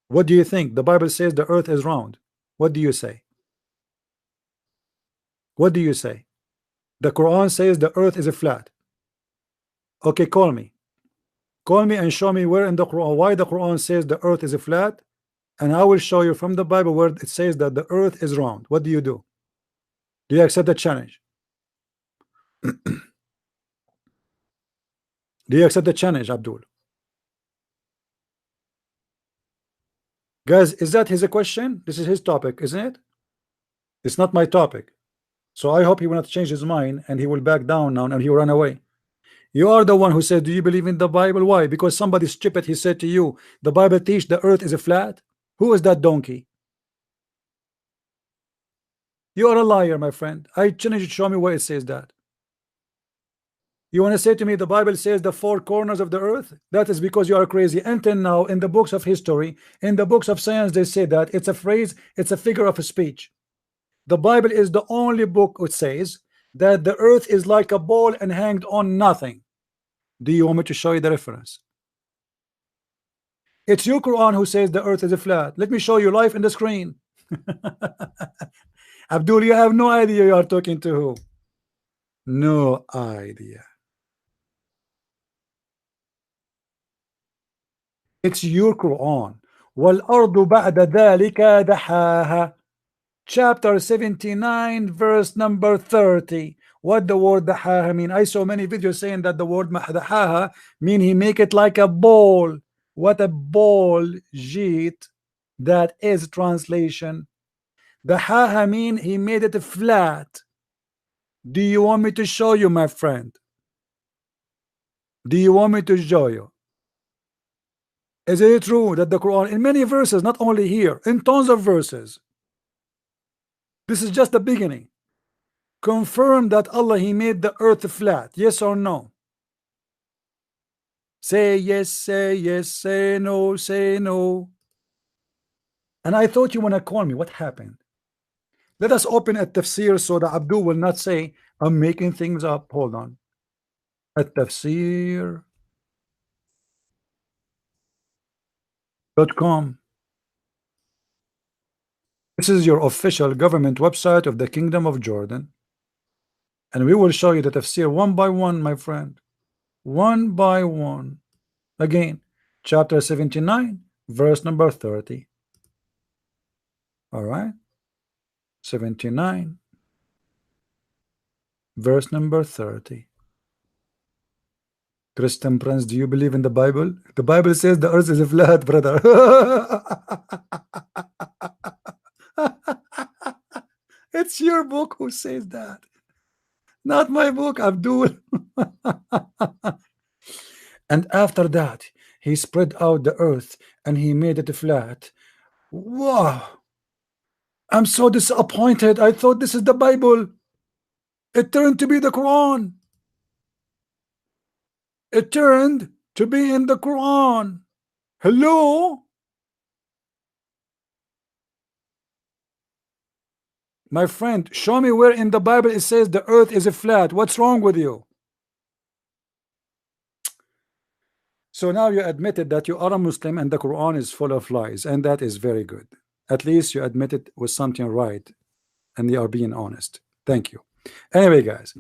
What do you think? The Bible says the earth is round. What do you say? What do you say? The Quran says the earth is a flat. Okay, call me. Call me and show me where in the Quran, why the Quran says the earth is a flat, and I will show you from the Bible where it says that the earth is round. What do you do? Do you accept the challenge? Do you accept the challenge, Abdul? Guys, is that his question? This is his topic, isn't it? It's not my topic. So I hope he will not change his mind and he will back down now and he will run away. You are the one who said, do you believe in the Bible? Why? Because somebody stupid, he said to you, the Bible teach the earth is a flat. Who is that donkey? You are a liar, my friend. I challenge you to show me where it says that. You want to say to me the Bible says the four corners of the earth? That is because you are crazy. Until now, in the books of history, in the books of science, they say that it's a phrase, it's a figure of a speech. The Bible is the only book which says that the earth is like a ball and hanged on nothing. Do you want me to show you the reference? It's your Quran who says the earth is a flat. Let me show you live in the screen. Abdul, you have no idea you are talking to who. No idea. It's your Quran. وَالْأَرْضُ بَعْدَ ذَلِكَ دَحَاهَا. Chapter 79, verse number 30. What the word dahaha mean? I saw many videos saying that the word dahaha mean he make it like a ball. What a ball, jit. That is translation. Dahaha mean he made it flat. Do you want me to show you, my friend? Do you want me to show you? Is it true that the Quran, in many verses, not only here, in tons of verses, this is just the beginning, confirm that Allah, he made the earth flat? Yes or no? Say yes, say no, say no. And I thought you want to call me. What happened? Let us open a tafsir so that Abdul will not say I'm making things up. Hold on. A tafsir.com. This is your official government website of the Kingdom of Jordan. And we will show you the tafsir one by one, my friend. One by one. Again, chapter 79, verse number 30. All right. 79, verse number 30. Christian Prince, do you believe in the Bible? The Bible says the earth is a flat, brother. It's your book who says that. Not my book, Abdul. And after that, he spread out the earth and he made it flat. Wow. I'm so disappointed. I thought this is the Bible. It turned to be the Quran. It turned to be in the Quran. Hello? My friend, show me where in the Bible it says the earth is a flat. What's wrong with you? So now you admitted that you are a Muslim and the Quran is full of lies, and that is very good. At least you admitted with something right and you are being honest. Thank you. Anyway, guys,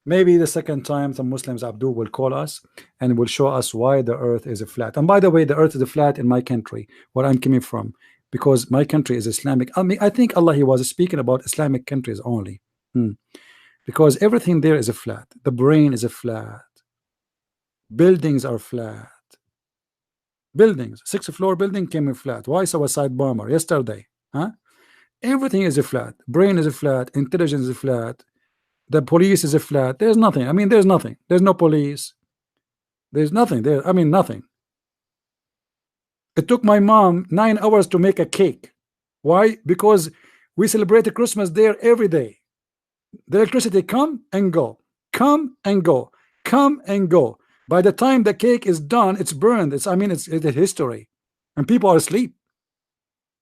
maybe the second time the Muslims Abdul will call us and will show us why the earth is a flat. And by the way, the earth is a flat in my country, where I'm coming from, because my country is Islamic. I mean, I think Allah, he was speaking about Islamic countries only. Because everything there is a flat. The brain is a flat. Buildings are flat. Buildings, 6th-floor building came in flat. Why suicide bomber yesterday? Huh? Everything is a flat. Brain is a flat. Intelligence is a flat. The police is a flat. There's nothing. I mean, there's nothing. There's no police. There's nothing there. I mean, nothing. It took my mom 9 hours to make a cake. Why? Because we celebrate Christmas there every day. The electricity come and go, come and go, come and go. By the time the cake is done, it's burned. It's a history, and people are asleep.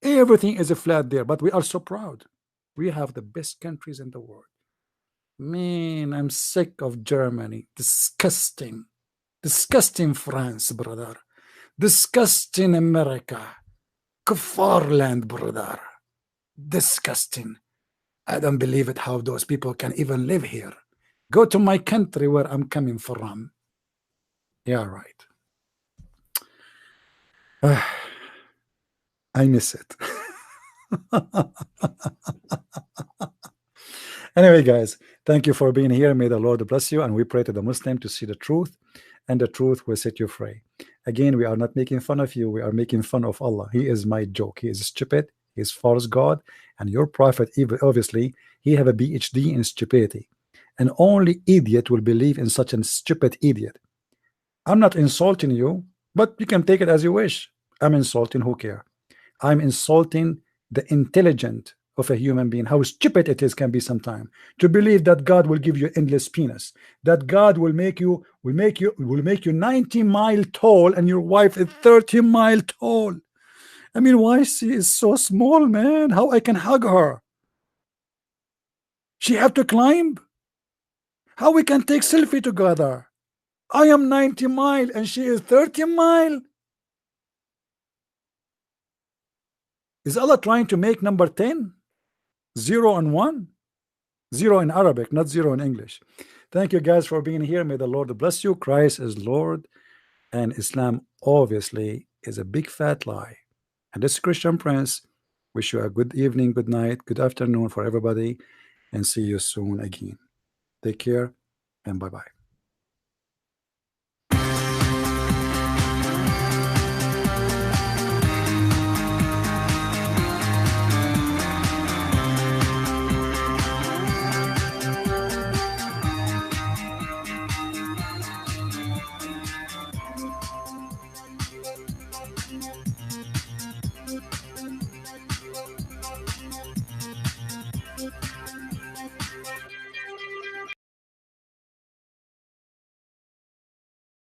Everything is a flat there, but we are so proud. We have the best countries in the world. Man, I'm sick of Germany. Disgusting, disgusting France, brother. Disgusting America. Kuffar land, brother. Disgusting. I don't believe it how those people can even live here. Go to my country where I'm coming from. Yeah, right. I miss it. Anyway, guys, thank you for being here. May the Lord bless you, and we pray to the Muslim to see the truth, and the truth will set you free. Again, we are not making fun of you. We are making fun of Allah. He is my joke. He is stupid. He is false God, and your prophet, obviously, he have a PhD in stupidity. And only idiot will believe in such a stupid idiot. I'm not insulting you, but you can take it as you wish. I'm insulting, who care? I'm insulting the intelligent of a human being, how stupid it is can be sometime to believe that God will give you endless penis, that God will make you 90 mile tall and your wife is 30 mile tall. I mean, why she is so small, man? How I can hug her? She have to climb? How we can take selfie together? I am 90 mile and she is 30 mile. Is Allah trying to make number 10? 0 and 1? 0 in Arabic, not 0 in English. Thank you guys for being here. May the Lord bless you. Christ is Lord, and Islam obviously is a big fat lie. And this Christian Prince wish you a good evening, good night, good afternoon for everybody, and see you soon again. Take care and bye-bye.